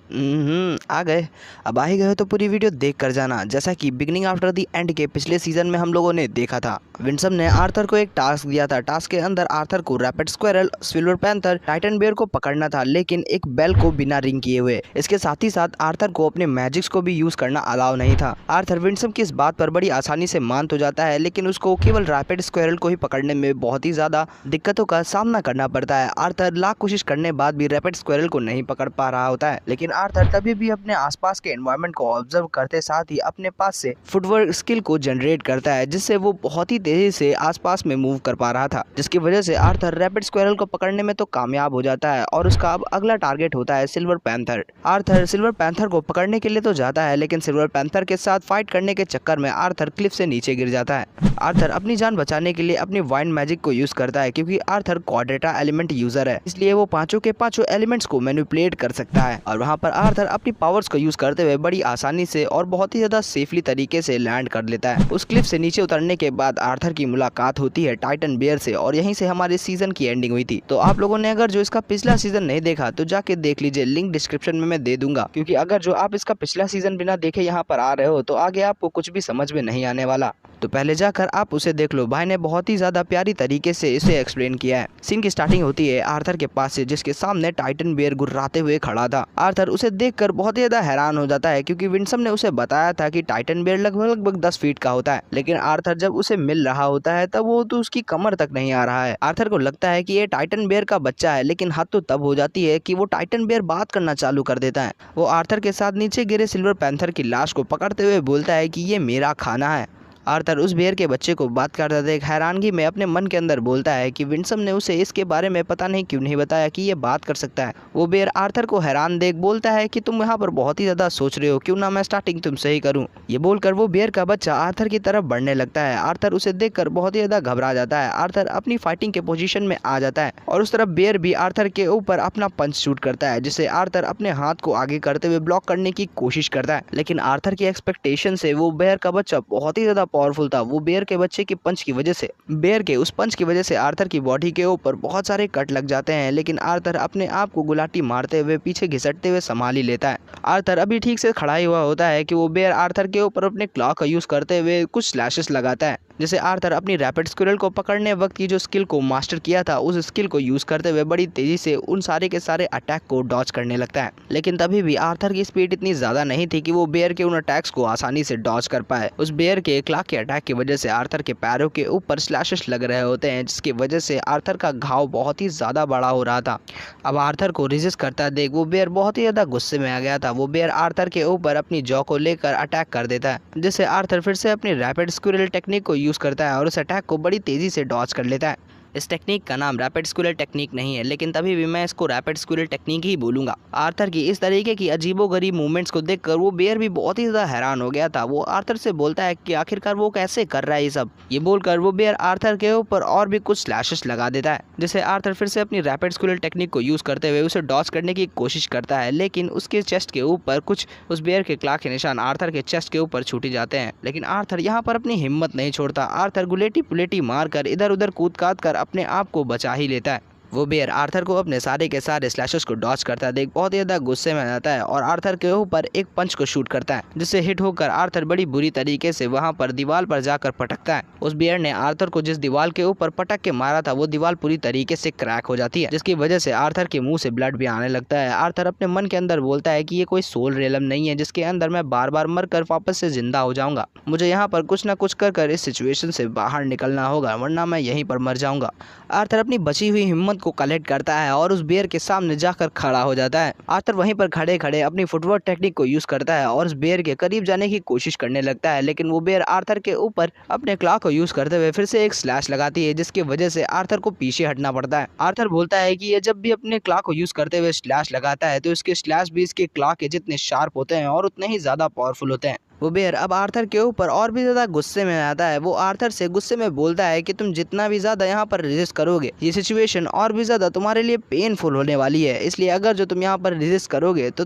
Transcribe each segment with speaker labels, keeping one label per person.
Speaker 1: आ गए। अब आ ही गए हो तो पूरी वीडियो देख कर जाना। जैसा कि बिगनिंग आफ्टर द एंड के पिछले सीजन में हम लोगों ने देखा था, विंसम ने आर्थर को एक टास्क दिया था। टास्क के अंदर आर्थर को rapid squirrel, silver panther, titan bear को पकड़ना था, लेकिन एक बेल को बिना रिंग किए हुए। इसके साथ ही साथ आर्थर को अपने मैजिक्स को भी यूज करना अलाउ नहीं था। आर्थर विंसम की इस बात पर बड़ी आसानी से मान तो जाता है, लेकिन उसको केवल रैपिड स्क्वेरल को ही पकड़ने में बहुत ही ज्यादा दिक्कतों का सामना करना पड़ता है। आर्थर लाख कोशिश करने बाद भी रैपिड स्क्वेरल को नहीं पकड़ पा रहा होता है, लेकिन आर्थर तभी भी अपने आसपास के एनवायरनमेंट को ऑब्जर्व करते साथ ही अपने पास से फुटवर्क स्किल को जनरेट करता है, जिससे वो बहुत ही तेजी से आसपास में मूव कर पा रहा था, जिसकी वजह से आर्थर रैपिड स्क्वेरल को पकड़ने में तो कामयाब हो जाता है और उसका अब अगला टारगेट होता है silver panther. Arthur silver panther को पकड़ने के लिए तो जाता है, लेकिन सिल्वर पैंथर के साथ फाइट करने के चक्कर में आर्थर क्लिफ से नीचे गिर जाता है। आर्थर अपनी जान बचाने के लिए अपनी वाइंड मैजिक को यूज करता है, क्योंकि आर्थर क्वाड्रेटा एलिमेंट यूजर है, इसलिए वो पांचों के पांचों एलिमेंट्स को मैनिपुलेट कर सकता है। और वहां पर आर्थर अपनी पावर्स को यूज करते हुए बड़ी आसानी से और बहुत ही ज्यादा सेफली तरीके से लैंड कर लेता है। उस क्लिफ से नीचे उतरने के बाद आर्थर की मुलाकात होती है टाइटन बेयर से, और यहीं से हमारे सीजन की एंडिंग हुई थी। तो आप लोगों ने अगर जो इसका पिछला सीजन नहीं देखा तो जाके देख लीजिए, लिंक डिस्क्रिप्शन में मैं दे दूंगा। क्योंकि अगर जो आप इसका पिछला सीजन बिना देखे यहाँ पर आ रहे हो तो आगे आपको कुछ भी समझ में नहीं आने वाला, तो पहले जाकर आप उसे देख लो। भाई ने बहुत ही ज्यादा प्यारी तरीके से इसे एक्सप्लेन किया है। सीन की स्टार्टिंग होती है आर्थर के पास से, जिसके सामने टाइटन बेयर गुर्राते हुए खड़ा था। आर्थर उसे देखकर बहुत ही ज्यादा हैरान हो जाता है, क्योंकि विंसम ने उसे बताया था कि टाइटन बेयर लगभग 10 फीट का होता है, लेकिन आर्थर जब उसे मिल रहा होता है तब वो तो उसकी कमर तक नहीं आ रहा है। आर्थर को लगता है कि ये टाइटन बेयर का बच्चा है, लेकिन हद तो तब हो जाती है कि वो टाइटन बेयर बात करना चालू कर देता है। वो आर्थर के साथ नीचे गिरे सिल्वर पैंथर की लाश को पकड़ते हुए बोलता है कि ये मेरा खाना है। आर्थर उस बेयर के बच्चे को बात करता देख हैरानगी में अपने मन के अंदर बोलता है कि विंसम ने उसे इसके बारे में पता नहीं क्यों नहीं बताया कि ये बात कर सकता है। वो बेयर आर्थर को हैरान देख बोलता है कि तुम यहाँ पर बहुत ही ज्यादा सोच रहे हो, क्यों ना मैं स्टार्टिंग तुमसे ही करूँ। ये बोलकर वो बेयर का बच्चा आर्थर की तरफ बढ़ने लगता है। आर्थर उसे देखकर बहुत ही ज्यादा घबरा जाता है। आर्थर अपनी फाइटिंग के पोजीशन में आ जाता है और उस तरफ बेयर भी आर्थर के ऊपर अपना पंच शूट करता है, जिसे आर्थर अपने हाथ को आगे करते हुए ब्लॉक करने की कोशिश करता है। लेकिन आर्थर की एक्सपेक्टेशन से वो बेयर का बच्चा बहुत ही ज्यादा पावरफुल था। वो बेयर के बच्चे की पंच की वजह से, बेयर के उस पंच की वजह से आर्थर की बॉडी के ऊपर बहुत सारे कट लग जाते हैं, लेकिन आर्थर अपने आप को गुलाटी मारते हुए पीछे घिसटते हुए संभाल ही लेता है। आर्थर अभी ठीक से खड़ा ही हुआ होता है कि वो बेयर आर्थर के ऊपर अपने क्लॉ का यूज करते हुए कुछ स्लैशेस लगाता है, जिसे आर्थर अपनी रैपिड स्क्विरल को पकड़ने वक्त की जो स्किल को मास्टर किया था उस स्किल को यूज करते हुए बड़ी तेजी से उन सारे के सारे अटैक को डॉज करने लगता है। लेकिन तभी भी आर्थर की स्पीड इतनी ज्यादा नहीं थी कि वो बेयर के उन अटैक्स को आसानी से डॉज कर पाए। उस बेयर के क्लॉ के अटैक की वजह से आर्थर के पैरों के ऊपर स्लैशेस लग रहे होते हैं, जिसकी वजह से आर्थर का घाव बहुत ही ज्यादा बड़ा हो रहा था। अब आर्थर को रेजिस्ट करता देख वो बेयर बहुत ही ज्यादा गुस्से में आ गया था। वो बेयर आर्थर के ऊपर अपनी जॉ को लेकर अटैक कर देता है, जिससे आर्थर फिर से अपनी रैपिड स्क्विरल टेक्निक को यूज करता है और उस अटैक को बड़ी तेजी से डॉज कर लेता है। इस टेक्निक का नाम रैपिड स्क्विरल टेक्निक नहीं है, लेकिन तभी भी मैं इसको रैपिड स्क्विरल टेक्निक ही बोलूंगा। आर्थर की इस तरीके की अजीबोगरीब मूवमेंट्स को देखकर वो बेयर भी बहुत ही ज्यादा हैरान हो गया था। वो आर्थर से बोलता है कि आखिरकार वो कैसे कर रहा है ये सब। ये बोलकर वो बेयर आर्थर के ऊपर और भी कुछ स्लैशेस लगा देता है, जिसे आर्थर फिर से अपनी रैपिड स्क्विरल टेक्निक को यूज करते हुए उसे डॉज करने की कोशिश करता है, लेकिन उसके चेस्ट के ऊपर कुछ उस बेयर के क्लॉ के निशान आर्थर के चेस्ट के ऊपर छूटे जाते हैं। लेकिन आर्थर यहाँ पर अपनी हिम्मत नहीं छोड़ता। आर्थर गुलेटी पुलेटी मारकर इधर उधर कूद काद कर अपने आप को बचा ही लेता है। वो बेयर आर्थर को अपने सारे के सारे स्लैशेस को डॉज करता देख बहुत ही ज्यादा गुस्से में आ जाता है और आर्थर के ऊपर एक पंच को शूट करता है, जिससे हिट होकर आर्थर बड़ी बुरी तरीके से वहां पर दीवार पर जाकर पटकता है। उस बेयर ने आर्थर को जिस दीवार के ऊपर पटक के मारा था वो दीवार पूरी तरीके से क्रैक हो जाती है, जिसकी वजह से आर्थर के मुंह से ब्लड भी आने लगता है। आर्थर अपने मन के अंदर बोलता है कि ये कोई सोल रेलम नहीं है जिसके अंदर मैं बार बार मर कर वापस से जिंदा हो जाऊंगा। मुझे यहाँ पर कुछ ना कुछ कर इस सिचुएशन से बाहर निकलना होगा, वरना मैं यहीं पर मर जाऊंगा। आर्थर अपनी बची हुई हिम्मत को कलेक्ट करता है और उस बेयर के सामने जाकर खड़ा हो जाता है। आर्थर वहीं पर खड़े खड़े अपनी फुटवर्क टेक्निक को यूज करता है और उस बेयर के करीब जाने की कोशिश करने लगता है, लेकिन वो बेयर आर्थर के ऊपर अपने क्लॉ को यूज करते हुए फिर से एक स्लैश लगाती है, जिसकी वजह से आर्थर को पीछे हटना पड़ता है। आर्थर बोलता है कि ये जब भी अपने क्लॉ को यूज करते हुए स्लैश लगाता है तो इसके स्लैश भी इसके क्लॉ के जितने शार्प होते हैं और उतने ही ज्यादा पावरफुल होते हैं। वो बेयर अब आर्थर के ऊपर और भी ज्यादा गुस्से में आता है। वो आर्थर से गुस्से में बोलता है कि तुम जितना भी ज्यादा यहाँ पर रेजिस्ट करोगे ये सिचुएशन और भी ज्यादा तुम्हारे लिए पेनफुल होने वाली है, इसलिए अगर जो तुम यहाँ पर रेजिस्ट करोगे तो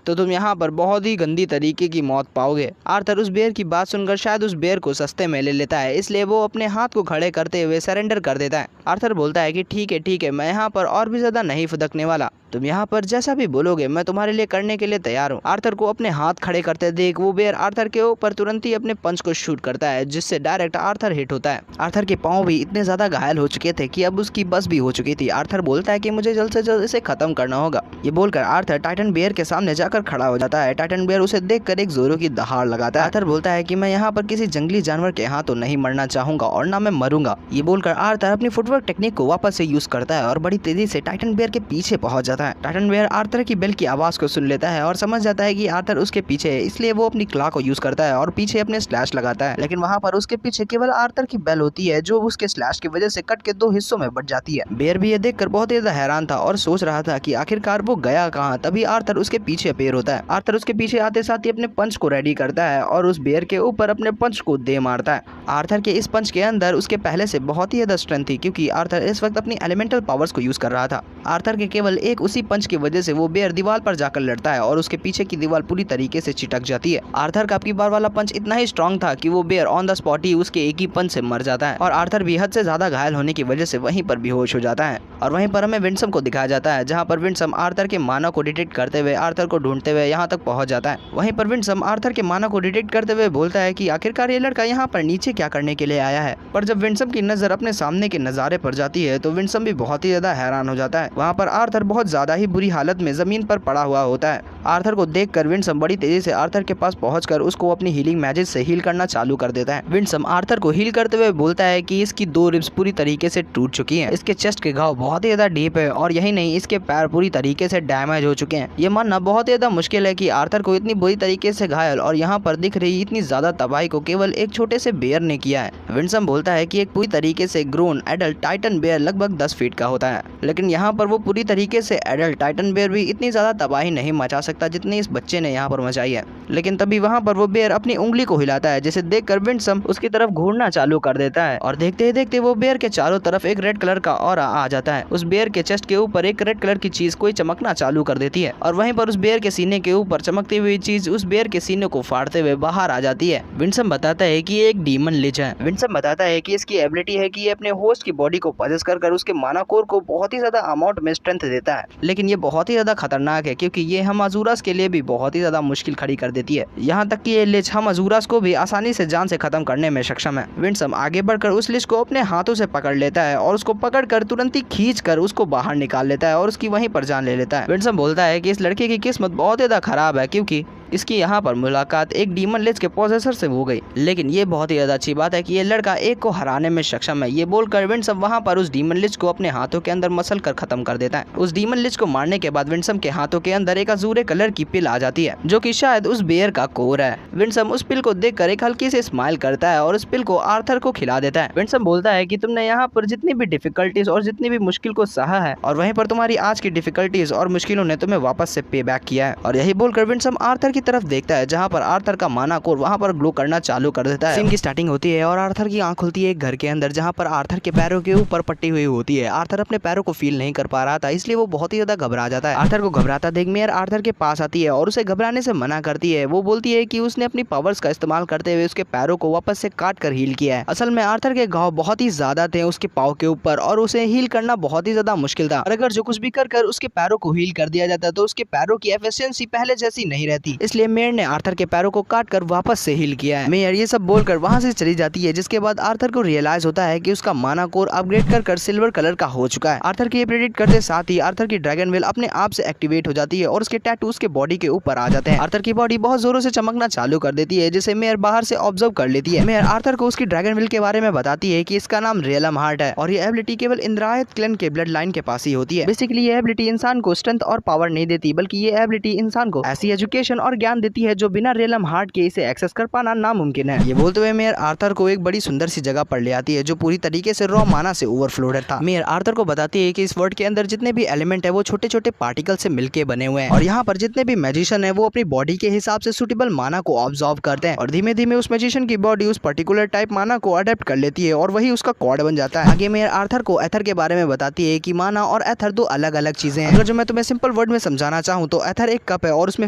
Speaker 1: तुम यहाँ पर बहुत ही गंदी तरीके की मौत पाओगे। आर्थर उस बेयर की बात सुनकर शायद उस बेयर को सस्ते में ले लेता है, इसलिए वो अपने हाथ को खड़े करते हुए सरेंडर कर देता है। आर्थर बोलता है कि ठीक है मैं यहाँ पर और भी ज्यादा नहीं फुदकने वाला। तुम यहाँ पर जैसा भी बोलोगे मैं तुम्हारे लिए करने के लिए तैयार हूँ। आर्थर को अपने हाथ खड़े करते देख वो बेयर आर्थर के ऊपर तुरंत ही अपने पंच को शूट करता है, जिससे डायरेक्ट आर्थर हिट होता है। आर्थर के पाँव भी इतने ज्यादा घायल हो चुके थे कि अब उसकी बस भी हो चुकी थी। आर्थर बोलता है कि मुझे जल्द से जल्द इसे खत्म करना होगा। ये बोलकर आर्थर टाइटन बेयर के सामने जाकर खड़ा हो जाता है। टाइटन बेयर उसे देखकर एक जोरों की दहाड़ लगाता है। आर्थर बोलता है कि मैं यहाँ पर किसी जंगली जानवर के हाथों नहीं मरना चाहूंगा और ना मैं मरूंगा। ये बोलकर आर्थर अपनी फुटवर्क टेक्निक को वापस से यूज करता है और बड़ी तेजी से टाइटन बेयर के पीछे पहुंच जाता है। टाइटन बेयर आर्थर की बेल की आवाज को सुन लेता है और समझ जाता है कि आर्थर उसके पीछे है, इसलिए वो अपनी क्लॉ को यूज करता है और पीछे अपने स्लैश लगाता है। लेकिन वहाँ पर उसके पीछे केवल आर्थर की बेल होती है जो उसके स्लैश की वजह से कट के 2 हिस्सों में बट जाती है। बेयर भी ये देखकर बहुत ही ज्यादा हैरान था और सोच रहा था कि आखिरकार वो गया कहाँ। तभी आर्थर उसके पीछे अपेयर होता है। आर्थर उसके पीछे आते साथ ही अपने पंच को रेडी करता है और उस बेयर के ऊपर अपने पंच को दे मारता है। आर्थर के इस पंच के अंदर उसके पहले से बहुत ही ज्यादा स्ट्रेंथ थी, क्योंकि आर्थर इस वक्त अपनी एलिमेंटल पावर्स को यूज कर रहा था। आर्थर के केवल एक उसी पंच की वजह से वो बेयर दीवार पर जाकर लड़ता है और उसके पीछे की दीवार पूरी तरीके से चिटक जाती है। आर्थर का अबकी बार वाला पंच इतना ही स्ट्रॉन्ग था कि वो बेयर ऑन द स्पॉट ही उसके एक ही पंच से मर जाता है और आर्थर भी हद से ज्यादा घायल होने की वजह से वहीं पर बेहोश हो जाता है। और वहीं पर हमें विंसम को दिखाया जाता है, जहाँ पर विंसम आर्थर के माना को डिटेक्ट करते हुए आर्थर को ढूंढते हुए यहाँ तक पहुंच जाता है। वहीं पर विंसम आर्थर के माना को डिटेक्ट करते हुए बोलता है कि आखिरकार ये लड़का यहाँ पर नीचे क्या करने के लिए आया है। पर जब विंसम की नजर अपने सामने के नजारे पर जाती है तो विंसम भी बहुत ही ज्यादा हैरान हो जाता है। वहाँ पर आर्थर बहुत ज्यादा ही बुरी हालत में जमीन पर पड़ा हुआ होता है। आर्थर को देखकर विंसम बड़ी तेजी से आर्थर के पास पहुंचकर उसको अपनी हीलिंग मैजिक से हील करना चालू कर देता है। विंसम आर्थर को हील करते हुए बोलता है कि इसकी 2 रिब्स पूरी तरीके से टूट चुकी हैं। इसके चेस्ट के घाव बहुत ही ज्यादा डीप है और यही नहीं, इसके पैर पूरी तरीके से डैमेज हो चुके हैं। ये मानना बहुत ही ज्यादा मुश्किल है कि आर्थर को इतनी बुरी तरीके से घायल और यहाँ पर दिख रही इतनी ज्यादा तबाही को केवल एक छोटे से बेयर ने किया है। विंसम बोलता है कि एक पूरी तरीके से ग्रोन एडल्ट टाइटन बेयर लगभग 10 फीट का होता है, लेकिन यहाँ पर वो पूरी तरीके से एडल्ट टाइटन बेयर भी इतनी ज्यादा तबाही नहीं मचा सकता जितनी इस बच्चे ने यहाँ पर मचाई है। लेकिन तभी वहाँ पर वो बेयर अपनी उंगली को हिलाता है, जिसे देखकर विंसम उसकी तरफ घूरना चालू कर देता है और देखते ही देखते वो बेयर के चारों तरफ एक रेड कलर का ऑरा आ जाता है। उस बेयर के चेस्ट के ऊपर एक रेड कलर की चीज कोई चमकना चालू कर देती है और वहीं पर उस बेयर के सीने के ऊपर चमकती हुई चीज उस बेयर के सीने को फाड़ते हुए बाहर आ जाती है। विंसम बताता है कि ये एक डीमन लिच है। विंसम बताता है कि इसकी एबिलिटी है कि ये अपने होस्ट की बॉडी को पजेस कर उसके माना कोर को बहुत ही ज्यादा अमाउंट में स्ट्रेंथ देता है, लेकिन ये बहुत ही ज्यादा खतरनाक है क्योंकि ये हम अजूरास के लिए भी बहुत ही ज्यादा मुश्किल खड़ी कर देती है। यहाँ तक कि ये लिच हम अजूरास को भी आसानी से जान से खत्म करने में सक्षम है। विंसम आगे बढ़कर उस लिच को अपने हाथों से पकड़ लेता है और उसको पकड़कर तुरंत ही खींचकर उसको बाहर निकाल लेता है और उसकी वहीं पर जान ले लेता है। विंसम बोलता है कि इस लड़के की किस्मत बहुत ज्यादा खराब है क्योंकि इसकी यहाँ पर मुलाकात एक डीमन लिच के पोजेसर से हो गई, लेकिन ये बहुत ही ज्यादा अच्छी बात है कि ये लड़का एक को हराने में सक्षम है। ये बोलकर विंसम वहाँ पर उस डीमन लिच को अपने हाथों के अंदर मसल कर खत्म कर देता है। उस डीमन लिच को मारने के बाद विंसम के हाथों के अंदर एक अजूरे कलर की पिल आ जाती है जो कि शायद उस बेयर का कोर है। विंसम उस पिल को देखकर एक हल्की से स्माइल करता है और उस पिल को आर्थर को खिला देता है। विंसम बोलता है कि तुमने यहाँ पर जितनी भी डिफिकल्टीज और जितनी भी मुश्किल को सहा है और वहीं पर तुम्हारी आज की डिफिकल्टीज और मुश्किलों ने तुम्हें वापस से पे बैक किया है। और यही बोलकर विंसम आर्थर की तरफ देखता है जहाँ पर आर्थर का माना कोर वहाँ पर ग्लो करना चालू कर देता है। सीन की स्टार्टिंग होती है और आर्थर की आंख खुलती है एक घर के अंदर जहाँ पर आर्थर के पैरों के ऊपर पट्टी हुई होती है। आर्थर अपने पैरों को फील नहीं कर पा रहा था, इसलिए वो बहुत ही ज्यादा घबरा जाता है। आर्थर को घबराता देख मेयर आर्थर के पास आती है और उसे घबराने से मना करती है। वो बोलती है कि उसने अपनी पावर्स का इस्तेमाल करते हुए उसके पैरों को वापस से काट कर हील किया है। असल में आर्थर के घाव बहुत ही ज्यादा थे उसके पाँव के ऊपर और उसे हील करना बहुत ही ज्यादा मुश्किल था। और अगर जो कुछ भी कर उसके पैरों को हील कर दिया जाता तो उसके पैरों की एफिशिएंसी पहले जैसी नहीं रहती, इसलिए मेयर ने आर्थर के पैरों को काट कर वापस से हील किया है। मेयर ये सब बोलकर वहां से चली जाती है, जिसके बाद आर्थर को रियलाइज होता है कि उसका माना कोर अपग्रेड कर सिल्वर कलर का हो चुका है। आर्थर के प्रेडिक्ट करते साथ ही आर्थर की ड्रैगन वेल अपने आप से एक्टिवेट हो जाती है और उसके टैटू उसके बॉडी के ऊपर आ जाते हैं। आर्थर की बॉडी बहुत जोरों से चमकना चालू कर देती है, जिसे मेयर बाहर से ऑब्जर्व कर लेती है। मेयर आर्थर को उसकी ड्रैगन वेल के बारे में बताती है कि इसका नाम रियलम हार्ट है और ये एबिलिटी केवल इंद्रायत क्लैन के ब्लड लाइन के पास ही होती है। बेसिकली ये एबिलिटी इंसान को स्ट्रेंथ और पावर नहीं देती, बल्कि ये एबिलिटी इंसान को ऐसी एजुकेशन और ज्ञान देती है जो बिना रियलम हार्ट के इसे एक्सेस कर पाना नामुमकिन है। ये बोलते हुए मेयर आर्थर को एक बड़ी सुंदर सी जगह पर ले आती है जो पूरी तरीके से रॉ माना से ओवरफ्लोडेड था। मेयर आर्थर को बताती है कि इस वर्ल्ड के अंदर जितने भी एलिमेंट है वो छोटे छोटे पार्टिकल से मिलके बने हुए हैं और यहाँ पर जितने भी मैजिशियन है वो अपनी बॉडी के हिसाब से सुटेबल माना को ऑब्जॉर्व करते हैं और धीमे धीमे उस मैजिशियन की बॉडी उस पर्टिकुलर टाइप माना को अडेप्ट कर लेती है और वही उसका कॉर्ड बन जाता है। आगे मेयर आर्थर को एथर के बारे में बताती है कि माना और एथर दो अलग अलग चीजें हैं। अगर जो मैं तुम्हें सिंपल वर्ड में समझाना चाहूँ तो एथर एक कप है और उसमें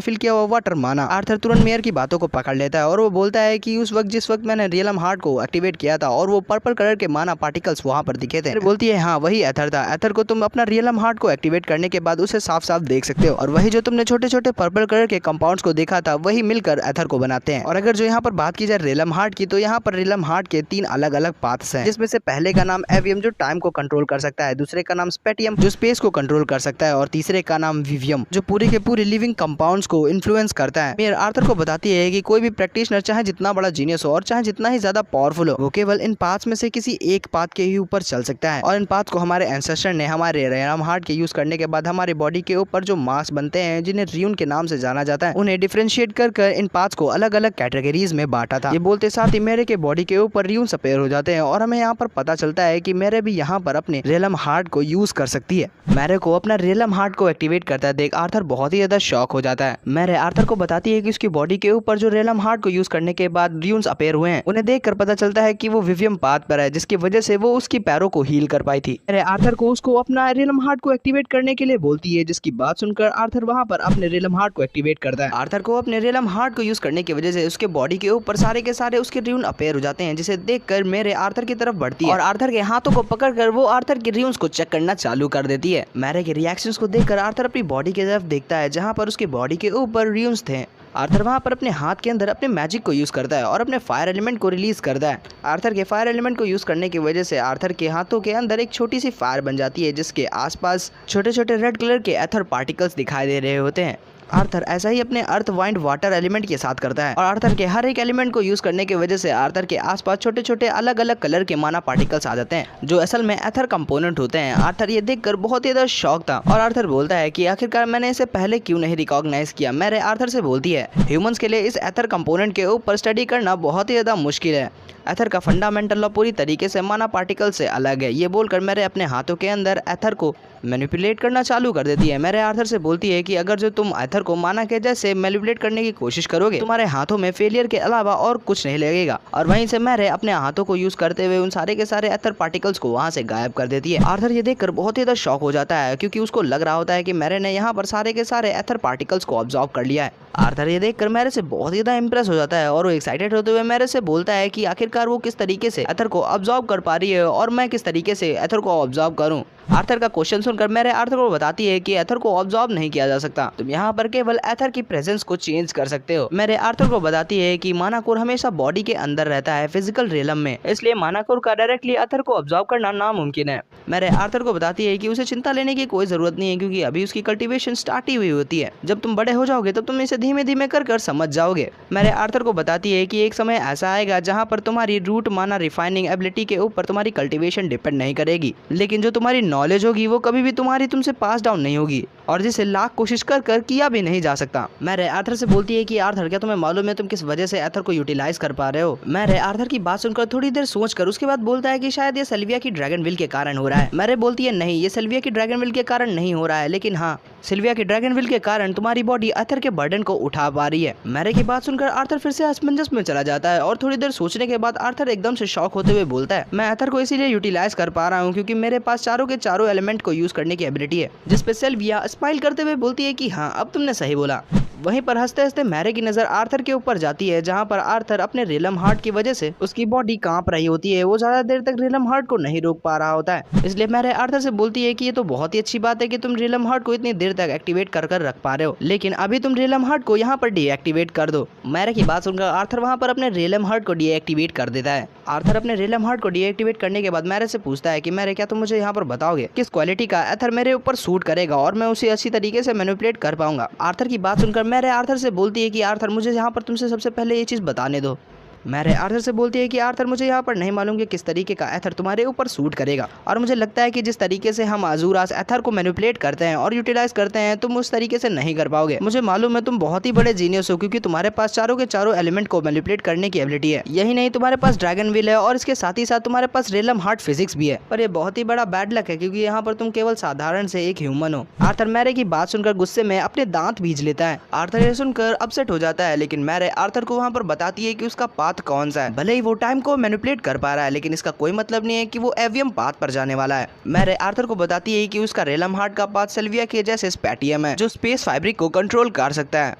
Speaker 1: फिल किया हुआ वाटर पर माना। आर्थर तुरंत मेयर की बातों को पकड़ लेता है और वो बोलता है कि उस वक्त जिस वक्त मैंने रियलम हार्ट को एक्टिवेट किया था और वो पर्पल कलर के माना पार्टिकल्स वहां पर दिखे थे। बोलती है हाँ वही एथर था। एथर को तुम अपना रियलम हार्ट को एक्टिवेट करने के बाद उसे साफ साफ देख सकते हो और वही जो तुमने छोटे छोटे पर्पल कलर के कंपाउंड्स को देखा था वही मिलकर एथर को बनाते हैं। और अगर जो यहाँ पर बात की जाए रियलम हार्ट की, तो यहाँ पर रियलम हार्ट के 3 अलग अलग पाथ्स हैं, जिसमें से पहले का नाम एवियम जो टाइम को कंट्रोल कर सकता है, दूसरे का नाम स्पेटियम जो स्पेस को कंट्रोल कर सकता है और तीसरे का नाम विवियम जो पूरे के पूरे लिविंग कंपाउंड्स को इन्फ्लुएंस करता है। मेयर आर्थर को बताती है कि कोई भी प्रैक्टिशनर चाहे जितना बड़ा जीनियस हो और चाहे जितना ही ज्यादा पावरफुल हो, वो केवल इन पाथ्स में से किसी एक पाथ के ही ऊपर चल सकता है। और इन पाथ को हमारे एंसेस्टर ने हमारे रियलम हार्ट के यूज करने के बाद हमारे बॉडी के ऊपर जो मास बनते हैं जिन्हें र्यून के नाम से जाना जाता है, उन्हें डिफरेंशिएट कर इन पाथ्स को अलग अलग कैटेगरीज में बांटा था। ये बोलते साथ ही मेरे के बॉडी के ऊपर र्यून्स अपीयर हो जाते हैं और हमें यहाँ पर पता चलता है कि मेरे भी यहाँ पर अपने रियलम हार्ट को यूज कर सकती है। मेरे को अपना रियलम हार्ट को एक्टिवेट करता है देख आर्थर बहुत ही ज्यादा शॉक हो जाता है। मेरे आर्थर को बताती है कि उसकी बॉडी के ऊपर जो रियलम हार्ट को यूज करने के बाद र्यून्स अपीयर हुए हैं, उन्हें देखकर पता चलता है कि वो विवियम पाथ पर है, जिसकी वजह से वो उसकी पैरों को हील कर पाई थी। मेरे आर्थर को उसको अपना रियलम हार्ट को एक्टिवेट करने के लिए बोलती है, जिसकी बात सुनकर आर्थर वहां पर अपने रियलम हार्ट को एक्टिवेट करता है। आर्थर को अपने रियलम हार्ट को यूज करने की वजह से उसके बॉडी के ऊपर सारे के सारे उसके र्यून अपीयर हो जाते हैं, जिसे देखकर मेरे आर्थर की तरफ बढ़ती है और आर्थर के हाथों को पकड़कर वो आर्थर के र्यून्स को चेक करना चालू कर देती है। मेरे के रिएक्शंस को देखकर आर्थर अपनी बॉडी की तरफ देखता है जहां पर उसकी बॉडी के ऊपर र्यून्स थे। आर्थर वहां पर अपने हाथ के अंदर अपने मैजिक को यूज करता है और अपने फायर एलिमेंट को रिलीज करता है। आर्थर के फायर एलिमेंट को यूज करने की वजह से आर्थर के हाथों के अंदर एक छोटी सी फायर बन जाती है, जिसके आसपास छोटे छोटे रेड कलर के एथर पार्टिकल्स दिखाई दे रहे होते हैं। आर्थर ऐसा ही अपने अर्थ वाइंड वाटर एलिमेंट के साथ करता है और आर्थर के हर एक एलिमेंट को यूज करने की वजह से आर्थर के आसपास छोटे छोटे अलग अलग कलर के माना पार्टिकल्स आ जाते हैं, जो असल में एथर कंपोनेंट होते हैं। आर्थर ये देखकर बहुत ही ज्यादा शॉक था और आर्थर बोलता है कि आखिरकार मैंने इसे पहले क्यों नहीं रिकॉग्नाइज किया। मेरे आर्थर से बोलती है ह्यूमंस के लिए इस एथर कंपोनेंट के ऊपर स्टडी करना बहुत ही ज्यादा मुश्किल है। एथर का फंडामेंटल लॉ पूरी तरीके से माना पार्टिकल से अलग है। ये बोलकर मेरे अपने हाथों के अंदर एथर को मैनिपुलेट करना चालू कर देती है। मेरे आर्थर से बोलती है कि अगर जो तुम एथर को माना के जैसे मैनिपुलेट करने की कोशिश करोगे, तुम्हारे हाथों में फेलियर के अलावा और कुछ नहीं लगेगा। और वहीं से मेरे अपने हाथों को यूज करते हुए उन सारे के सारे एथर पार्टिकल्स को वहां से गायब कर देती है। आर्थर ये देखकर बहुत ही ज्यादा शॉक हो जाता है, क्योंकि उसको लग रहा होता है कि मेरे ने यहाँ पर सारे के सारे एथर पार्टिकल्स को ऑब्जॉर्व कर लिया है। आर्थर ये देखकर मेरे से बहुत ही ज्यादा इंप्रेस हो जाता है और वो एक्साइटेड होते हुए मेरे से बोलता है कि आखिरकार वो किस तरीके से एथर को ऑब्जॉर्व कर पा रही है और मैं किस तरीके से एथर को ऑब्जॉर्व करूं। आर्थर का क्वेश्चन सुनकर मेरे आर्थर को बताती है कि एथर को ऑब्जॉर्व नहीं किया जा सकता, तुम यहाँ पर केवल एथर की प्रेजेंस को चेंज कर सकते हो। मेरे आर्थर को बताती है कि मानाकोर हमेशा बॉडी के अंदर रहता है फिजिकल रियलम में, इसलिए मानाकोर का डायरेक्टली एथर को ऑब्जॉर्व करना नामुमकिन है। मेरे आर्थर को बताती है कि उसे चिंता लेने की कोई जरूरत नहीं है, क्योंकि अभी उसकी कल्टीवेशन स्टार्ट ही हुई होती है। जब तुम बड़े हो जाओगे तब तुम इसे धीमे धीमे कर समझ जाओगे। मेरे आर्थर को बताती है कि एक समय ऐसा आएगा जहाँ पर तुम्हारी रूट माना रिफाइनिंग एबिलिटी के ऊपर तुम्हारी कल्टीवेशन डिपेंड नहीं करेगी, लेकिन जो तुम्हारी नॉलेज होगी वो कभी भी तुम्हारी तुमसे पास डाउन नहीं होगी और जिसे लाख कोशिश कर किया भी नहीं जा सकता। मेरे आर्थर से बोलती है कि आर्थर क्या तुम्हें मालूम है तुम किस वजह से एथर को यूटिलाइज कर पा रहे हो। मेरे आर्थर की बात सुनकर थोड़ी देर सोचकर उसके बाद बोलता है कि शायद ये सिल्विया की ड्रैगन विल के कारण हो रहा है। मेरे बोलती है नहीं, ये सिल्विया की ड्रैगन विल के कारण नहीं हो रहा है, लेकिन हाँ सिल्विया की ड्रैगन विल के कारण तुम्हारी बॉडी एथर के बर्डन को उठा पा रही है। मेरे की बात सुनकर आर्थर फिर से असमंजस में चला जाता है और थोड़ी देर सोचने के बाद आर्थर एकदम से शॉक होते हुए बोलता है मैं एथर को इसीलिए यूटिलाइज कर पा रहा हूँ क्योंकि मेरे पास चारों के चारों एलिमेंट को यूज करने की एबिलिटी है। जिस पे सिल्विया स्माइल करते हुए बोलती है कि हाँ अब तुमने सही बोला। वहीं पर हंसते हंसते मैरे की नजर आर्थर के ऊपर जाती है, जहां पर आर्थर अपने रियलम हार्ट की वजह से उसकी बॉडी कांप रही होती है। वो ज्यादा देर तक रियलम हार्ट को नहीं रोक पा रहा होता है, इसलिए मैरे आर्थर से बोलती है कि ये तो बहुत ही अच्छी बात है कि तुम रियलम हार्ट को इतनी देर तक एक्टिवेट कर रख पा रहे हो, लेकिन अभी तुम रियलम हार्ट को यहाँ पर डीएक्टिवेट कर दो। मैरे की बात सुनकर आर्थर वहाँ पर अपने रियलम हार्ट को डीएक्टिवेट कर देता है। आर्थर अपने रियलम हार्ट को डीएक्टिवेट करने के बाद मैरे से पूछता है कि मैरे क्या तुम मुझे यहाँ पर बताओगे किस क्वालिटी का एथर मेरे ऊपर सूट करेगा और मैं उसे अच्छी तरीके से मैनिपुलेट कर पाऊंगा। आर्थर की बात सुनकर मैरे आर्थर से बोलती है कि आर्थर मुझे यहाँ पर तुमसे सबसे पहले ये चीज बताने दो। मैरे आर्थर से बोलती है कि आर्थर मुझे यहाँ पर नहीं मालूम कि किस तरीके का एथर तुम्हारे ऊपर सूट करेगा, और मुझे लगता है कि जिस तरीके से हम अजूरास एथर को मैनिपुलेट करते हैं और यूटिलाइज करते हैं तुम उस तरीके से नहीं कर पाओगे। मुझे मालूम है तुम बहुत ही बड़े जीनियस हो क्योंकि तुम्हारे पास चारों के चारों एलिमेंट को मैनिपुलेट करने की एबिलिटी है। यही नहीं, तुम्हारे पास ड्रैगन विल है और इसके साथ ही साथ तुम्हारे पास रियलम हार्ट फिजिक्स भी है। पर ये बहुत ही बड़ा बैड लक है क्योंकि यहाँ पर तुम केवल साधारण से एक ह्यूमन हो। आर्थर मैरे की बात सुनकर गुस्से में अपने दांत बीज लेता है। आर्थर ये सुनकर अपसेट हो जाता है, लेकिन मैरे आर्थर को वहाँ पर बताती है कि उसका पाथ कौन सा है। भले ही वो टाइम को मैनिपुलेट कर पा रहा है, लेकिन इसका कोई मतलब नहीं है कि वो एवियम पाथ पर जाने वाला है। मैरे आर्थर को बताती है कि उसका रियलम हार्ट का पाथ सिल्विया के जैसे स्पेटियम है जो स्पेस फैब्रिक को कंट्रोल कर सकता है।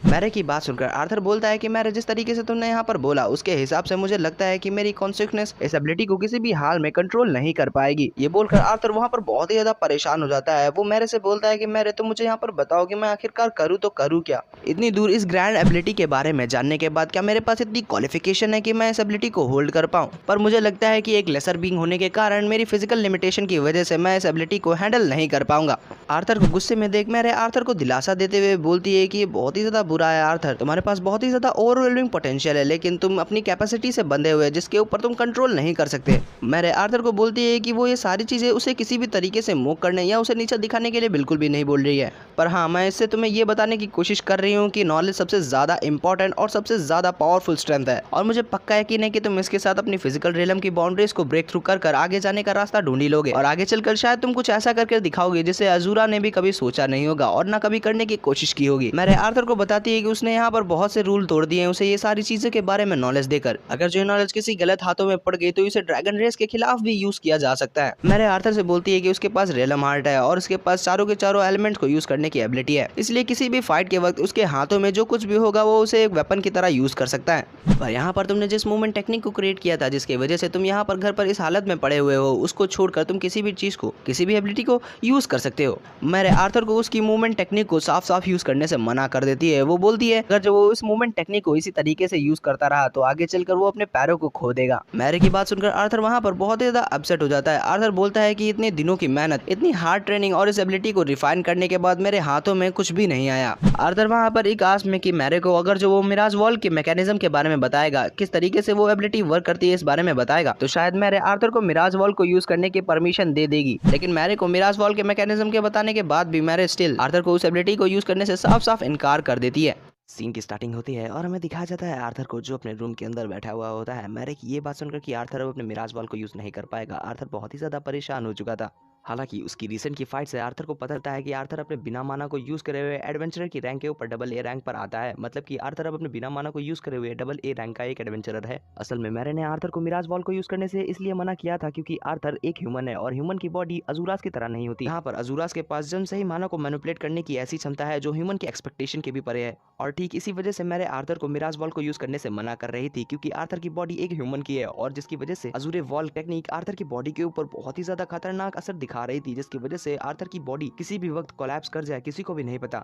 Speaker 1: मैरे की बात सुनकर आर्थर बोलता है कि मैरे, जिस तरीके से तुमने यहाँ पर बोला उसके हिसाब से मुझे लगता है कि मेरी कॉन्सिक्वेंस इस एबिलिटी को किसी भी हाल में कंट्रोल नहीं कर पाएगी। ये बोलकर आर्थर वहाँ पर बहुत ही ज्यादा परेशान हो जाता है। वो मैरे से बोलता है कि मैरे, तुम मुझे यहाँ पर बताओ कि मैं आखिरकार करूँ तो करूँ क्या। इतनी दूर इस ग्रैंड एबिलिटी के बारे में जानने के बाद क्या मेरे पास इतनी क्वालिफिकेशन है कि मैं इस एबिलिटी को होल्ड कर पाऊँ? पर मुझे लगता है कि एक लेसर बीइंग होने के कारण मेरी फिजिकल लिमिटेशन की वजह से मैं इस एबिलिटी को हैंडल नहीं कर पाऊंगा। आर्थर को गुस्से में देख मैरे आर्थर को दिलासा देते हुए बोलती है कि ये बहुत ही ज्यादा बुरा है आर्थर, तुम्हारे पास बहुत ही ज्यादा ओवरवेलमिंग पोटेंशियल है, लेकिन तुम अपनी कैपेसिटी से बंधे हुए जिसके ऊपर तुम कंट्रोल नहीं कर सकते। मैरे आर्थर को बोलती है कि वो ये सारी चीजें उसे किसी भी तरीके से मूव करने या उसे नीचे दिखाने के लिए बिल्कुल भी नहीं बोल रही है। पर हाँ, मैं इससे तुम्हें ये बताने की कोशिश कर रही हूँ कि नॉलेज सबसे ज्यादा इंपॉर्टेंट और सबसे ज्यादा पावरफुल स्ट्रेंथ है, और मुझे पक्का यकीन है कि तुम इसके साथ अपनी फिजिकल रियलम की बाउंड्रीज को ब्रेक थ्रू कर आगे जाने का रास्ता ढूंढी लोगे, और आगे चलकर शायद तुम कुछ ऐसा करके दिखाओगे जिसे अजूरा ने भी कभी सोचा नहीं होगा और ना कभी करने की कोशिश की होगी। मैरे आर्थर को बताती है कि उसने यहाँ पर बहुत से रूल तोड़ दिए हैं उसे ये सारी चीजों के बारे में नॉलेज देकर। अगर जो नॉलेज किसी गलत हाथों में पड़ गई तो इसे ड्रैगन रेस के खिलाफ भी यूज किया जा सकता है। मैरे आर्थर से बोलती है कि उसके पास रियलम हार्ट है और उसके पास चारों के चारों एलिमेंट्स को यूज करने की एबिलिटी है, इसलिए किसी भी फाइट के वक्त उसके हाथों में जो कुछ भी होगा वो उसे एक वेपन की तरह यूज कर सकता है। पर यहाँ पर तुमने जिस मूवमेंट टेक्निक को क्रिएट किया था जिसकी वजह से तुम यहाँ पर घर पर इस हालत में पड़े हुए हो, उसको छोड़कर तुम किसी भी चीज को, किसी भी एबिलिटी को यूज कर सकते हो। मैरे आर्थर को उसकी मूवमेंट टेक्निक को साफ साफ यूज करने से मना कर देती है। वो बोलती है अगर जो वो इस मूवमेंट टेक्निक को इसी तरीके से यूज करता रहा तो आगे चलकर वो अपने पैरों को खो देगा। मैरे की बात सुनकर आर्थर वहाँ पर बहुत ही ज्यादा अपसेट हो जाता है। आर्थर बोलता है कि इतने दिनों की मेहनत, इतनी हार्ड ट्रेनिंग और इस एबिलिटी को रिफाइन करने के बाद मेरे हाथों में कुछ भी नहीं आया। आर्थर वहाँ पर एक आस में कि मैरे को अगर जो वो मिराज वॉल के मैकेनिज्म के बारे में बताएगा, किस तरीके से वो एबिलिटी वर्क करती है इस बारे में बताएगा, तो शायद मैरे आर्थर को मिराज वॉल को यूज करने की परमिशन दे देगी। लेकिन मैरे को मिराज वॉल के मैकेनिज्म के बताने के बाद भी मैरे स्टिल आर्थर को उस एबिलिटी को यूज करने से साफ साफ इनकार कर देती है। सीन की स्टार्टिंग होती है और हमें दिखाया जाता है आर्थर को जो अपने रूम के अंदर बैठा हुआ होता है। मैरे की ये बात सुनकर कि आर्थर अब अपने मिराज बॉल को यूज नहीं कर पाएगा, आर्थर बहुत ही ज्यादा परेशान हो चुका था। हालांकि उसकी रिसेंट की फाइट से आर्थर को पता चलता है कि आर्थर अपने बिना माना को यूज करे हुए एडवेंचरर की रैंक के ऊपर डबल ए रैंक पर आता है। मतलब कि आर्थर अब अपने बिना माना को यूज करे हुए डबल ए रैंक का एक एडवेंचरर है। असल में मैरे ने आर्थर को मिराज बॉल को यूज करने से इसलिए मना किया था क्योंकि आर्थर एक ह्यूमन है और ह्यूमन की बॉडी अजूरास की तरह नहीं होती। यहाँ पर अजूरास के पास जन्म से ही माना को मैनिपुलेट करने की ऐसी क्षमता है जो ह्यूमन की एक्सपेक्टेशन के भी परे है। और ठीक इसी वजह से मैंने आर्थर को मिराज वॉल को यूज करने से मना कर रही थी क्योंकि आर्थर की बॉडी एक ह्यूमन की है और जिसकी वजह से अजूरे वॉल टेक्निक आर्थर की बॉडी के ऊपर बहुत ही ज्यादा खतरनाक असर दिखा रही थी, जिसकी वजह से आर्थर की बॉडी किसी भी वक्त कोलैप्स कर जाए किसी को भी नहीं पता।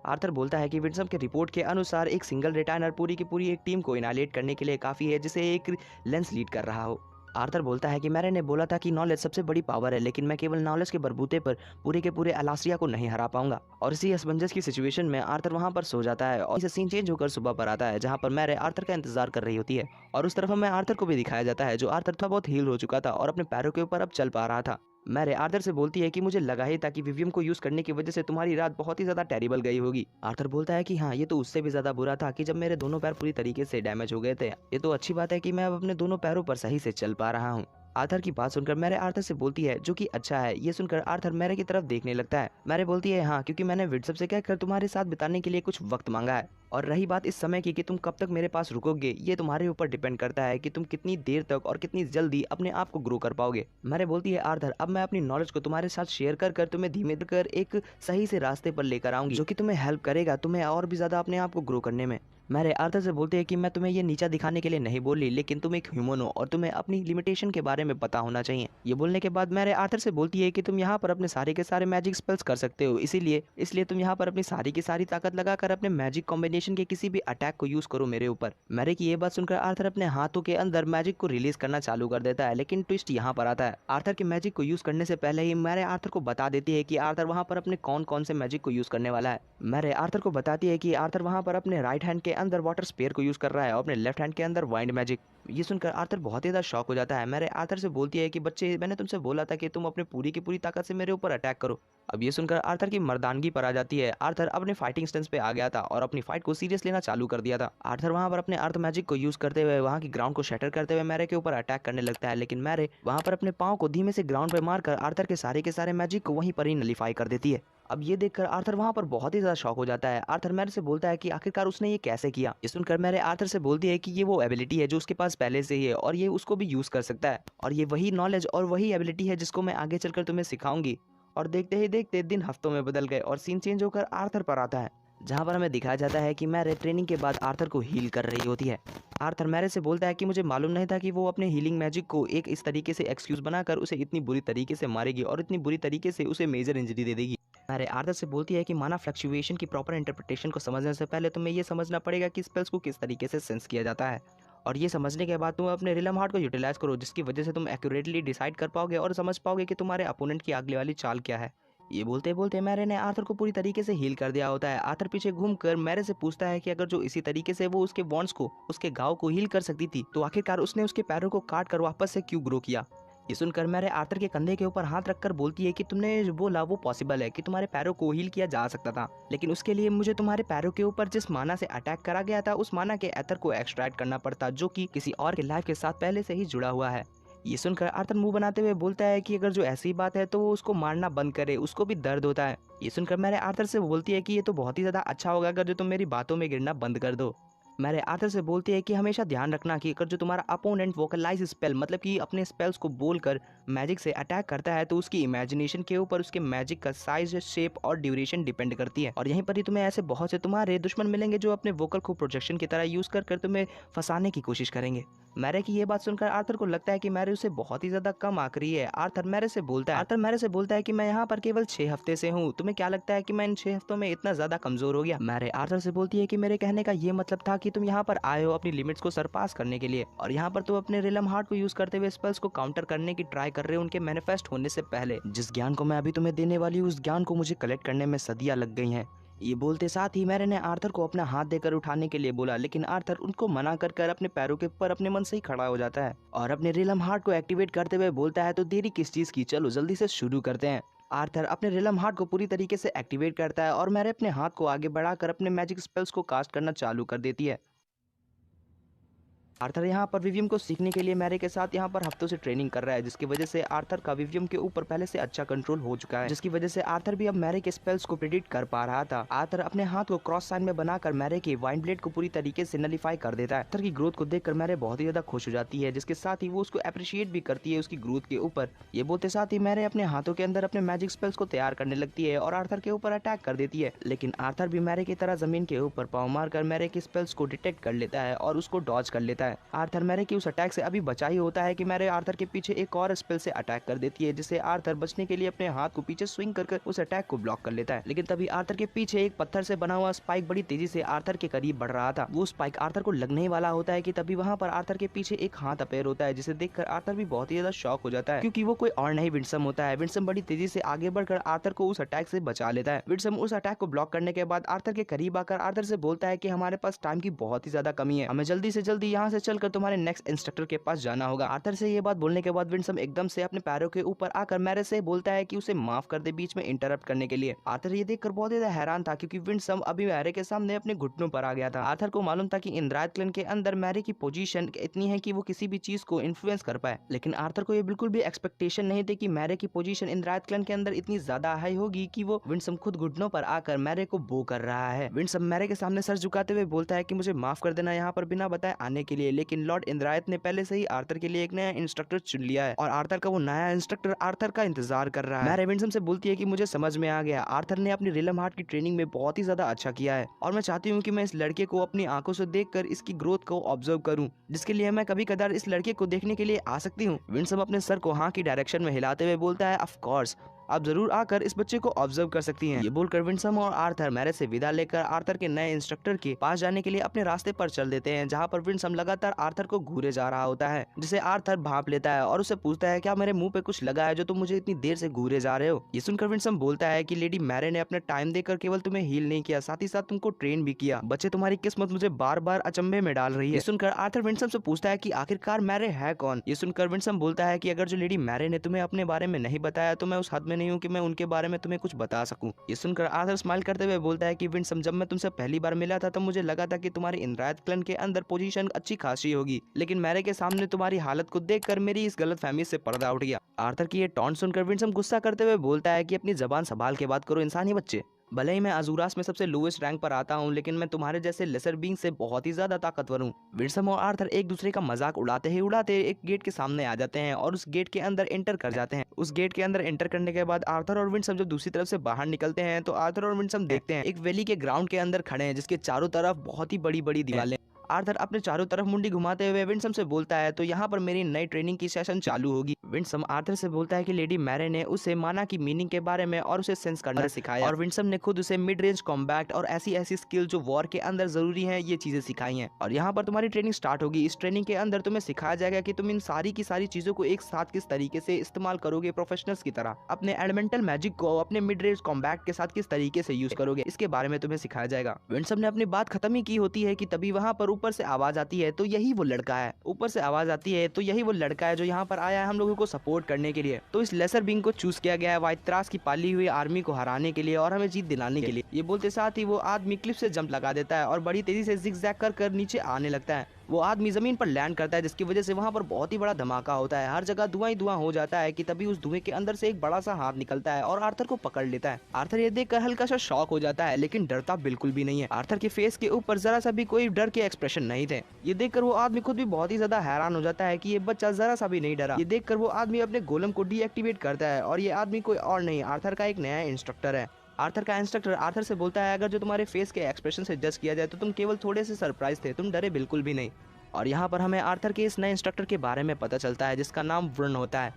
Speaker 1: आर्थर बोलता है कि विंसम के रिपोर्ट के अनुसार एक सिंगल रिटायनर पूरी की पूरी एक टीम को इनालेट करने के लिए काफी है, जिसे एक लेंस लीड कर रहा हो। आर्थर बोलता है कि मैरे ने बोला था कि नॉलेज सबसे बड़ी पावर है, लेकिन मैं केवल नॉलेज के बलबूते पर पूरे के पूरे अलास्ट्रिया को नहीं हरा पाऊंगा। और इसी असमंजस की सिचुएशन में आर्थर वहां पर सो जाता है और इसे सीन चेंज होकर सुबह पर आता है जहां पर मैरे आर्थर का इंतजार कर रही होती है और उस तरफ हमें आर्थर को भी दिखाया जाता है जो आर्थर थोड़ा बहुत हील हो चुका था और अपने पैरों के ऊपर अब चल पा रहा था। मैरे आर्थर से बोलती है कि मुझे लगा ही था कि विवियम को यूज करने की वजह से तुम्हारी रात बहुत ही ज्यादा टेरिबल गई होगी। आर्थर बोलता है कि हाँ, ये तो उससे भी ज्यादा बुरा था कि जब मेरे दोनों पैर पूरी तरीके से डैमेज हो गए थे। ये तो अच्छी बात है कि मैं अब अपने दोनों पैरों पर सही से चल पा रहा हूँ। आर्थर की बात सुनकर मैरे आर्थर से बोलती है जो कि अच्छा है। ये सुनकर आर्थर मैरे की तरफ देखने लगता है। मैरे बोलती है हाँ, क्योंकि मैंने विंसम से कहकर तुम्हारे साथ बिताने के लिए कुछ वक्त मांगा है, और रही बात इस समय की कि तुम कब तक मेरे पास रुकोगे, ये तुम्हारे ऊपर डिपेंड करता है कि तुम कितनी देर तक और कितनी जल्दी अपने आप को ग्रो कर पाओगे। मैरे बोलती है आर्थर, अब मैं अपनी नॉलेज को तुम्हारे साथ शेयर कर तुम्हें धीमे कर एक सही से रास्ते पर लेकर आऊंगी जो कि तुम्हें हेल्प करेगा तुम्हें और भी ज्यादा अपने आप को ग्रो करने में। मैरे आर्थर से बोलते हैं कि मैं तुम्हें ये नीचा दिखाने के लिए नहीं बोली, लेकिन तुम एक ह्यूमन हो और तुम्हें अपनी लिमिटेशन के बारे में पता होना चाहिए। ये बोलने के बाद मैरे आर्थर से बोलती है कि तुम यहाँ पर अपने सारे के सारे मैजिक स्पेल्स कर सकते हो, इसलिए तुम यहाँ पर अपनी सारी की सारी ताकत लगाकर अपने मैजिक कॉम्बिनेशन के किसी भी अटैक को यूज करो मेरे ऊपर। मैरे की ये बात सुनकर आर्थर अपने हाथों के अंदर मैजिक को रिलीज करना चालू कर देता है, लेकिन ट्विस्ट यहाँ पर आता है। आर्थर के मैजिक को यूज करने से पहले ही मैरे आर्थर को बता देती है कि आर्थर वहाँ पर अपने कौन कौन से मैजिक को यूज करने वाला है। मैरे आर्थर को बताती है कि आर्थर वहाँ पर अपने राइट हैंड के अंदर वाटर स्पेयर को यूज कर रहा है और अपने लेफ्ट हैंड के अंदर वाइंड मैजिक। ये सुनकर आर्थर बहुत ही ज्यादा शॉक हो जाता है। मैरे आर्थर से बोलती है कि बच्चे, मैंने तुमसे बोला था कि तुम अपने पूरी की पूरी ताकत से मेरे ऊपर अटैक करो। अब ये सुनकर आर्थर की मर्दानगी पर आ जाती है। आर्थर अपने फाइटिंग स्टेंस पे आ गया था और अपनी फाइट को सीरियस लेना चालू कर दिया था। आर्थर वहां पर अपने अर्थ मैजिक को यूज करते हुए वहां की ग्राउंड को शटर करते हुए मैरे के ऊपर अटैक करने लगता है, लेकिन मैरे वहां पर अपने पांव को धीमे से ग्राउंड पे मारकर आर्थर के सारे मैजिक को वहीं पर ही नलीफाई कर देती है। अब ये देखकर आर्थर वहां पर बहुत ही ज्यादा शॉक हो जाता है। आर्थर मैरे से बोलता है कि आखिरकार उसने ये कैसे किया। ये सुनकर मैरे आर्थर से बोलती है कि ये वो एबिलिटी है जो उसके पास पहले से ही है और ये उसको भी यूज कर सकता है, और ये वही नॉलेज और वही एबिलिटी है जिसको मैं आगे चलकर तुम्हें सिखाऊंगी। और देखते ही देखते दिन हफ्तों में बदल गए और सीन चेंज होकर आर्थर पर आता है। जहाँ पर हमें दिखाया जाता है कि मैरे ट्रेनिंग के बाद आर्थर को हील कर रही होती है। आर्थर मैरे से बोलता है कि मुझे मालूम नहीं था कि वो अपने हीलिंग मैजिक को एक इस तरीके से एक्सक्यूज बनाकर उसे इतनी बुरी तरीके से मारेगी और इतनी बुरी तरीके से उसे मेजर इंजरी दे देगी। मैरे आर्थर से बोलती है कि माना फ्लक्चुएशन की प्रॉपर इंटरप्रिटेशन को समझने से पहले तुम्हें ये समझना पड़ेगा कि स्पेल्स को किस तरीके से सेंस किया जाता है, और ये समझने के बाद तुम अपने रिलम हार्ट को यूटिलाइज करो, जिसकी वजह से तुम एक्यूरेटली डिसाइड कर पाओगे और समझ पाओगे कि तुम्हारे अपोनेंट की अगले वाली चाल क्या है। ये बोलते बोलते मैरे ने आर्थर को पूरी तरीके से हील कर दिया होता है। आर्थर पीछे घूमकर मैरे से पूछता है कि अगर जो इसी तरीके से वो उसके वॉन्ड्स को, उसके घाव को हील कर सकती थी, तो आखिरकार उसने उसके पैरों को काट कर वापस से क्यों ग्रो किया। ये सुनकर मैरे आर्थर के कंधे के ऊपर हाथ रखकर बोलती है कि तुमने जो बोला वो पॉसिबल है कि तुम्हारे पैरों को हील किया जा सकता था, लेकिन उसके लिए मुझे तुम्हारे पैरों के ऊपर जिस माना से अटैक करा गया था उस माना के एथर को एक्सट्रैक्ट करना पड़ता, जो कि किसी और के लाइफ के साथ पहले से ही जुड़ा हुआ है। ये सुनकर आर्थर मुंह बनाते हुए बोलता है कि अगर जो ऐसी बात है तो वो उसको मारना बंद करे, उसको भी दर्द होता है। ये सुनकर मैरे आर्थर से बोलती है कि ये तो बहुत ही ज्यादा अच्छा होगा अगर जो तुम मेरी बातों में गिरना बंद कर दो। मैरे आर्थर से बोलती है कि हमेशा ध्यान रखना कि अगर जो तुम्हारा अपोनेंट वोकलाइज स्पेल, मतलब कि अपने स्पेल्स को बोलकर मैजिक से अटैक करता है, तो उसकी इमेजिनेशन के ऊपर उसके मैजिक का साइज, शेप और ड्यूरेशन डिपेंड करती है। और यहीं पर ही तुम्हें ऐसे बहुत से तुम्हारे दुश्मन मिलेंगे जो अपने वोकल को प्रोजेक्शन की तरह यूज कर तुम्हें फंसाने की कोशिश करेंगे। मैरे की ये बात सुनकर आर्थर को लगता है कि मैरे उसे बहुत ही ज्यादा कम आंक रही है। आर्थर मैरे से बोलता है कि मैं यहाँ पर केवल 6 हफ्ते से हूँ, तुम्हें क्या लगता है कि मैं इन 6 हफ्तों में इतना ज्यादा कमजोर हो गया। मैरे आर्थर से बोलती है कि मेरे कहने का ये मतलब था कि तुम यहाँ पर आए हो अपनी लिमिट्स को सरपास करने के लिए, और यहाँ पर तुम अपने रिलम हार्ट को यूज करते हुए स्पेल्स को काउंटर करने की ट्राई कर रहे हो उनके मैनिफेस्ट होने से पहले। जिस ज्ञान को मैं अभी तुम्हें देने वाली हूँ, उस ज्ञान को मुझे कलेक्ट करने में सदियां लग गई हैं। ये बोलते साथ ही मैरे ने आर्थर को अपना हाथ देकर उठाने के लिए बोला, लेकिन आर्थर उनको मना कर अपने पैरों के ऊपर अपने मन से ही खड़ा हो जाता है और अपने रिलम हार्ट को एक्टिवेट करते हुए बोलता है, तो देरी किस चीज की, चलो जल्दी से शुरू करते हैं। आर्थर अपने रिलम हार्ट को पूरी तरीके से एक्टिवेट करता है और मैरे अपने हाथ को आगे बढ़ाकर अपने मैजिक स्पेल्स को कास्ट करना चालू कर देती है। आर्थर यहाँ पर विवियम को सीखने के लिए मैरे के साथ यहाँ पर हफ्तों से ट्रेनिंग कर रहा है, जिसकी वजह से आर्थर का विवियम के ऊपर पहले से अच्छा कंट्रोल हो चुका है, जिसकी वजह से आर्थर भी अब मैरे के स्पेल्स को प्रेडिक्ट कर पा रहा था। आर्थर अपने हाथ को क्रॉस साइन में बनाकर मैरे के वाइंड ब्लेड को पूरी तरीके से नलिफाई कर देता है। आर्थर की ग्रोथ को देखकर मैरे बहुत ही ज्यादा खुश हो जाती है, जिसके साथ ही वो उसको अप्रिशिएट भी करती है उसकी ग्रोथ के ऊपर। ये बोलते साथ ही मैरे अपने हाथों के अंदर अपने मैजिक स्पेल्स को तैयार करने लगती है और आर्थर के ऊपर अटैक कर देती है, लेकिन आर्थर भी मैरे की तरह जमीन के ऊपर पाँव मारकर मैरे के स्पेल्स को डिटेक्ट कर लेता है और उसको डॉज कर लेता है। आर्थर मैरे उस अटैक से अभी बचा ही होता है कि मैरे आर्थर के पीछे एक और स्पेल से अटैक कर देती है, जिससे आर्थर बचने के लिए अपने हाथ को पीछे स्विंग कर उस अटैक को ब्लॉक कर लेता है। लेकिन तभी आर्थर के पीछे एक पत्थर से बना हुआ स्पाइक बड़ी तेजी से आर्थर के करीब बढ़ रहा था। वो स्पाइक आर्थर को लगने ही वाला होता है कि तभी वहां पर आर्थर के पीछे एक हाथ अपेयर होता है, जिसे देखकर आर्थर भी बहुत ही ज्यादा शॉक हो जाता है, क्योंकि वो कोई और नहीं विंडसम होता है। विंडसम बड़ी तेजी से आगे बढ़कर आर्थर को उस अटैक से बचा लेता है। विंडसम उस अटैक को ब्लॉक करने के बाद आर्थर के करीब आकर आर्थर से बोलता है कि हमारे पास टाइम की बहुत ही ज्यादा कमी है, हमें जल्दी से जल्दी यहाँ से चलकर तुम्हारे नेक्स्ट इंस्ट्रक्टर के पास जाना होगा। आर्थर से ये बात बोलने के बाद विंडसम एकदम से अपने पैरों के ऊपर आकर मैरे से बोलता है कि उसे माफ कर दे बीच में इंटरप्ट करने के लिए। आर्थर ये देखकर बहुत ज्यादा हैरान था, क्योंकि विंडसम अभी मैरे के सामने अपने घुटनों पर आ गया था। आर्थर को मालूम था कि इंद्रायत क्लैन के अंदर मैरे की पोजीशन इतनी है कि वो किसी भी चीज को इन्फ्लुएंस कर पाए, लेकिन आर्थर को ये बिल्कुल भी एक्सपेक्टेशन नहीं थी कि मैरे की पोजीशन इंद्रायत क्लैन के अंदर इतनी ज्यादा हाई होगी कि वो विंडसम खुद घुटनों पर आकर मैरे को बो कर रहा है। विंडसम मैरे के सामने सर झुकाते हुए बोलता है कि मुझे माफ कर देना यहाँ पर बिना बताए आने के लिए, लेकिन लॉर्ड इंद्रायत ने पहले से ही आर्थर के लिए एक नया इंस्ट्रक्टर चुन लिया है और आर्थर का वो नया इंस्ट्रक्टर आर्थर का इंतजार कर रहा है। मैरे विंडसम से बोलती है कि मुझे समझ में आ गया, आर्थर ने अपनी रिलम हार्ट की ट्रेनिंग में बहुत ही ज्यादा अच्छा किया है और मैं चाहती हूँ कि मैं इस लड़के को अपनी आंखों से देखकर इसकी ग्रोथ को ऑब्जर्व करूँ, जिसके लिए मैं कभी कदार इस लड़के को देखने के लिए आ सकती हूँ। विंडसम अपने सर को हाँ की डायरेक्शन में हिलाते हुए बोलता है, ऑफ कोर्स आप जरूर आकर इस बच्चे को ऑब्जर्व कर सकती हैं। ये बोलकर विंडसम और आर्थर मैरे से विदा लेकर आर्थर के नए इंस्ट्रक्टर के पास जाने के लिए अपने रास्ते पर चल देते हैं, जहाँ पर विंडसम लगातार आर्थर को घूरे जा रहा होता है, जिसे आर्थर भांप लेता है और उसे पूछता है, क्या मेरे मुंह पे कुछ लगा है जो तुम मुझे इतनी देर से घूरे जा रहे हो। ये सुनकर विंडसम बोलता है कि लेडी मैरे ने अपना टाइम देकर केवल तुम्हें हील नहीं किया, साथ ही साथ तुमको ट्रेन भी किया। बच्चे तुम्हारी किस्मत मुझे बार बार अचंभे में डाल रही है। ये सुनकर आर्थर विंडसम से पूछता है कि आखिरकार मैरे है कौन। ये सुनकर विंडसम बोलता है कि अगर जो लेडी मैरे ने तुम्हें अपने बारे में नहीं बताया तो मैं उस हद में नहीं हूँ कि मैं उनके बारे में तुम्हें कुछ बता सकूं। ये सुनकर आर्थर स्माइल करते हुए बोलता है कि विंडसम, जब मैं तुमसे पहली बार मिला था तो मुझे लगा था कि तुम्हारी इंद्रायत क्लैन के अंदर पोजीशन अच्छी खासी होगी, लेकिन मैरे के सामने तुम्हारी हालत को देखकर मेरी इस गलतफहमी से पर्दा उठ गया। आर्थर की ये टॉन्ट सुनकर विंडसम गुस्सा करते हुए बोलता है कि अपनी जबान संभाल के बात करो इंसानी बच्चे। भले ही मैं अजूरास में सबसे लोएस्ट रैंक पर आता हूँ, लेकिन मैं तुम्हारे जैसे लेसर बीइंग से बहुत ही ज्यादा ताकतवर हूँ। विंसम और आर्थर एक दूसरे का मजाक उड़ाते ही उड़ाते एक गेट के सामने आ जाते हैं और उस गेट के अंदर एंटर कर जाते हैं। उस गेट के अंदर एंटर करने के बाद आर्थर और विंसम जब दूसरी तरफ से बाहर निकलते हैं तो आर्थर और विंसम देखते हैं एक वैली के ग्राउंड के अंदर खड़े हैं जिसके चारों तरफ बहुत ही बड़ी बड़ी दीवारें। आर्थर अपने चारों तरफ मुंडी घुमाते हुए विंसम से बोलता है, तो यहाँ पर मेरी नई ट्रेनिंग की सेशन चालू होगी। विंसम आर्थर से बोलता है कि लेडी मैरे ने उसे माना की मीनिंग के बारे में और उसे सेंस करना सिखाया और विंसम ने खुद उसे मिड रेंज कॉम्बैट और ऐसी ऐसी स्किल जो वॉर के अंदर जरूरी है ये चीजें सिखाई हैं। और यहाँ पर तुम्हारी ट्रेनिंग स्टार्ट होगी। इस ट्रेनिंग के अंदर तुम्हें सिखाया जाएगा कि तुम इन सारी की सारी चीजों को एक साथ किस तरीके से इस्तेमाल करोगे प्रोफेशनल्स की तरह। अपने एलिमेंटल मैजिक को अपने मिड रेंज कॉम्बैट के साथ किस तरीके से यूज करोगे इसके बारे में तुम्हें सिखाया जाएगा। विंसम ने अपनी बात खत्म ही की होती है कि तभी वहाँ पर ऊपर से आवाज आती है, तो यही वो लड़का है। ऊपर से आवाज आती है, तो यही वो लड़का है जो यहाँ पर आया है हम लोगों को सपोर्ट करने के लिए। तो इस लेसर बीइंग को चूज किया गया है वाइत्रास की पाली हुई आर्मी को हराने के लिए और हमें जीत दिलाने के लिए। ये बोलते साथ ही वो आदमी क्लिफ से जंप लगा देता है और बड़ी तेजी से जिगजैग कर नीचे आने लगता है। वो आदमी जमीन पर लैंड करता है जिसकी वजह से वहाँ पर बहुत ही बड़ा धमाका होता है। हर जगह धुआं ही धुआं हो जाता है कि तभी उस धुएं के अंदर से एक बड़ा सा हाथ निकलता है और आर्थर को पकड़ लेता है। आर्थर ये देखकर हल्का सा शॉक हो जाता है, लेकिन डरता बिल्कुल भी नहीं है। आर्थर के फेस के ऊपर जरा सा भी कोई डर के एक्सप्रेशन नहीं थे। ये देखकर वो आदमी खुद भी बहुत ही ज्यादा हैरान हो जाता है कि ये बच्चा जरा सा भी नहीं डरा। ये देखकर वो आदमी अपने गोलम को डीएक्टिवेट करता है और ये आदमी कोई और नहीं आर्थर का एक नया इंस्ट्रक्टर है। आर्थर का इंस्ट्रक्टर आर्थर से बोलता है, अगर जो तुम्हारे फेस के एक्सप्रेशन से जज किया जाए तो तुम केवल थोड़े से सरप्राइज थे, तुम डरे बिल्कुल भी नहीं। और यहाँ पर हमें आर्थर के इस नए इंस्ट्रक्टर के बारे में पता चलता है जिसका नाम वर्न होता है।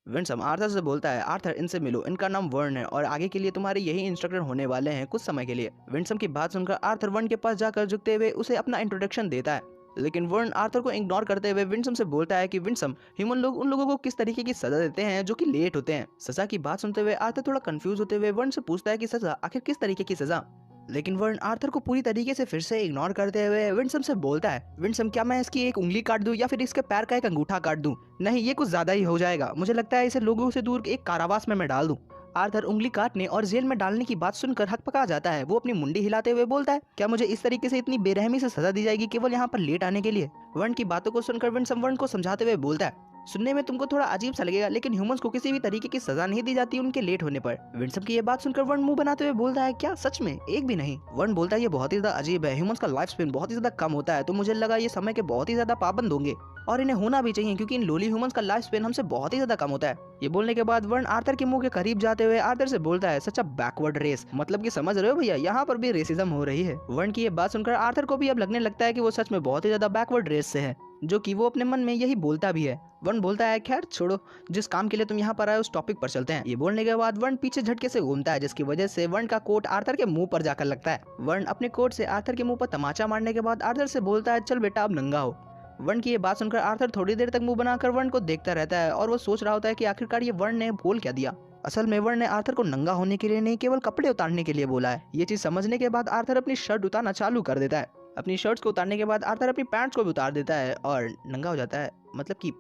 Speaker 1: विंसम आर्थर से बोलता है, आर्थर इनसे मिलो, इनका नाम वर्न है और आगे के लिए तुम्हारे यही इंस्ट्रक्टर होने वाले हैं कुछ समय के लिए। विंसम की बात सुनकर आर्थर वर्न के पास जाकर झुकते हुए उसे अपना इंट्रोडक्शन देता है, लेकिन वर्न आर्थर को इग्नोर करते हुए विंसम से बोलता है कि विंसम, ह्यूमन लोग उन लोगों को किस तरीके की सजा देते हैं जो कि लेट होते हैं। सजा की बात सुनते हुए आर्थर थोड़ा कंफ्यूज होते हुए वर्न से पूछता है कि सजा आखिर किस तरीके की सजा। लेकिन वर्न आर्थर को पूरी तरीके से फिर से इग्नोर करते हुए विंसम से बोलता है, विंसम क्या मैं इसकी एक उंगली काट दूं या फिर इसके पैर का एक अंगूठा काट दूं? नहीं, ये कुछ ज्यादा ही हो जाएगा। मुझे लगता है इसे लोगों से दूर एक कारावास में मैं डाल दूं। आर्थर उंगली काटने और जेल में डालने की बात सुनकर हकपका जाता है। वो अपनी मुंडी हिलाते हुए बोलता है, क्या मुझे इस तरीके से इतनी बेरहमी से सजा दी जाएगी केवल यहाँ पर लेट आने के लिए? वर्न की बातों को सुनकर विंसम वर्न को समझाते हुए बोलता है, सुनने में तुमको थोड़ा अजीब सा लगेगा, लेकिन ह्यूमंस को किसी भी तरीके की सजा नहीं दी जाती उनके लेट होने पर। विंसम की ये बात सुनकर वर्न मुंह बनाते हुए बोलता है, क्या सच में? एक भी नहीं? वर्न बोलता है, ये बहुत ही ज्यादा अजीब है। ह्यूमंस का लाइफ स्पेन बहुत ही ज्यादा कम होता है, तो मुझे लगा ये समय के बहुत ही ज्यादा पाबंद होंगे और इन्हें होना भी चाहिए क्योंकि इन लोली ह्यूमंस का लाइफ स्पेन हमसे बहुत ही ज्यादा कम होता है। ये बोलने के बाद वर्न आर्थर के मुंह के करीब जाते हुए आर्थर से बोलता है, सच अ बैकवर्ड रेस, मतलब कि समझ रहे हो भैया, यहाँ पर भी रेसिज्म हो रही है। वर्न की ये बात सुनकर आर्थर को भी अब लगने लगता है कि वो सच में बहुत ही ज्यादा बैकवर्ड रेस से है, जो कि वो अपने मन में यही बोलता भी है। वर्न बोलता है, खैर छोड़ो, जिस काम के लिए तुम यहाँ पर आए उस टॉपिक पर चलते हैं। ये बोलने के बाद वर्न पीछे झटके से घूमता है जिसकी वजह से वर्न का कोट आर्थर के मुंह पर जाकर लगता है। वर्न अपने कोट से आर्थर के मुंह पर तमाचा मारने के बाद आर्थर से बोलता है, चल बेटा अब नंगा हो। वर्न की ये बात सुनकर आर्थर थोड़ी देर तक मुंह बनाकर वर्न को देखता रहता है और वो सोच रहा होता है कि आखिरकार ये वर्न ने बोल क्या दिया। असल में वर्न ने आर्थर को नंगा होने के लिए नहीं, केवल कपड़े उतारने के लिए बोला है। ये चीज समझने के बाद आर्थर अपनी शर्ट उतारना चालू कर देता है। अपनी शर्ट्स को उतारने के बाद आर्थर अपनी पैंट्स को भी उतार देता है और नंगा हो जाता है। मतलब कि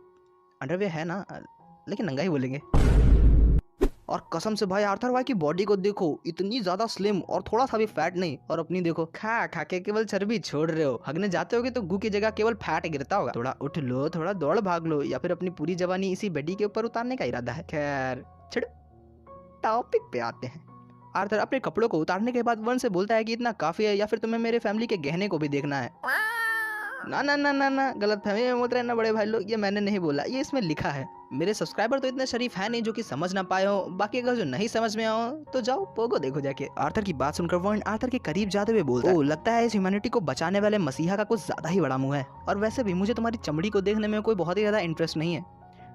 Speaker 1: अंडरवेयर है ना, लेकिन नंगा ही बोलेंगे। और कसम से भाई आर्थर भाई की बॉडी को देखो, इतनी ज्यादा स्लिम और थोड़ा सा भी फैट नहीं। और अपनी देखो, खा खा के केवल चर्बी छोड़ रहे हो। हगने जाते होगे तो गू की जगह केवल फैट गिरता होगा। थोड़ा उठ लो, थोड़ा दौड़ भाग लो, या फिर अपनी पूरी जवानी इसी बेडी के ऊपर उतारने का इरादा है। खैर छोड़ो, टॉपिक पे आते हैं। आर्थर अपने कपड़ों को उतारने के बाद वर्न से बोलता है कि इतना काफी है या फिर तुम्हें मेरे फैमिली के गहने को भी देखना है। ना ना ना ना ना, गलत फहमी में मत रहना बड़े भाई लोग, ये मैंने नहीं बोला, ये इसमें लिखा है। मेरे सब्सक्राइबर तो इतने शरीफ है नहीं जो कि समझ ना पाए हो। बाकी अगर जो नहीं समझ में आओ तो जाओ पोगो देखो जाके। आर्थर की बात सुनकर वर्न आर्थर के करीब जाते हुए बोलता है, लगता है इस ह्यूमैनिटी को बचाने वाले मसीहा का कुछ ज्यादा ही बड़ा मुंह है, और वैसे भी मुझे तुम्हारी चमड़ी को देखने में कोई बहुत ही ज्यादा इंटरेस्ट नहीं है।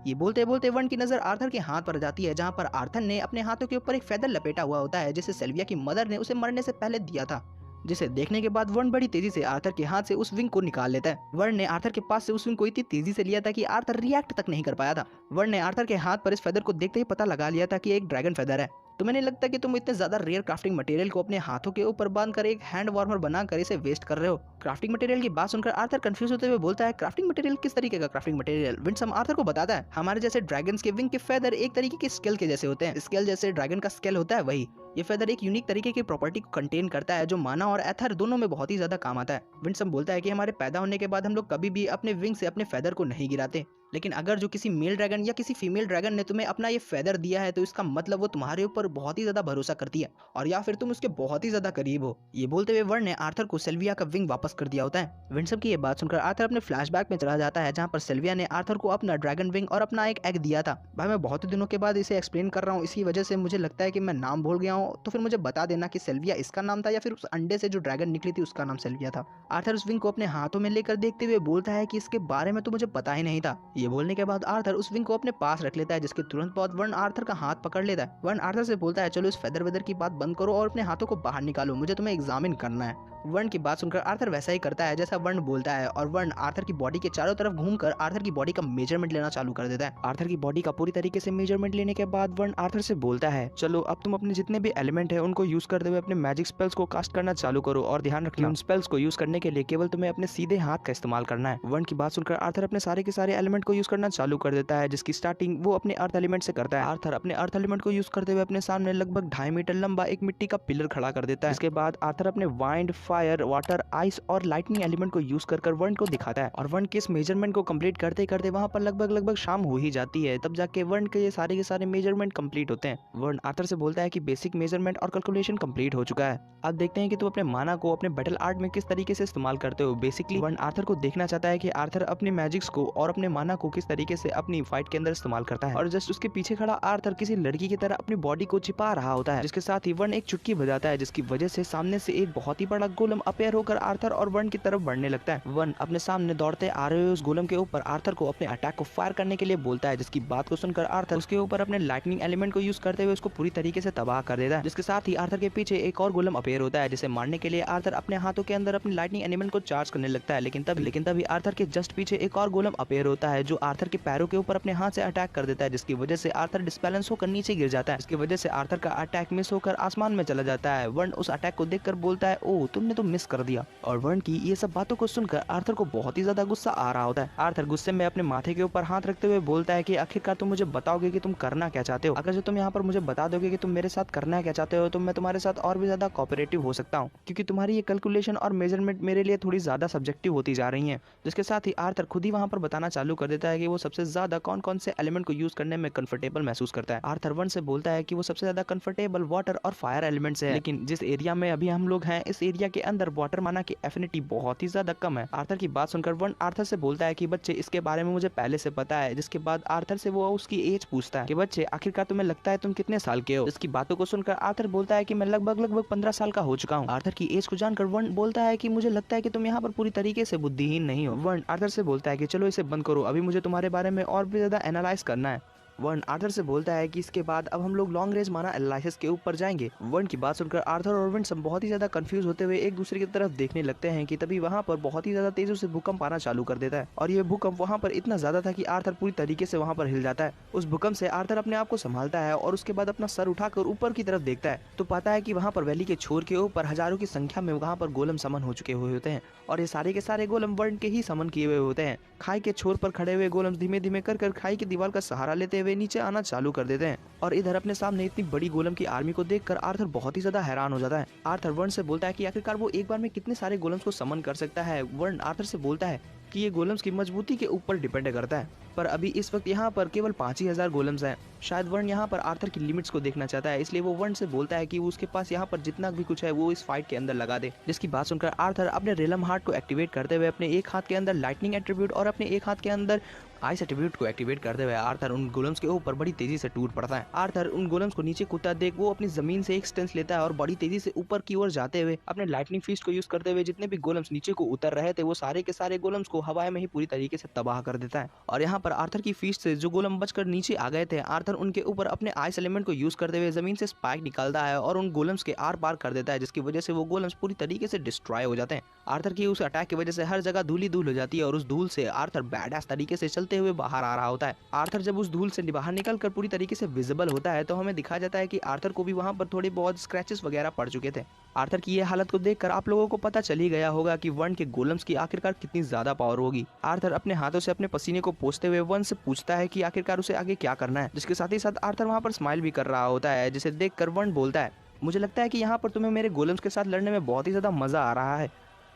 Speaker 1: ये बोलते बोलते वर्न की नजर आर्थर के हाथ पर जाती है, जहाँ पर आर्थर ने अपने हाथों के ऊपर एक फेदर लपेटा हुआ होता है जिसे सेल्विया की मदर ने उसे मरने से पहले दिया था। जिसे देखने के बाद वर्न बड़ी तेजी से आर्थर के हाथ से उस विंग को निकाल लेता है। वर्न ने आर्थर के पास से उस विंग को इतनी तेजी से लिया था कि आर्थर रिएक्ट तक नहीं कर पाया था। वर्न ने आर्थर के हाथ पर इस फेदर को देखते ही पता लगा लिया था कि एक ड्रैगन फेदर है। तुम्हें नहीं लगता कि तुम इतने ज्यादा रेयर क्राफ्टिंग मटेरियल को अपने हाथों के ऊपर बांधकर एक हैंड वार्मर बनाकर इसे वेस्ट कर रहे हो? क्राफ्टिंग मटेरियल की बात सुनकर आर्थर कंफ्यूज होते हुए बोलता है, क्राफ्टिंग मटेरियल? किस तरीके का क्राफ्टिंग मटेरियल? विंसम आर्थर को बताता है, हमारे जैसे ड्रैगन्स के विंग के फेदर एक तरीके के स्केल के जैसे होते हैं। स्केल जैसे ड्रैगन का स्केल होता है वही। ये फेदर एक यूनिक तरीके की प्रॉपर्टी को कंटेन करता है जो माना और एथर दोनों में बहुत ही ज्यादा काम आता है। विंसम बोलता है कि हमारे पैदा होने के बाद हम लोग कभी भी अपने विंग से अपने फेदर को नहीं गिराते, लेकिन अगर जो किसी मेल ड्रैगन या किसी फीमेल ड्रैगन ने तुम्हें अपना ये फेदर दिया है तो इसका मतलब वो तुम्हारे ऊपर बहुत ही ज्यादा भरोसा करती है और या फिर तुम उसके बहुत ही ज्यादा करीब हो। ये बोलते हुए वर्ण ने आर्थर को सेल्विया का विंग वापस कर दिया होता है। विंसम की ये बात सुनकर आर्थर अपने फ्लैशबैक में चला जाता है जहाँ पर सेल्विया ने आर्थर को अपना ड्रैगन विंग और अपना एक एग दिया था। भाई मैं बहुत ही दिनों के बाद इसे एक्सप्लेन कर रहा हूँ, इसी वजह से मुझे लगता है कि मैं नाम भूल गया हूँ, तो फिर मुझे बता देना कि सेल्विया इसका नाम था या फिर उस अंडे से जो ड्रैगन निकली थी उसका नाम सेल्विया था। आर्थर उस विंग को अपने हाथों में लेकर देखते हुए बोलता है कि इसके बारे में तो मुझे पता ही नहीं था। ये बोलने के बाद आर्थर उस विंग को अपने पास रख लेता है, जिसके तुरंत बाद वर्ण आर्थर का हाथ पकड़ लेता है। वर्ण आर्थर से बोलता है, चलो इस फेदर वेदर की बात बंद करो और अपने हाथों को बाहर निकालो, मुझे तुम्हें एग्जामिन करना है। वर्ण की बात सुनकर आर्थर वैसा ही करता है जैसा वर्ण बोलता है और वर्ण आर्थर की बॉडी के चारों तरफ घूमकर आर्थर की बॉडी का मेजरमेंट लेना चालू कर देता है। आर्थर की बॉडी का पूरी तरीके से मेजरमेंट लेने के बाद वर्ण आर्थर से बोलता है, चलो अब तुम अपने जितने भी एलिमेंट है उनको यूज करते हुए अपने मैजिक स्पेल्स को कास्ट करना चालू करो और ध्यान रखना उन स्पेल्स को यूज करने के लिए केवल तुम्हें अपने सीधे हाथ का इस्तेमाल करना है। वर्ण की बात सुनकर आर्थर अपने सारे के सारे एलिमेंट को यूज करना चालू कर देता है, जिसकी स्टार्टिंग वो अपने अर्थ एलिमेंट से करता है। आर्थर अपने अर्थ एलिमेंट को यूज करते हुए अपने सामने लगभग 2.5 मीटर लंबा एक मिट्टी का पिलर खड़ा कर देता है। इसके बाद आर्थर अपने वाइंड, फायर, वाटर, आइस और लाइटनिंग एलिमेंट को यूज कर वर्ण को दिखाता है और वर्ण के इस मेजरमेंट को कंप्लीट करते करते वहां पर लगभग शाम हो ही जाती है। तब जाके वर्ण के सारे मेजरमेंट कंप्लीट होते हैं। वर्ण आर्थर से बोलता है कि बेसिक मेजरमेंट और कैलकुलेशन कंप्लीट हो चुका है, अब देखते हैं कि तुम अपने माना को अपने बैटल आर्ट में किस तरीके से इस्तेमाल करते हो। बेसिकली वर्ण आर्थर को देखना चाहता है कि आर्थर अपने मैजिक्स को और अपने माना को किस तरीके से अपनी फाइट के अंदर इस्तेमाल करता है और जस्ट उसके पीछे खड़ा आर्थर किसी लड़की की तरह अपनी बॉडी को छिपा रहा होता है, जिसके साथ ही वर्ण एक चुटकी बजाता है, जिसकी वजह से सामने से एक बहुत ही बड़ा गोलम अपेयर होकर आर्थर और वर्ण की तरफ बढ़ने लगता है। वर्ण अपने सामने दौड़ते आ रहे उस गोलम के ऊपर आर्थर को अपने अटैक को फायर करने के लिए बोलता है, जिसकी बात को सुनकर आर्थर उसके ऊपर अपने लाइटनिंग एलिमेंट को यूज करते हुए उसको पूरी तरीके से तबाह कर देता है। जिसके साथ ही आर्थर के पीछे एक और गोलम अपेयर होता है, जिसे मारने के लिए आर्थर अपने हाथों के अंदर अपनी लाइटनिंग एलिमेंट को चार्ज करने लगता है। लेकिन तभी आर्थर के जस्ट पीछे एक और गोलम अपेयर होता है जो आर्थर के पैरों के ऊपर अपने हाथ से अटैक कर देता है, जिसकी वजह से आर्थर डिस्बैलेंस होकर नीचे गिर जाता है। इसकी वजह से आर्थर का अटैक मिस होकर आसमान में चला जाता है। वर्ण उस अटैक को देखकर बोलता है, ओह तुमने तो मिस कर दिया। और वर्ण की ये सब बातों को सुनकर आर्थर को बहुत ही ज्यादा गुस्सा आ रहा होता है। आर्थर गुस्से में अपने माथे के ऊपर हाथ रखते हुए बोलता है कि आखिरकार तुम मुझे बताओगे कि तुम करना क्या चाहते हो। अगर जो तुम यहाँ पर मुझे बता दोगे कि तुम मेरे साथ करना क्या चाहते हो तो मैं तुम्हारे साथ और भी ज्यादा कोऑपरेटिव हो सकता हूँ, क्योंकि तुम्हारी ये कैलकुलेशन और मेजरमेंट मेरे लिए थोड़ी ज्यादा सब्जेक्टिव होती जा रही है। जिसके साथ ही आर्थर खुद ही वहाँ पर बताना चालू कर देता है कि वो सबसे ज्यादा कौन कौन से एलिमेंट को यूज करने में कंफर्टेबल महसूस करता है। आर्थर वर्ण से बोलता है कि वो सबसे ज्यादा कंफर्टेबल वाटर और फायर एलिमेंट से है, लेकिन जिस एरिया में अभी हम लोग हैं इस एरिया के अंदर वाटर माना की एफिनिटी बहुत ही ज्यादा कम है। आर्थर की बात सुनकर वर्ण आर्थर से बोलता है कि बच्चे इसके बारे में मुझे पहले से पता है। जिसके बाद आर्थर से वो उसकी एज पूछता है कि बच्चे आखिरकार तुम्हें लगता है तुम कितने साल के हो। इसकी बातों को सुनकर आर्थर बोलता है कि मैं लगभग 15 साल का हो चुका हूँ। आर्थर की एज को जानकर वर्ण बोलता है कि मुझे लगता है कि तुम यहाँ पर पूरी तरीके से बुद्धिहीन नहीं हो। वर्ण आर्थर से बोलता है कि चलो इसे बंद करो, अभी मुझे तुम्हारे बारे में और भी ज्यादा एनालाइज करना है। वर्ण आर्थर से बोलता है कि इसके बाद अब हम लोग लॉन्ग रेंज माना एनालिसिस के ऊपर जाएंगे। वर्ण की बात सुनकर आर्थर और विंसम बहुत ही ज्यादा कंफ्यूज होते हुए एक दूसरे की तरफ देखने लगते हैं कि तभी वहां पर बहुत ही ज्यादा तेजी से भूकंप आना चालू कर देता है और ये भूकंप वहां पर इतना ज्यादा था कि आर्थर पूरी तरीके से वहां पर हिल जाता है। उस भूकंप से आर्थर अपने आप को संभालता है और उसके बाद अपना सर उठाकर ऊपर की तरफ देखता है तो पाता है कि वहां पर वैली के छोर के ऊपर हजारों की संख्या में वहां पर गोलम समन हो चुके हुए होते हैं और ये सारे के सारे गोलम वर्ण के ही समन किए हुए होते हैं। खाई के छोर पर खड़े हुए गोलम धीमे धीमे कर खाई की दीवार का सहारा लेते हुए नीचे आना चालू कर देते हैं और इधर अपने सामने इतनी बड़ी गोलम की आर्मी को देखकर आर्थर बहुत ही ज्यादा हैरान हो जाता है। आर्थर वर्ण से बोलता है कि आखिरकार वो एक बार में कितने सारे गोलम्स को समन कर सकता है। वर्ण आर्थर से बोलता है कि ये गोलम्स की मजबूती के ऊपर डिपेंड करता है, पर अभी इस वक्त यहाँ पर केवल 5,000 गोलम्स हैं। शायद वर्ण यहाँ पर आर्थर की लिमिट्स को देखना चाहता है, इसलिए वो वर्ण से बोलता है कि वो उसके पास यहाँ पर जितना भी कुछ है वो इस फाइट के अंदर लगा दे। जिसकी बात सुनकर आर्थर अपने रेलम हार्ट को एक्टिवेट करते हुए अपने एक हाथ के अंदर लाइटनिंग एट्रीब्यूट और अपने एक हाथ के अंदर आइस एट्रीब्यूट को एक्टिवेट करते हुए आर्थर उन गोलम्स के ऊपर बड़ी तेजी से टूट पड़ता है। आर्थर उन गोलम्स को नीचे कूदता देख वो अपनी जमीन से एक स्टेंस लेता है और बड़ी तेजी से ऊपर की ओर जाते हुए अपने लाइटनिंग फिस्ट को यूज करते हुए जितने भी गोलम्स नीचे को उतर रहे थे वो सारे के सारे गोलम्स को हवा में ही पूरी तरीके से तबाह कर देता है। और यहाँ पर आर्थर की फीस्ट से जो गोलम बचकर नीचे आ गए थे, आर्थर उनके ऊपर अपने आइस एलिमेंट को यूज करते हुए जमीन से स्पाइक निकालता है और उन गोलम्स के आर पार कर देता है, जिसकी वजह से वो गोलम्स पूरी तरीके से डिस्ट्रॉय हो जाते हैं। आर्थर की उस अटैक की वजह से हर जगह धूल ही धूल हो जाती है और उस धूल से आर्थर बैडएस तरीके से चलते हुए बाहर आ रहा होता है। आर्थर जब उस धूल से बाहर निकल कर पूरी तरीके से विजिबल होता है तो हमें दिखाया जाता है कि आर्थर को भी वहां पर थोड़े बहुत स्क्रैचेस वगैरह पड़ चुके थे। आर्थर की ये हालत को देखकर आप लोगों को पता चल ही गया होगा कि वन के गोलम्स की आखिरकार कितनी ज्यादा पावर होगी। आर्थर अपने हाथों से अपने पसीने को पोंछते हुए वन से पूछता है कि आखिरकार उसे आगे क्या करना है, जिसके साथ ही साथ आर्थर वहां पर स्माइल भी कर रहा होता है, जिसे देखकर वन बोलता है, मुझे लगता है कि यहाँ पर तुम्हें मेरे गोलम्स के साथ लड़ने में बहुत ही ज्यादा मजा आ रहा है।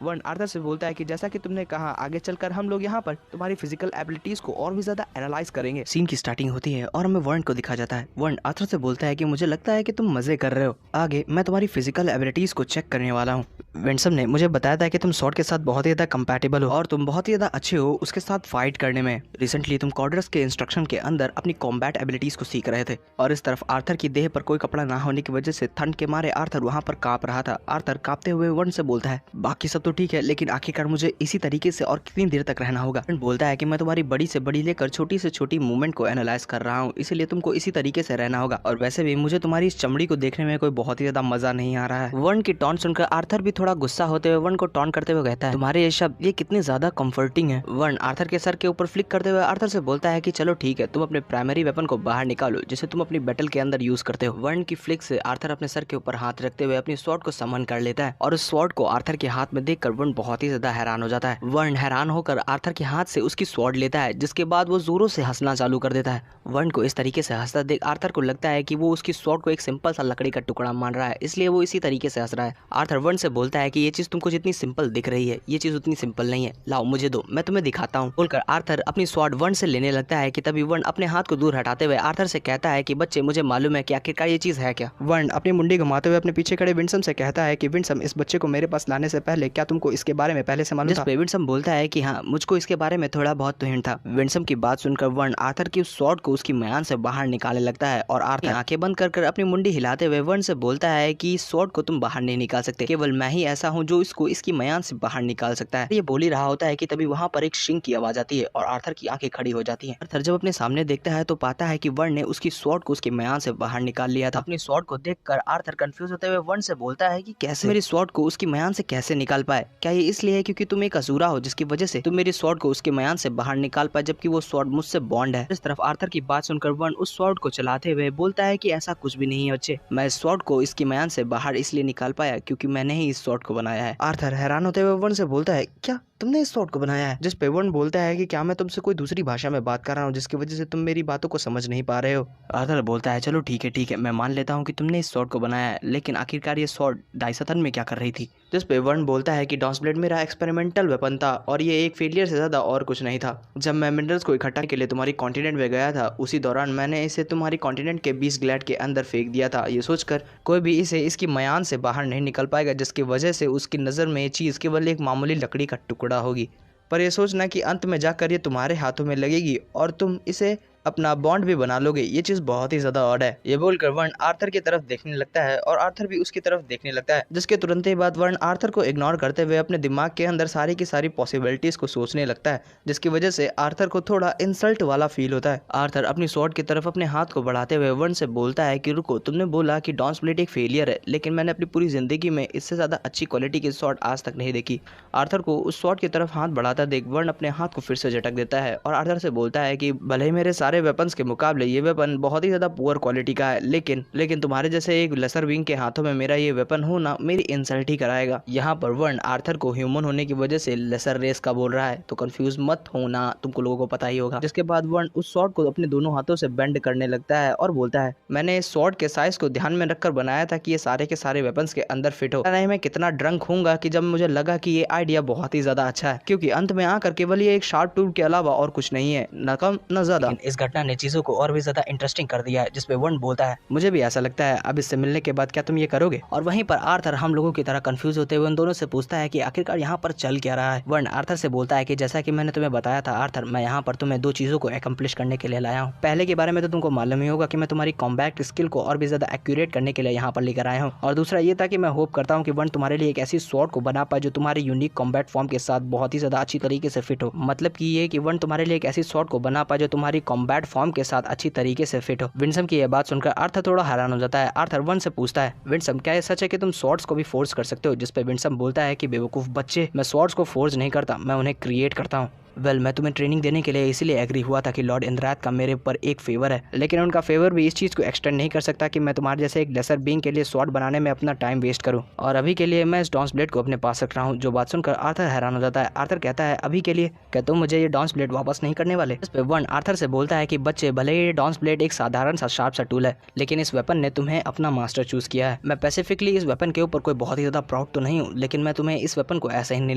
Speaker 1: वन आर्थर से बोलता है कि जैसा कि तुमने कहा, आगे चलकर हम लोग यहाँ पर तुम्हारी फिजिकल एबिलिटीज को और भी ज्यादा एनालाइज करेंगे। सीन की स्टार्टिंग होती है और हमें वन को दिखा जाता है। वन आर्थर से बोलता है कि मुझे लगता है कि तुम मजे कर रहे हो, आगे मैं तुम्हारी फिजिकल एबिलिटीज को चेक करने वाला हूँ। विंसम ने मुझे बताया था कि तुम सॉर्ड के साथ बहुत ही ज्यादा कंपैटिबल हो और तुम बहुत ही ज्यादा अच्छे हो उसके साथ फाइट करने में। रिसेंटली तुम कॉर्डरस के इंस्ट्रक्शन के अंदर अपनी कॉम्बैट एबिलिटीज को सीख रहे थे। और इस तरफ आर्थर की देह पर कोई कपड़ा ना होने की वजह से ठंड के मारे आर्थर वहाँ पर कांप रहा था। आर्थर कांपते हुए वन से बोलता है, बाकी सब तो ठीक है, लेकिन आखिरकार मुझे इसी तरीके से और कितनी देर तक रहना होगा। बोलता है कि मैं तुम्हारी बड़ी से बड़ी लेकर छोटी से छोटी मूवमेंट को एनालाइज कर रहा हूँ, इसीलिए तुमको इसी तरीके से रहना होगा। और वैसे भी मुझे तुम्हारी इस चमड़ी को देखने में कोई बहुत ही ज्यादा मजा नहीं आ रहा है। वन की टॉन सुनकर आर्थर भी थोड़ा गुस्सा होते हुए वन को टॉन करते हुए कहता है, तुम्हारे ये शब्द ये कितने ज्यादा कंफर्टिंग है। वन आर्थर के सर के ऊपर फ्लिक करते हुए आर्थर से बोलता है कि चलो ठीक है, तुम अपने प्राइमरी वेपन को बाहर निकालो जिसे तुम अपनी बैटल के अंदर यूज करते हो। वन की फ्लिक से आर्थर अपने सर के ऊपर हाथ रखते हुए अपनी स्वॉर्ड को समन कर लेता है और उस स्वॉर्ड को आर्थर के हाथ में देखकर वन बहुत ही ज्यादा हैरान हो जाता है। वन हैरान होकर आर्थर के हाथ से उसकी स्वॉर्ड लेता है, जिसके बाद वो जोरों से हंसना चालू कर देता है। वन को इस तरीके से हंसता देख आर्थर को लगता है कि वो उसकी स्वॉर्ड को एक सिंपल सा लकड़ी का टुकड़ा मान रहा है, इसलिए वो इसी तरीके से हंस रहा है। आर्थर वन से बोलता है कि ये चीज तुमको जितनी सिंपल दिख रही है, ये चीज उतनी सिंपल नहीं है, लाओ मुझे दो, मैं तुम्हें दिखाता हूँ। बोलकर आर्थर अपनी स्वॉर्ड वन से लेने लगता है कि तभी वन अपने हाथ को दूर हटाते हुए आर्थर से कहता है कि बच्चे, मुझे मालूम है कि आखिरकार ये चीज है क्या। वन अपनी मुंडी घुमाते हुए अपने पीछे खड़े विंसम से कहता है कि विंसम, इस बच्चे को मेरे पास लाने से पहले क्या तुमको इसके बारे में पहले से मालूम था? विंसम बोलता है कि हाँ, मुझको इसके बारे में थोड़ा बहुत तो हिंट था। विंसम की बात सुनकर वन आर्थर की उस स्वॉर्ड को उसकी म्यान से बाहर निकालने लगता है और आर्थर आंखें बंद कर अपनी मुंडी हिलाते हुए वन से बोलता है कि इस स्वॉर्ड को तुम बाहर नहीं निकाल सकते, केवल मैं ही ऐसा हूँ जो इसको इसकी म्यान से बाहर निकाल सकता है। ये बोल ही रहा होता है कि तभी वहाँ पर एक शिंक की आवाज आती है और आर्थर की आंखें खड़ी हो जाती हैं। आर्थर जब अपने सामने देखता है तो पाता है कि वन ने उसकी स्वॉर्ड को उसकी म्यान से बाहर निकाल लिया था। अपनी स्वॉर्ड को देखकर आर्थर कंफ्यूज होते हुए वन से बोलता है कि कैसे मेरी स्वॉर्ड को उसकी म्यान से कैसे निकाल पाए? क्या ये इसलिए है क्योंकि तुम एक असुरा हो जिसकी वजह से तुम मेरी स्वॉर्ड को उसके म्यान से बाहर निकाल पाए, जबकि वो स्वॉर्ड मुझसे बॉन्ड है? इस तरफ आर्थर की बात सुनकर वन उस स्वॉर्ड को चलाते हुए बोलता है कि ऐसा कुछ भी नहीं है बच्चे, मैं इस स्वॉर्ड को इसकी म्यान से बाहर इसलिए निकाल पाया क्योंकि मैंने ही इस स्वॉर्ड को बनाया है। आर्थर हैरान होते हुए वन से बोलता है, क्या तुमने इस स्वॉर्ड को बनाया है? जिस पे वन बोलता है कि क्या मैं तुमसे कोई दूसरी भाषा में बात कर रहा हूँ जिसकी वजह से तुम मेरी बातों को समझ नहीं पा रहे हो? आर्थर बोलता है, चलो ठीक है, मैं मान लेता हूँ कि तुमने इस स्वॉर्ड को बनाया है, लेकिन आखिरकार ये स्वॉर्ड डाइसथन में क्या कर रही थी? जिस पे वन बोलता है कि डॉन्सब्लेड मेरा एक्सपेरिमेंटल वेपन था और ये एक फेलियर से ज्यादा और कुछ नहीं था। जब मैं मिनरल्स को इकट्ठा के लिए तुम्हारी कॉन्टिनेंट में गया था, उसी दौरान मैंने इसे तुम्हारी कॉन्टिनेंट के 20 ग्लैड के अंदर फेंक दिया था, ये सोचकर कोई भी इसे इसकी म्यान से बाहर नहीं निकल पाएगा, जिसकी वजह से उसकी नज़र में ये चीज़ केवल एक मामूली लकड़ी का टुकड़ा होगी। पर यह सोचना कि अंत में जाकर ये तुम्हारे हाथों में लगेगी और तुम इसे अपना बॉन्ड भी बना लोगे, ये चीज बहुत ही ज्यादा ऑड है। ये बोलकर वर्ण आर्थर की तरफ देखने लगता है और आर्थर भी उसकी तरफ देखने लगता है, जिसके तुरंत ही बाद वर्ण आर्थर को इग्नोर करते हुए अपने दिमाग के अंदर सारी की सारी पॉसिबिलिटीज को सोचने लगता है, जिसकी वजह से आर्थर को थोड़ा इंसल्ट वाला फील होता है। आर्थर अपनी स्वॉर्ड की तरफ अपने हाथ को बढ़ाते हुए वर्ण से बोलता है कि रुको, तुमने बोला कि डॉन्सब्लेड एक फेलियर है, लेकिन मैंने अपनी पूरी जिंदगी में इससे ज्यादा अच्छी क्वालिटी की स्वॉर्ड आज तक नहीं देखी। आर्थर को उस स्वॉर्ड की तरफ हाथ बढ़ाता देख वर्ण अपने हाथ को फिर से झटक देता है और आर्थर से बोलता है कि भले ही मेरे सारे वेपन्स के मुकाबले ये वेपन बहुत ही ज्यादा पुअर क्वालिटी का है, लेकिन तुम्हारे जैसे एक लेसर विंग के हाथों में मेरा ये वेपन होना मेरी इंसल्ट ही कराएगा। यहाँ पर वर्ण आर्थर को ह्यूमन होने की वजह से लेसर रेस का बोल रहा है, तो कंफ्यूज मत होना, तुमको लोगों को पता ही होगा। जिसके बाद वर्ण उस स्वॉर्ड को अपने दोनों हाथों से बेंड करने लगता है और बोलता है, मैंने इस स्वॉर्ड के साइज को ध्यान में रखकर बनाया था कि ये सारे के सारे वेपन्स के अंदर फिट हो। नहीं मैं कितना ड्रंक हूँगा कि जब मुझे लगा कि ये आइडिया बहुत ही ज्यादा अच्छा है, क्योंकि अंत में आकर केवल ये एक शार्प टूल के अलावा और कुछ नहीं है, न कम न ज्यादा। इस घटना ने चीजों को और भी ज्यादा इंटरेस्टिंग कर दिया है, जिसपे वन बोलता है मुझे भी ऐसा लगता है, अब इससे मिलने के बाद क्या तुम ये करोगे? और वहीं पर आर्थर हम लोगों की तरह कंफ्यूज होते हुए उन दोनों से पूछता है कि आखिरकार यहाँ पर चल क्या रहा है। वन आर्थर से बोलता है कि जैसा कि मैंने तुम्हें बताया था आर्थर, मैं यहाँ पर तुम्हें दो चीजों को अकम्प्लिश करने के लिए लाया हूँ। पहले के बारे में तो तुमको मालूम ही होगा कि मैं तुम्हारी कॉम्बैट स्किल को और भी ज्यादा एक्यूरेट करने के लिए यहाँ पर लेकर आया हूँ, और दूसरा ये था कि मैं होप करता हूँ कि वन तुम्हारे लिए एक ऐसी स्वॉर्ड को बना पाए जो तुम्हारे यूनिक कॉम्बैट फॉर्म के साथ बहुत ही ज्यादा अच्छी तरीके से फिट हो। मतलब कि ये कि वन तुम्हारे लिए एक ऐसी स्वॉर्ड को बना पाए जो तुम्हारी कॉम्बैट फॉर्म के साथ अच्छी तरीके से फिट हो। विंसम की यह बात सुनकर आर्थर थोड़ा हैरान हो जाता है। आर्थर वन से पूछता है विंसम क्या ये सच है कि तुम स्वॉर्ड्स को भी फोर्स कर सकते हो? जिस पे विंसम बोलता है कि बेवकूफ बच्चे, मैं स्वॉर्ड्स को फोर्स नहीं करता, मैं उन्हें क्रिएट करता हूँ। मैं तुम्हें ट्रेनिंग देने के लिए इसीलिए एग्री हुआ था कि लॉर्ड इंद्रात का मेरे ऊपर एक फेवर है, लेकिन उनका फेवर भी इस चीज़ को एक्सटेंड नहीं कर सकता कि मैं तुम्हारे जैसे एक लेसर बीइंग के लिए स्वॉर्ड बनाने में अपना टाइम वेस्ट करूं। और अभी के लिए मैं इस डॉन्स ब्लेड को अपने पास रख रहा हूं। जो बात सुनकर आर्थर हैरान हो जाता है। आर्थर कहता है अभी के लिए? क्या तुम मुझे ये डॉन्स ब्लेड वापस नहीं करने वाले? इस पे वन आर्थर से बोलता है कि बच्चे, भले ये डॉन्स ब्लेड एक साधारण सा शार्प सा टूल है, लेकिन इस वेपन ने तुम्हें अपना मास्टर चूज किया है। मैं स्पेसिफिकली इस वेपन के ऊपर कोई बहुत ही ज्यादा प्राउड तो नहीं हूँ, लेकिन मैं तुम्हें इस वेपन को ऐसे ही नहीं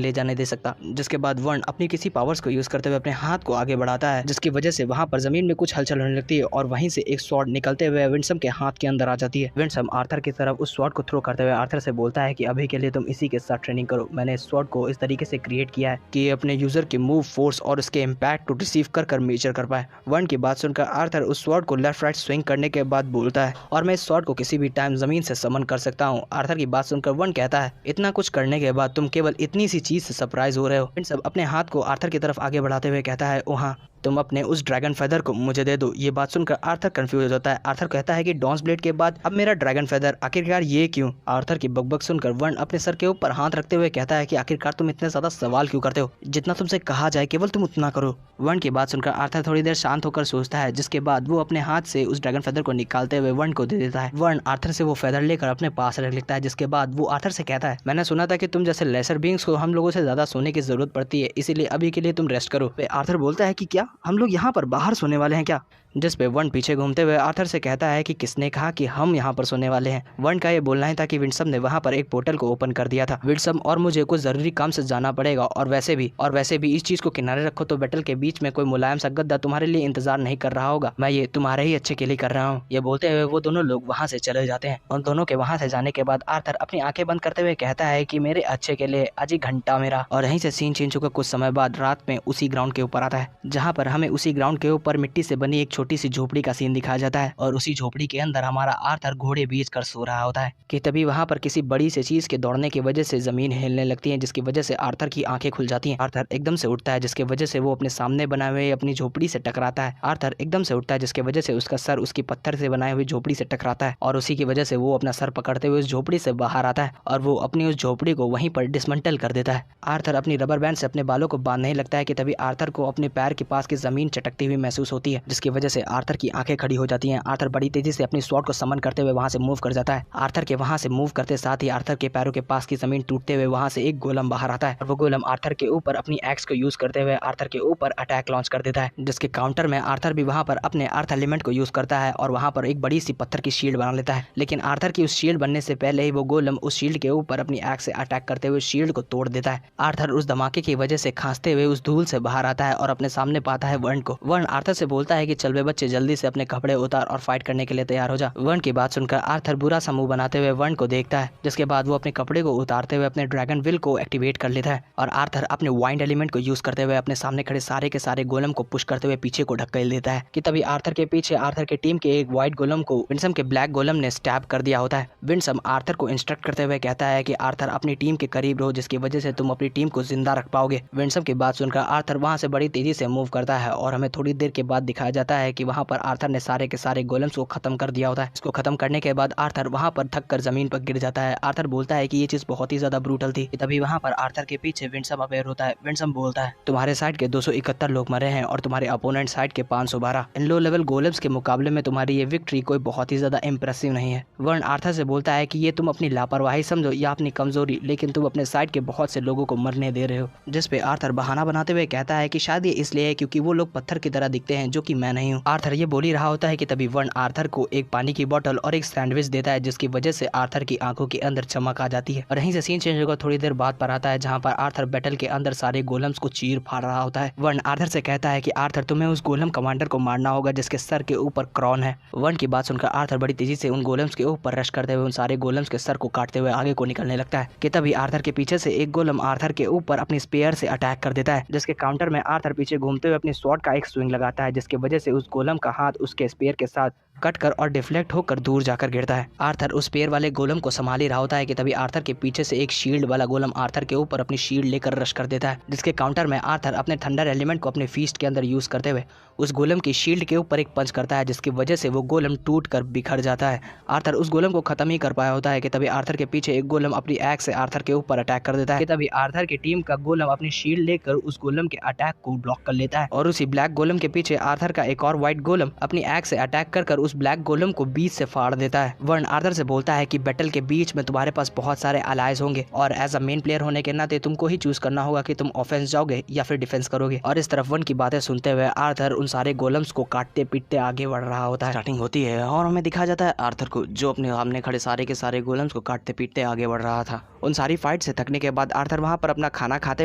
Speaker 1: ले जाने दे सकता। जिसके बाद वन अपनी किसी पावर्स को यूज करते हुए अपने हाथ को आगे बढ़ाता है, जिसकी वजह से वहां पर जमीन में कुछ हलचल होने लगती है और वहीं से एक स्वॉर्ड निकलते हुए विंसम के हाथ के अंदर आ जाती है। विंसम आर्थर की तरफ उस स्वॉर्ड को थ्रो करते हुए आर्थर से बोलता है कि अभी के लिए तुम इसी के साथ ट्रेनिंग करो। मैंने इस स्वॉर्ड को इस तरीके से क्रिएट किया है कि अपने यूजर के मूव, फोर्स और उसके इम्पैक्ट को रिसीव कर मेजर कर पाए। वन की बात सुनकर आर्थर उस स्वॉर्ड को लेफ्ट राइट स्विंग करने के बाद बोलता है और मैं इस स्वॉर्ड को किसी भी टाइम जमीन से समन कर सकता हूँ। आर्थर की बात सुनकर वन कहता है इतना कुछ करने के बाद तुम केवल इतनी सी चीज से सरप्राइज हो रहे हो। विंसम अपने हाथ को आर्थर की तरफ आगे बढ़ाते हुए कहता है ओ हाँ, तुम अपने उस ड्रैगन फेदर को मुझे दे दो। ये बात सुनकर आर्थर कंफ्यूज हो जाता है। आर्थर कहता है कि डॉन्स ब्लेड के बाद अब मेरा ड्रैगन फेदर, आखिरकार ये क्यों? आर्थर की बकबक सुनकर वन अपने सर के ऊपर हाथ रखते हुए कहता है कि आखिरकार तुम इतने ज्यादा सवाल क्यों करते हो? जितना तुमसे कहा जाए केवल तुम उतना करो। वन की बात सुनकर आर्थर थोड़ी देर शांत होकर सोचता है, जिसके बाद वो अपने हाथ से उस ड्रैगन फेदर को निकालते हुए वन को दे देता है। वन आर्थर से वो फेदर लेकर अपने पास रख लेता है, जिसके बाद वो आर्थर से कहता है मैंने सुना था कि तुम जैसे लेसर बीइंग्स को हम लोगों से ज्यादा सोने की जरूरत पड़ती है, इसीलिए अभी के लिए तुम रेस्ट करो। आर्थर बोलता है कि क्या हम लोग यहाँ पर बाहर सोने वाले हैं क्या? जिस पे वन पीछे घूमते हुए आर्थर से कहता है कि किसने कहा कि हम यहाँ पर सोने वाले हैं? वन का ये बोलना ही था कि विंसम ने वहाँ पर एक पोर्टल को ओपन कर दिया था। विंसम और मुझे कुछ जरूरी काम से जाना पड़ेगा, और वैसे भी इस चीज को किनारे रखो तो बैटल के बीच में कोई मुलायम सा गद्दा तुम्हारे लिए इंतजार नहीं कर रहा होगा। मैं ये तुम्हारे ही अच्छे के लिए कर रहा हूँ। ये बोलते हुए वो दोनों लोग वहाँ से चले जाते हैं। उन दोनों के वहाँ से जाने के बाद आर्थर अपनी आंखें बंद करते हुए कहता है कि मेरे अच्छे के लिए अजी घंटा मेरा। और यहीं से सीन चेंज चुका कुछ समय बाद रात में उसी ग्राउंड के ऊपर आता है, जहाँ पर हमें उसी ग्राउंड के ऊपर मिट्टी से बनी एक छोटी सी झोपड़ी का सीन दिखाया जाता है, और उसी झोपड़ी के अंदर हमारा आर्थर घोड़े बेच कर सो रहा होता है कि तभी वहां पर किसी बड़ी सी चीज के दौड़ने की वजह से जमीन हिलने लगती है, जिसकी वजह से आर्थर की आंखें खुल जाती हैं। आर्थर एकदम से उठता है, जिसकी वजह से वो अपने सामने बनाए हुए अपनी झोपड़ी से टकराता है। आर्थर एकदम से उठता है, जिसकी वजह से उसका सर उसकी पत्थर से बनाई हुई झोपड़ी से टकराता है, और उसी की वजह से वो अपना सर पकड़ते हुए उस झोपड़ी से बाहर आता है और वो अपनी उस झोपड़ी को वहीं पर डिसमेंटल कर देता है। आर्थर अपनी रबर बैंड से अपने बालों को बांधने लगता है कि तभी आर्थर को अपने पैर के पास की जमीन चटकती हुई महसूस होती है, जिसकी वजह से आर्थर की आंखें खड़ी हो जाती हैं। आर्थर बड़ी तेजी से अपनी स्वॉर्ड को समन करते हुए वहां से मूव कर जाता है। आर्थर के वहां से मूव करते साथ ही आर्थर के पैरों के पास की जमीन टूटते हुए वहां से एक गोलम बाहर आता है, और वो गोलम आर्थर के ऊपर अपनी एक्स को यूज करते हुए आर्थर के ऊपर अटैक लॉन्च कर देता है, जिसके काउंटर में आर्थर भी वहां पर अपने अर्थ एलिमेंट को यूज करता है और वहां पर एक बड़ी सी पत्थर की शील्ड बना लेता है। लेकिन आर्थर की उस शील्ड बनने से पहले ही वो गोलम उस शील्ड के ऊपर अपनी एक्स से अटैक करते हुए शील्ड को तोड़ देता है। आर्थर उस धमाके की वजह से खांसते हुए उस धूल से बाहर आता है और अपने सामने पाता है वन को। वन आर्थर से बोलता है कि चल बे बच्चे, जल्दी से अपने कपड़े उतार और फाइट करने के लिए तैयार हो जा। वन की बात सुनकर आर्थर बुरा सा मुंह बनाते हुए वन को देखता है, जिसके बाद वो अपने कपड़े को उतारते हुए अपने ड्रैगन विल को एक्टिवेट कर लेता है और आर्थर अपने वाइंड एलिमेंट को यूज करते हुए अपने सामने खड़े सारे के सारे गोलम को पुश करते हुए पीछे को ढकेल देता है कि तभी आर्थर के पीछे आर्थर के टीम के एक व्हाइट गोलम को विंसम के ब्लैक गोलम ने स्टैब कर दिया होता है। विंसम आर्थर को इंस्ट्रक्ट करते हुए कहता है कि आर्थर अपनी टीम के करीब रहो, जिसकी वजह से तुम अपनी टीम को जिंदा रख पाओगे। विंसम की बात सुनकर आर्थर वहां से बड़ी तेजी से मूव करता है और हमें थोड़ी देर के बाद दिखाया जाता है कि वहां पर आर्थर ने सारे के सारे गोलम्स को खत्म कर दिया होता है। इसको खत्म करने के बाद आर्थर वहां पर थक कर जमीन पर गिर जाता है। आर्थर बोलता है कि ये चीज बहुत ही ज्यादा ब्रूटल थी। तभी वहां पर आर्थर के पीछे विंसम अवेयर होता है। विंसम बोलता है तुम्हारे साइड के 271 लोग मरे हैं और तुम्हारे अपोनेंट साइड के 512। इन लो लेवल गोलम्स के मुकाबले में तुम्हारी ये विक्ट्री कोई बहुत ही ज्यादा इंप्रेसिव नहीं है। वर्ण आर्थर से बोलता है कि ये तुम अपनी लापरवाही समझो या अपनी कमजोरी, लेकिन तुम अपने साइड के बहुत से लोगों को मरने दे रहे हो। जिस पे आर्थर बहाना बनाते हुए कहता है कि शायद ये इसलिए है क्योंकि वो लोग पत्थर की तरह दिखते हैं, जो कि मैं नहीं हूँ। हूँ। आर्थर ये बोल ही रहा होता है कि तभी वन आर्थर को एक पानी की बोतल और एक सैंडविच देता है, जिसकी वजह से आर्थर की आंखों के अंदर चमक आ जाती है। और यहीं से सीन चेंज होकर थोड़ी देर बाद पर आता है, जहाँ पर आर्थर बैटल के अंदर सारे गोलम्स को चीर फाड़ रहा होता है। वन आर्थर से कहता है कि आर्थर तुम्हें उस गोलम कमांडर को मारना होगा जिसके सर के ऊपर क्रॉन है। वन की बात सुनकर आर्थर बड़ी तेजी से उन गोलम्स के ऊपर रश करते हुए उन सारे गोलम्स के सर को काटते हुए आगे को निकलने लगता है कि तभी आर्थर के पीछे से एक गोलम आर्थर के ऊपर अपनी स्पेयर से अटैक कर देता है, जिसके काउंटर में आर्थर पीछे घूमते हुए अपनी स्वॉर्ड का एक स्विंग लगाता है, जिसकी वजह से उस गोलम का हाथ उसके स्पेयर के साथ कट कर और डिफ्लेक्ट होकर दूर जाकर गिरता है। आर्थर उस पेयर वाले गोलम को संभाल ही रहा होता है कि तभी आर्थर के पीछे से एक शील्ड वाला गोलम आर्थर के ऊपर अपनी शील्ड लेकर रश कर देता है, जिसके काउंटर में आर्थर अपने थंडर एलिमेंट को अपने फीस्ट के अंदर यूज करते हुए उस गोलम की शील्ड के ऊपर एक पंच करता है, जिसकी वजह से वो गोलम टूट कर बिखर जाता है। आर्थर उस गोलम को खत्म ही कर पाया होता है कि तभी आर्थर के पीछे एक गोलम अपनी एक्स से आर्थर के ऊपर अटैक कर देता है कि तभी आर्थर की टीम का गोलम अपनी शील्ड लेकर उस गोलम के अटैक को ब्लॉक कर लेता है और उसी ब्लैक गोलम के पीछे आर्थर का एक और व्हाइट गोलम अपनी एक्स से अटैक कर उस ब्लैक गोलम को बीच से फाड़ देता है। वर्न आर्थर से बोलता है कि बैटल के बीच में तुम्हारे पास बहुत सारे अलाइज होंगे और एज अ मेन प्लेयर होने के नाते तुमको ही चूज करना होगा कि तुम ऑफेंस जाओगे या फिर डिफेंस करोगे। और इस तरफ वन की बातें सुनते हुए आर्थर उन सारे गोलम्स को काटते पीटते आगे बढ़ रहा होता है। स्टार्टिंग होती है और हमें दिखा जाता है आर्थर को, जो अपने सामने खड़े सारे के सारे गोलम्स को काटते पीटते आगे बढ़ रहा था। उन सारी फाइट से थकने के बाद आर्थर वहां पर अपना खाना खाते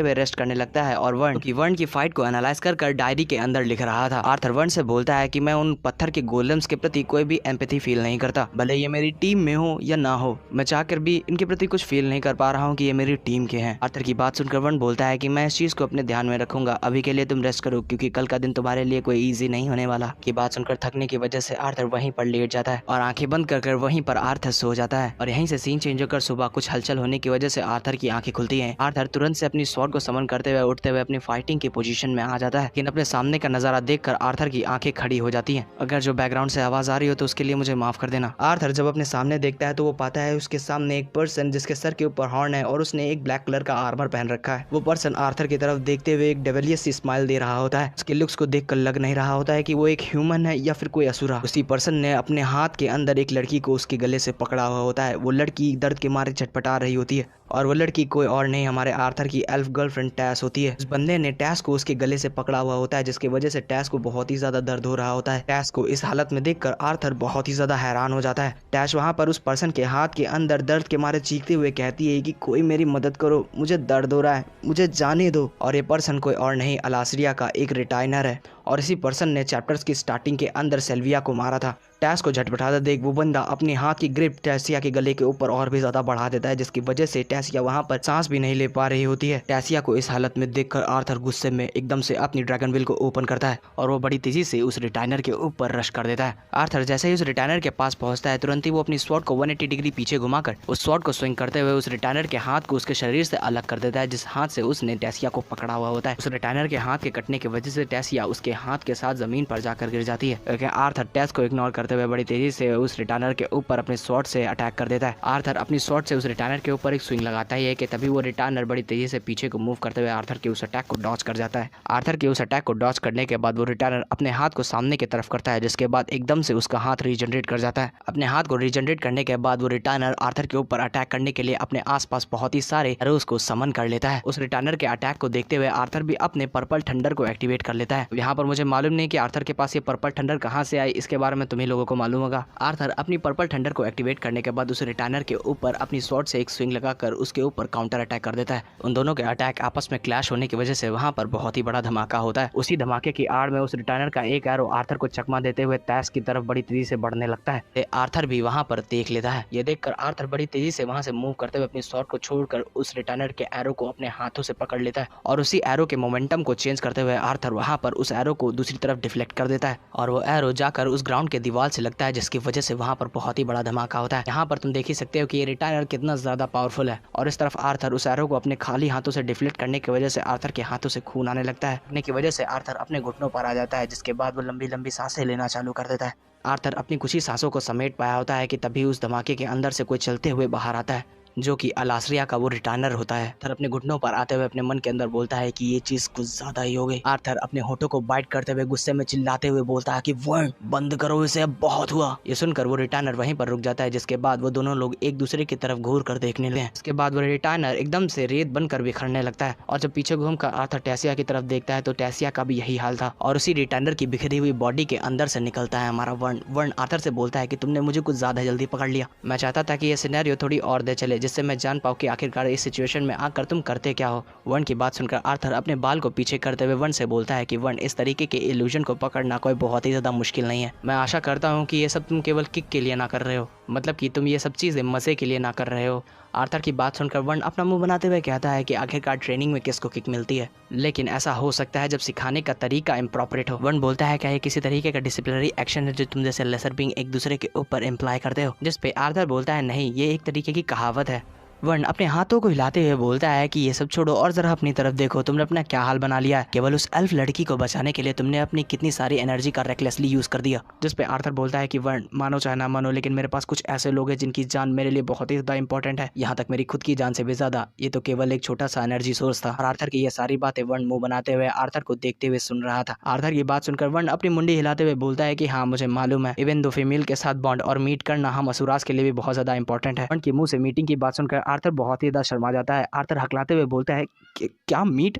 Speaker 1: हुए रेस्ट करने लगता है और वर्न की फाइट को एनालाइज कर डायरी के अंदर लिख रहा था। आर्थर वर्न से बोलता है कि मैं उन पत्थर के गोलम्स के प्रति कोई भी एम्पैथी फील नहीं करता, भले ये मेरी टीम में हो या ना हो, मैं चाहकर भी इनके प्रति कुछ फील नहीं कर पा रहा हूँ कि ये मेरी टीम के हैं। आर्थर की बात सुनकर वर्न बोलता है कि मैं इस चीज को अपने ध्यान में रखूंगा, अभी के लिए तुम रेस्ट करो क्योंकि कल का दिन तुम्हारे लिए कोई ईजी नहीं होने वाला। की बात सुनकर थकने की वजह से आर्थर वहीं पर लेट जाता है और आंखें बंद कर वहीं पर आर्थर सो जाता है। और यहीं से सीन चेंज होकर सुबह कुछ हलचल होने की वजह से आर्थर की आंखें खुलती हैं। आर्थर तुरंत से अपनी स्वॉर्ड को समन करते हुए उठते हुए अपनी फाइटिंग की पोजीशन में आ जाता है, लेकिन अपने सामने का नजारा देखकर आर्थर की आंखें खड़ी हो जाती हैं। अगर जो बैकग्राउंड से आवाज आ रही हो तो उसके लिए मुझे माफ कर देना। आर्थर जब अपने सामने देखता है तो वो पाता है उसके सामने एक पर्सन जिसके सर के ऊपर हॉर्न है और उसने एक ब्लैक कलर का आर्मर पहन रखा है। वो पर्सन आर्थर की तरफ देखते हुए एक डेविलियस सी स्माइल दे रहा होता है। उसके लुक्स को देखकर लग नहीं रहा होता है कि वो एक ह्यूमन है या फिर कोई असुरा। उसी पर्सन ने अपने हाथ के अंदर एक लड़की को उसके गले से पकड़ा हुआ होता है। वो लड़की दर्द के मारे छटपटा रही होती है और वो लड़की कोई और नहीं हमारे आर्थर की एल्फ गर्लफ्रेंड टैस होती है। उस बंदे ने टैस को उसके गले से पकड़ा हुआ होता है, जिसकी वजह से टैस को बहुत ही ज्यादा दर्द हो रहा होता है। टैस को इस हालत में देखकर आर्थर बहुत ही ज्यादा हैरान हो जाता है। टैस वहां पर उस पर्सन के हाथ के अंदर दर्द के मारे चीखते हुए कहती है कि कोई मेरी मदद करो, मुझे दर्द हो रहा है, मुझे जाने दो। और ये पर्सन कोई और नहीं अलास्ट्रिया का एक रिटाइनर है और इसी पर्सन ने चैप्टर्स की स्टार्टिंग के अंदर सेल्विया को मारा था। टैस को झटपटाता देख वो बंदा अपने हाथ की ग्रिप टैसिया के गले के ऊपर और भी ज्यादा बढ़ा देता है, जिसकी वजह से टैसिया वहां पर सांस भी नहीं ले पा रही होती है। टैसिया को इस हालत में देखकर आर्थर गुस्से में एकदम से अपनी ड्रैगन विल को ओपन करता है और वो बड़ी तेजी से उस रिटाइनर के ऊपर रश कर देता है। आर्थर जैसे ही उस रिटाइनर के पास पहुंचता है तुरंत ही वो अपनी स्वॉर्ड को 180 डिग्री पीछे घुमाकर उस स्वॉर्ड को स्विंग करते हुए उस रिटाइनर के हाथ को उसके शरीर से अलग कर देता है, जिस हाथ से उसने टैसिया को पकड़ा हुआ होता है। उस रिटाइनर के हाथ के कटने की वजह से टैसिया उसके हाथ के साथ जमीन पर जाकर गिर जाती है। आर्थर टैस को इग्नोर करते हुए बड़ी तेजी से उस रिटाइनर के ऊपर अपने स्वॉर्ड से अटैक कर देता है। आर्थर अपनी स्वॉर्ड से उस रिटाइनर के ऊपर एक स्विंग लगाता है कि तभी वो रिटाइनर बड़ी तेजी से पीछे को मूव करते हुए आर्थर के उस अटैक को डॉज कर जाता है। आर्थर के उस अटैक को डॉज करने के बाद वो रिटाइनर अपने हाथ को सामने की तरफ करता है, जिसके बाद एकदम से उसका हाथ रीजनरेट कर जाता है। अपने हाथ को रीजनरेट करने के बाद वो रिटाइनर आर्थर के ऊपर अटैक करने के लिए अपने आसपास बहुत ही सारे एरोज को समन कर लेता है। उस रिटाइनर के अटैक को देखते हुए आर्थर भी अपने पर्पल थंडर को एक्टिवेट कर लेता है। यहाँ पर मुझे मालूम नहीं कि आर्थर के पास ये पर्पल थंडर कहाँ से आई, इसके बारे में तुम्ही लोगों को मालूम होगा। आर्थर अपनी पर्पल थंडर को एक्टिवेट करने के बाद उस रिटाइनर के ऊपर अपनी स्वॉर्ड से एक स्विंग लगाकर उसके ऊपर काउंटर अटैक कर देता है। उन दोनों के अटैक आपस में क्लैश होने की वजह से वहां पर बहुत ही बड़ा धमाका होता है। उसी धमाके की आड़ में उस रिटाइनर का एक एरो आर्थर को चकमा देते हुए टैस की तरफ बड़ी तेजी से बढ़ने लगता है। आर्थर भी वहां पर देख लेता है। ये देखकर आर्थर बड़ी तेजी से वहां से मूव करते हुए अपनी स्वॉर्ड को छोड़कर उस रिटाइनर के एरो को अपने हाथों से पकड़ लेता है और उसी एरो के मोमेंटम को चेंज करते हुए आर्थर वहां पर उस एरो को दूसरी तरफ डिफ्लेक्ट कर देता है और वो एरो जाकर उस ग्राउंड के दीवार से लगता है, जिसकी वजह से वहां पर बहुत ही बड़ा धमाका होता है। यहाँ पर तुम देख ही सकते हो कि ये रिटाइनर कितना ज्यादा पावरफुल है। और इस तरफ आर्थर उस एरो को अपने खाली हाथों से डिफ्लेक्ट करने की वजह से आर्थर के हाथों से खून आने लगता है, की वजह से आर्थर अपने घुटनों पर आ जाता है, जिसके बाद वो लंबी लंबी सांसें लेना चालू कर देता है। आर्थर अपनी कुछ ही सांसों को समेट पाया होता है कि तभी उस धमाके के अंदर से कोई चलते हुए बाहर आता है। जो कि अलास्ट्रिया का वो रिटर्नर होता है। आर्थर अपने घुटनों पर आते हुए अपने मन के अंदर बोलता है कि ये चीज कुछ ज्यादा ही हो गई। आर्थर अपने होठों को बाइट करते हुए गुस्से में चिल्लाते हुए बोलता है कि वर्न बंद करो इसे, अब बहुत हुआ। ये सुनकर वो रिटर्नर वहीं पर रुक जाता है, जिसके बाद वो दोनों लोग एक दूसरे की तरफ घूर कर देखने लगे। इसके बाद वो रिटर्नर एकदम से रेत बनकर बिखरने लगता है और जब पीछे घूमकर आर्थर टेसिया की तरफ देखता है तो टेसिया का भी यही हाल था और उसी रिटर्नर की बिखरी हुई बॉडी के अंदर से निकलता है हमारा वर्न। वर्न आर्थर से बोलता है कि तुमने मुझे कुछ ज्यादा जल्दी पकड़ लिया। मैं चाहता था कि ये सिनेरियो थोड़ी और दे चले, जिससे मैं जान पाऊँ कि आखिरकार इस सिचुएशन में आकर तुम करते क्या हो। वर्न की बात सुनकर आर्थर अपने बाल को पीछे करते हुए वर्न से बोलता है कि वर्न, इस तरीके के इल्यूजन को पकड़ना कोई बहुत ही ज्यादा मुश्किल नहीं है। मैं आशा करता हूँ कि ये सब तुम केवल किक के लिए ना कर रहे हो, मतलब कि तुम ये सब चीजें मजे के लिए ना कर रहे हो। आर्थर की बात सुनकर वर्न अपना मुंह बनाते हुए कहता है कि आखिरकार ट्रेनिंग में किसको किक मिलती है, लेकिन ऐसा हो सकता है जब सिखाने का तरीका इम्प्रॉपरेट हो। वर्न बोलता है क्या ये किसी तरीके का डिसिप्लिनरी एक्शन है जो तुम जैसे लेसर बीइंग एक दूसरे के ऊपर इम्प्लाई करते हो, जिस पे आर्थर बोलता है नहीं, ये एक तरीके की कहावत है। वर्न अपने हाथों को हिलाते हुए बोलता है कि ये सब छोड़ो और जरा अपनी तरफ देखो, तुमने अपना क्या हाल बना लिया है। केवल उस एल्फ लड़की को बचाने के लिए तुमने अपनी कितनी सारी एनर्जी का रेकलेसली यूज कर दिया। जिस पे आर्थर बोलता है कि वर्न, मानो चाहे ना मानो, लेकिन मेरे पास कुछ ऐसे लोग हैं जिनकी जान मेरे लिए बहुत ही ज्यादा इंपॉर्टेंट है, यहाँ तक मेरी खुद की जान से भी ज्यादा। ये तो केवल एक छोटा सा एनर्जी सोर्स था। और आर्थर की ये सारी बातें वर्न मुंह बनाते हुए आर्थर को देखते हुए सुन रहा था। आर्थर की बात सुनकर वर्न अपनी मुंडी हिलाते हुए बोलता है कि हाँ, मुझे मालूम है, इवन दो फीमेल के साथ बॉन्ड और मीट करना हम असुरास के लिए भी बहुत ज्यादा इंपॉर्टेंट है। वर्न के मुंह से मीटिंग की बात सुनकर आर्थर बहुत ही शर्मा जाता है। आर्थर हकलाते हुए बोलता है कि क्या मीट?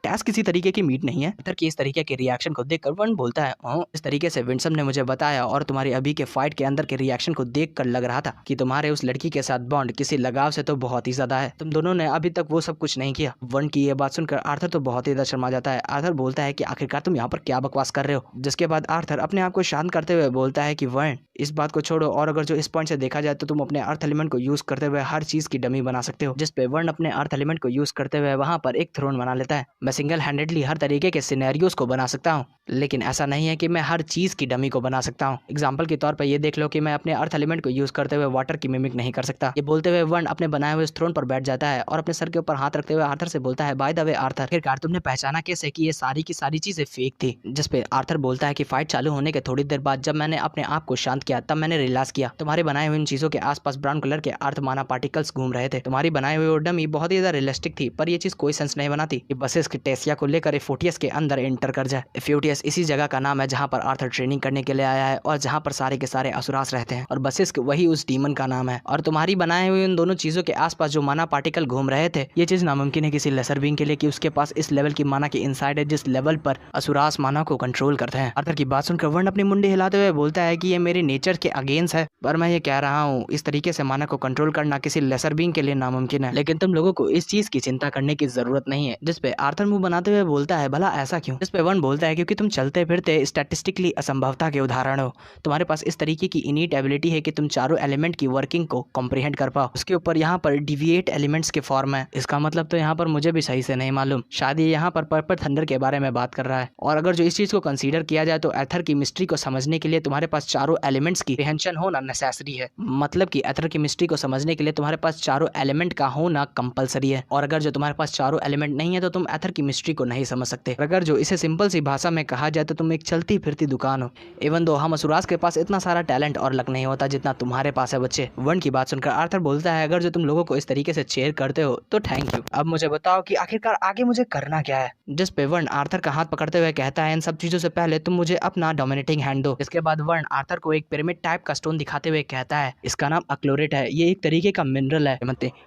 Speaker 1: टैस किसी तरीके की मीट नहीं है। आर्थर की इस तरीके के रिएक्शन को देखकर वर्न बोलता है, इस तरीके से विंसम ने मुझे बताया और तुम्हारी अभी के फाइट के अंदर के रिएक्शन को देखकर लग रहा था कि तुम्हारे उस लड़की के साथ बॉन्ड किसी लगाव से तो बहुत ही ज्यादा है। तुम दोनों ने अभी तक वो सब कुछ नहीं किया। वर्न की ये बात सुनकर आर्थर तो बहुत ही ज्यादा शर्मा जाता है। आर्थर बोलता है कि आखिरकार तुम यहाँ पर क्या बकवास कर रहे हो। जिसके बाद आर्थर अपने आप को शांत करते हुए बोलता है कि वर्न, इस बात को छोड़ो और अगर जो इस पॉइंट से देखा जाए तो तुम अपने अर्थ एलिमेंट को यूज करते हुए हर चीज की डमी बना सकते हो। जिस पे वर्न अपने अर्थ एलिमेंट को यूज करते हुए वहां पर एक थ्रोन बना लेता है। मैं सिंगल हैंडेडली हर तरीके के सिनेरियोस को बना सकता हूँ, लेकिन ऐसा नहीं है कि मैं हर चीज की डमी को बना सकता हूँ। एग्जाम्पल के तौर पर ये देख लो कि मैं अपने अर्थ एलिमेंट को यूज करते हुए वाटर की मिमिक नहीं कर सकता। ये बोलते हुए वर्न अपने बनाए हुए थ्रोन पर बैठ जाता है और अपने सर के ऊपर हाथ रखते हुए आर्थर से बोलता है, बाय द वे आर्थर, आखिरकार तुमने पहचाना कैसे कि ये सारी की सारी चीजें फेक थी। जिस पे आर्थर बोलता है कि फाइट चालू होने के थोड़ी देर बाद जब मैंने अपने आप को शांत किया तब मैंने रियलाइज किया तुम्हारे बनाए हुए इन चीजों के आसपास ब्राउन कलर के अर्थ माना पार्टिकल्स घूम रहे थे। तुम्हारी बनाई हुई वो डमी बहुत ही ज्यादा रियलिस्टिक थी, पर ये चीज कोई सेंस नहीं बनाती कि बसेस की टेसिया को लेकर एफोटियस के अंदर एंटर कर जाए। एफोटियस इसी जगह का नाम है जहाँ पर आर्थर ट्रेनिंग करने के लिए आया है और जहाँ पर सारे के सारे असुरास रहते हैं, और बसेस वही उस डीमन का नाम है। और तुम्हारी बनाए हुए उन दोनों चीजों के आसपास जो माना पार्टिकल घूम रहे थे, ये चीज नामुमकिन है किसी लेसर बीइंग के लिए कि उसके पास इस लेवल की माना की इनसाइड है जिस लेवल पर असुरास माना को कंट्रोल करते हैं। आर्थर की बात सुनकर वर्न अपनी मुंडी हिलाते हुए बोलता है कि ये मेरे नेचर के अगेंस्ट है, पर मैं ये कह रहा हूँ इस तरीके से माना को कंट्रोल करना किसी लेसर बीइंग के लिए नामुमकिन है, लेकिन तुम लोगों को इस चीज की चिंता करने की जरूरत नहीं है। जिस पे आर्थर मुंह बनाते हुए बोलता है, भला ऐसा क्यों? जिस पे वर्न बोलता है क्योंकि तुम चलते फिरते स्टैटिस्टिकली असंभवता के उदाहरण हो। तुम्हारे पास इस तरीके की इनीट एबिलिटी है कि तुम चारों एलिमेंट की वर्किंग को कॉम्प्रिहेंड कर पाओ। उसके ऊपर यहाँ पर डिविएट एलिमेंट्स के फॉर्म है। इसका मतलब तो यहाँ पर मुझे भी सही से नहीं मालूम, शायद ये यहाँ पर पर्पल थंडर के बारे में बात कर रहा है। और अगर जो इस चीज को कंसीडर किया जाए तो एथर की मिस्ट्री को समझने के लिए तुम्हारे पास चारों एलिमेंट्स की कम्प्रिहेंशन होना नेसेसरी है। मतलब कि एथर की मिस्ट्री को समझने के लिए तुम्हारे पास चारों एलिमेंट का होना कंपलसरी है, और अगर जो तुम्हारे पास चारों एलिमेंट नहीं है तो तुम एथर की मिस्ट्री को नहीं समझ सकते। अगर जो इसे सिंपल सी भाषा में कहा जाए तो तुम एक चलती फिरती दुकान हो। इवन दो हम असुरास के पास इतना सारा टैलेंट और लक नहीं होता जितना तुम्हारे पास है बच्चे। वर्न की बात सुनकर आर्थर बोलता है, अगर जो तुम लोगों को इस तरीके से चेयर करते हो तो थैंक यू। अब मुझे बताओ कि आखिरकार आगे मुझे करना क्या है। जिस पे वर्न आर्थर का हाथ पकड़ते हुए कहता है, इन सब चीजों से पहले तुम मुझे अपना डोमिनेटिंग हैंड दो। इसके बाद वर्न आर्थर को एक पिरामिड टाइप का स्टोन दिखाते हुए कहता है, इसका नाम अक्लोरेट है, ये एक तरीके का मिनरल है।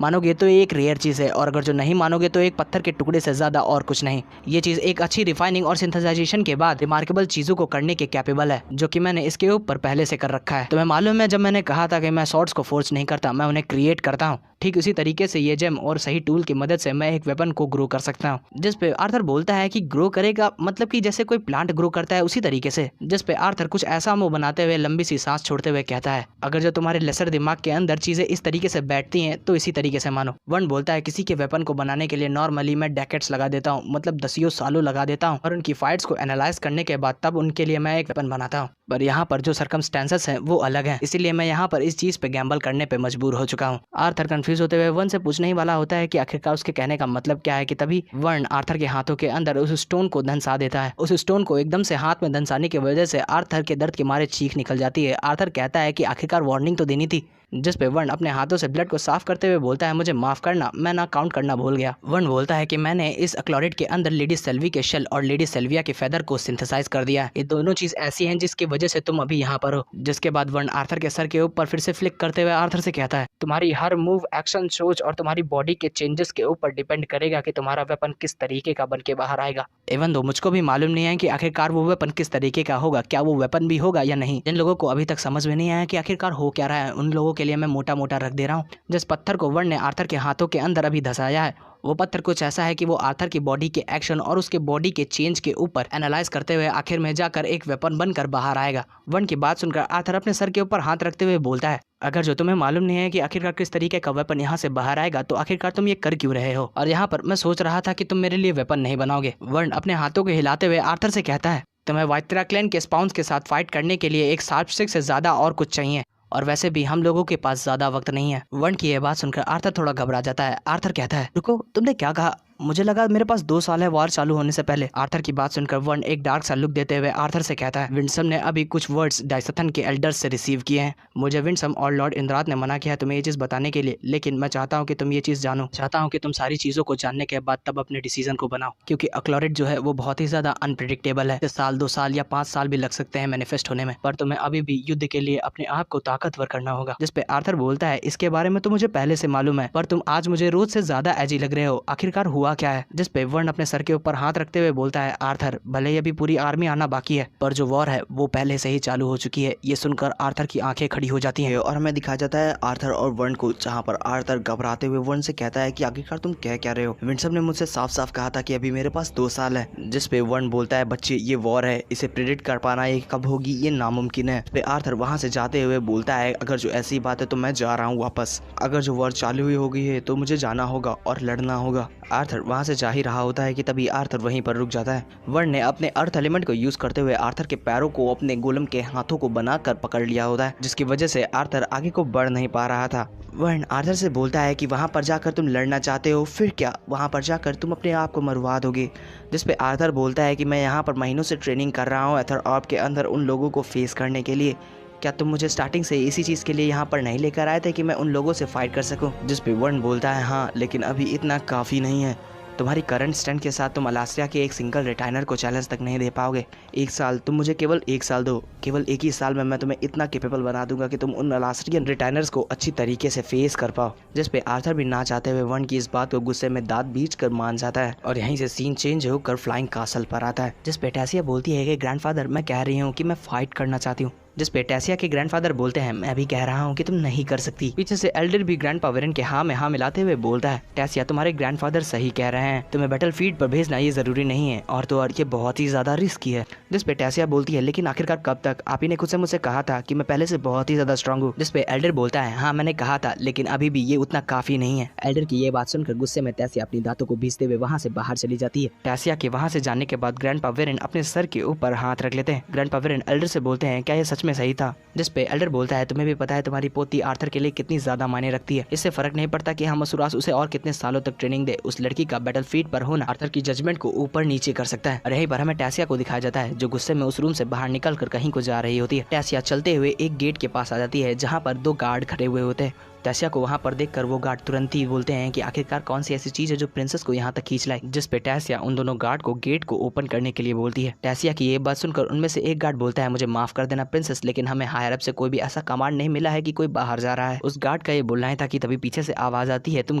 Speaker 1: मानोगे तो ये एक रेयर चीज है, और अगर जो नहीं मानोगे तो एक पत्थर के टुकड़े से ज्यादा और कुछ नहीं। ये चीज एक अच्छी रिफाइनिंग और सिंथेसाइजेशन के बाद रिमार्केबल चीजों को करने के कैपेबल है, जो कि मैंने इसके ऊपर पहले से कर रखा है। तुम्हें मालूम है जब मैंने कहा था कि मैं शॉट्स को फोर्स नहीं करता, मैं उन्हें क्रिएट करता हूँ, ठीक उसी तरीके से ये जेम और सही टूल की मदद से मैं एक वेपन को ग्रो कर सकता हूँ। जिस पे आर्थर बोलता है कि ग्रो करेगा मतलब कि जैसे कोई प्लांट ग्रो करता है उसी तरीके से। जिस पे आर्थर कुछ ऐसा मुंह बनाते हुए लंबी सी सांस छोड़ते हुए कहता है, अगर जो तुम्हारे लेसर दिमाग के अंदर चीजें इस तरीके से बैठती हैं तो इसी तरीके से मानो। वर्न बोलता है, किसी के वेपन को बनाने के लिए नॉर्मली मैं डेकेड्स लगा देता हूँ, मतलब दसियों सालों लगा देता हूँ, और उनकी फाइट्स को एनालाइज करने के बाद तब उनके लिए मैं एक वेपन बनाता हूँ। पर यहाँ पर जो सर्कमस्टेंसेस हैं वो अलग हैं, इसीलिए मैं यहाँ पर इस चीज पे गैम्बल करने पे मजबूर हो चुका हूँ। आर्थर कंफ्यूज होते हुए वर्न से पूछने ही वाला होता है कि आखिरकार उसके कहने का मतलब क्या है कि तभी वर्न आर्थर के हाथों के अंदर उस स्टोन को धंसा देता है। उस स्टोन को एकदम से हाथ में धंसाने की वजह से आर्थर के दर्द के मारे चीख निकल जाती है। आर्थर कहता है कि आखिरकार वार्निंग तो देनी थी, जिसपे वर्ण अपने हाथों से ब्लड को साफ करते हुए बोलता है, मुझे माफ करना, मैं ना काउंट करना भूल गया। वर्ण बोलता है कि मैंने इस अक्लॉरिड के अंदर लेडी सेल्वी के शेल और लेडी सेल्विया के फेदर को सिंथेसाइज कर दिया। ये दोनों चीज ऐसी हैं जिसकी वजह से तुम अभी यहाँ पर हो। जिसके बाद वर्ण आर्थर के सर के ऊपर फिर से फ्लिक करते हुए आर्थर से कहता है, तुम्हारी हर मूव, एक्शन, सोच और तुम्हारी बॉडी के चेंजेस के ऊपर डिपेंड करेगा कि तुम्हारा वेपन किस तरीके का बन के बाहर आएगा। इवन दो मुझको भी मालूम नहीं है कि आखिरकार वो वेपन किस तरीके का होगा, क्या वो वेपन भी होगा या नहीं। जिन लोगों को अभी तक समझ में नहीं आया कि आखिरकार हो क्या रहा है, उन लोगों के लिए मैं मोटा मोटा रख दे रहा हूँ। जिस पत्थर को वर्ण ने आर्थर के हाथों के अंदर अभी धसाया है, वो पत्थर कुछ ऐसा है कि वो आर्थर की बॉडी के एक्शन और उसके बॉडी के चेंज के ऊपर एनालाइज करते हुए आखिर में जाकर एक वेपन बनकर बाहर आएगा। वर्ण की बात सुनकर आर्थर अपने सर के ऊपर हाथ रखते हुए बोलता है, अगर जो तुम्हें मालूम नहीं है कि आखिरकार किस तरीके का वेपन यहाँ से बाहर आएगा, तो आखिरकार तुम ये कर क्यों रहे हो? और यहाँ पर मैं सोच रहा था कि तुम मेरे लिए वेपन नहीं बनाओगे। वर्ण अपने हाथों को हिलाते हुए आर्थर से कहता है, तुम्हें वाइत्रा क्लैन के स्पाउंस के साथ फाइट करने के लिए एक शार्प स्टिक से ज्यादा और कुछ चाहिए, और वैसे भी हम लोगों के पास ज्यादा वक्त नहीं है। वर्ण की यह बात सुनकर आर्थर थोड़ा घबरा जाता है। आर्थर कहता है, रुको, तुमने क्या कहा? मुझे लगा मेरे पास 2 साल है वॉर चालू होने से पहले। आर्थर की बात सुनकर वर्ण एक डार्क सा लुक देते हुए आर्थर से कहता है, विंडसम ने अभी कुछ वर्ड्स डाइसथन के एल्डर्स से रिसीव किए हैं। मुझे विंडसम और लॉर्ड इंद्रात ने मना किया है तुम्हें ये चीज़ बताने के लिए, लेकिन मैं चाहता हूँ कि तुम ये चीज़ जानो। चाहता हूँ कि तुम सारी चीज़ों को जानने के बाद तब अपने डिसीजन को बनाओ, क्योंकि अक्लॉरिड जो है वो बहुत ही ज़्यादा अनप्रिडिक्टेबल है। साल 2 साल या 5 साल भी लग सकते हैं मैनिफेस्ट होने में, पर तुम्हें अभी भी युद्ध के लिए अपने आप को ताकतवर करना होगा। जिसपे आर्थर बोलता है, इसके बारे में तो मुझे पहले से मालूम है, पर तुम आज मुझे रोज से ज्यादा एजी लग रहे हो। आखिरकार हुआ क्या है? जिसपे वर्ण अपने सर के ऊपर हाथ रखते हुए बोलता है, आर्थर, भले ही अभी पूरी आर्मी आना बाकी है, पर जो वॉर है वो पहले से ही चालू हो चुकी है। ये सुनकर आर्थर की आंखें खड़ी हो जाती हैं और हमें दिखाया जाता है आर्थर और वर्ण को, जहाँ पर आर्थर घबराते हुए वर्ण से कहता है कि आखिरकार तुम कह क्या रहे हो? विंडसम ने मुझसे साफ साफ कहा था कि अभी मेरे पास 2 साल है। जिसपे वर्ण बोलता है, बच्चे, ये वॉर है, इसे प्रेडिक्ट कर पाना ये कब होगी ये नामुमकिन है। फिर आर्थर वहाँ से जाते हुए बोलता है, अगर जो ऐसी बात है तो मैं जा रहा हूँ वापस। अगर जो वॉर चालू हुई हो गई है तो मुझे जाना होगा और लड़ना होगा। आर्थर वहाँ से जा ही रहा होता है कि तभी आर्थर वहीं पर रुक जाता है। वर्ण ने अपने अर्थ एलिमेंट को यूज करते हुए आर्थर के पैरों को अपने गोलम के हाथों को बनाकर पकड़ लिया होता है, जिसकी वजह से आर्थर आगे को बढ़ नहीं पा रहा था। वर्ण आर्थर से बोलता है कि वहाँ पर जाकर तुम लड़ना चाहते हो, फिर क्या, वहाँ पर जाकर तुम अपने आप को मरवा दोगे। जिसपे आर्थर बोलता है कि मैं यहाँ पर महीनों से ट्रेनिंग कर रहा हूँ एथर ऑर्ब के अंदर उन लोगों को फेस करने के लिए। क्या तुम मुझे स्टार्टिंग से इसी चीज़ के लिए यहाँ पर नहीं लेकर आए थे कि मैं उन लोगों से फाइट कर सकूं? जिसपे वर्ण बोलता है, हाँ, लेकिन अभी इतना काफ़ी नहीं है। तुम्हारी करंट स्ट्रेंथ के साथ तुम अलास्ट्रिया के एक सिंगल रिटाइनर को चैलेंज तक नहीं दे पाओगे। 1 साल, तुम मुझे केवल 1 साल दो। केवल 1 ही साल में मैं तुम्हें इतना कैपेबल बना दूंगा कि तुम उन अलास्ट्रियन रिटाइनर्स को अच्छी तरीके से फेस कर पाओ। जिसपे आर्थर भी ना चाहते हुए वर्ण की इस बात को गुस्से में दांत बीच कर मान जाता है और यहीं से सीन चेंज होकर फ्लाइंग कासल पर आता है। जिसपे टैसिया बोलती है कि ग्रैंडफादर, मैं कह रही हूँ कि मैं फाइट करना चाहती हूँ। जिसपे टैसिया के ग्रैंडफादर बोलते हैं, मैं भी कह रहा हूँ कि तुम नहीं कर सकती। पीछे से एल्डर भी ग्रैंडपा वेरेन के हाँ में हाँ मिलाते हुए बोलता है, टैसिया, तुम्हारे ग्रैंडफादर सही कह रहे हैं, तुम्हें बैटलफील्ड पर भेजना ये जरूरी नहीं है, और तो और ये बहुत ही ज्यादा रिस्की है। जिसपे टैसिया बोलती है, लेकिन आखिरकार कब तक? आप ही ने खुद से मुझसे कहा था कि मैं पहले से बहुत ही ज्यादा स्ट्रांग हूँ। जिसपे एल्डर बोलता है, हाँ मैंने कहा था, लेकिन अभी भी ये उतना काफी नहीं है। एल्डर की ये बात सुनकर गुस्से में टैसिया अपनी दांतों को भींचते हुए वहाँ से बाहर चली जाती है। टैसिया के वहाँ से जाने के बाद ग्रैंडपा वेरेन अपने सर के ऊपर हाथ रख लेते हैं। ग्रैंडपा वेरेन एल्डर से बोलते हैं, क्या ये सच में सही था? पे एल्डर बोलता है, तुम्हें भी पता है तुम्हारी पोती आर्थर के लिए कितनी ज्यादा मायने रखती है। इससे फर्क नहीं पड़ता कि हम असुरास उसे और कितने सालों तक ट्रेनिंग दे, उस लड़की का बैटलफील्ड पर होना आर्थर की जजमेंट को ऊपर नीचे कर सकता है। और यही पर हमें टैसिया को दिखाया जाता है, जो गुस्से में उस रूम से बाहर निकल कर कहीं को जा रही होती है। टैसिया चलते हुए एक गेट के पास आ जाती है, जहाँ पर 2 गार्ड खड़े हुए होते हैं। टैसिया को वहाँ पर देखकर वो गार्ड तुरंत ही बोलते हैं कि आखिरकार कौन सी ऐसी चीज है जो प्रिंसेस को यहाँ तक खींच लाए। जिसपे टैसिया उन दोनों गार्ड को गेट को ओपन करने के लिए बोलती है। टैसिया की ये बात सुनकर उनमें से एक गार्ड बोलता है, मुझे माफ कर देना प्रिंसेस, लेकिन हमें हायर अप से कोई भी ऐसा कमांड नहीं मिला है कि कोई बाहर जा रहा है। उस गार्ड का ये बोलना है था कि तभी पीछे से आवाज आती है, तुम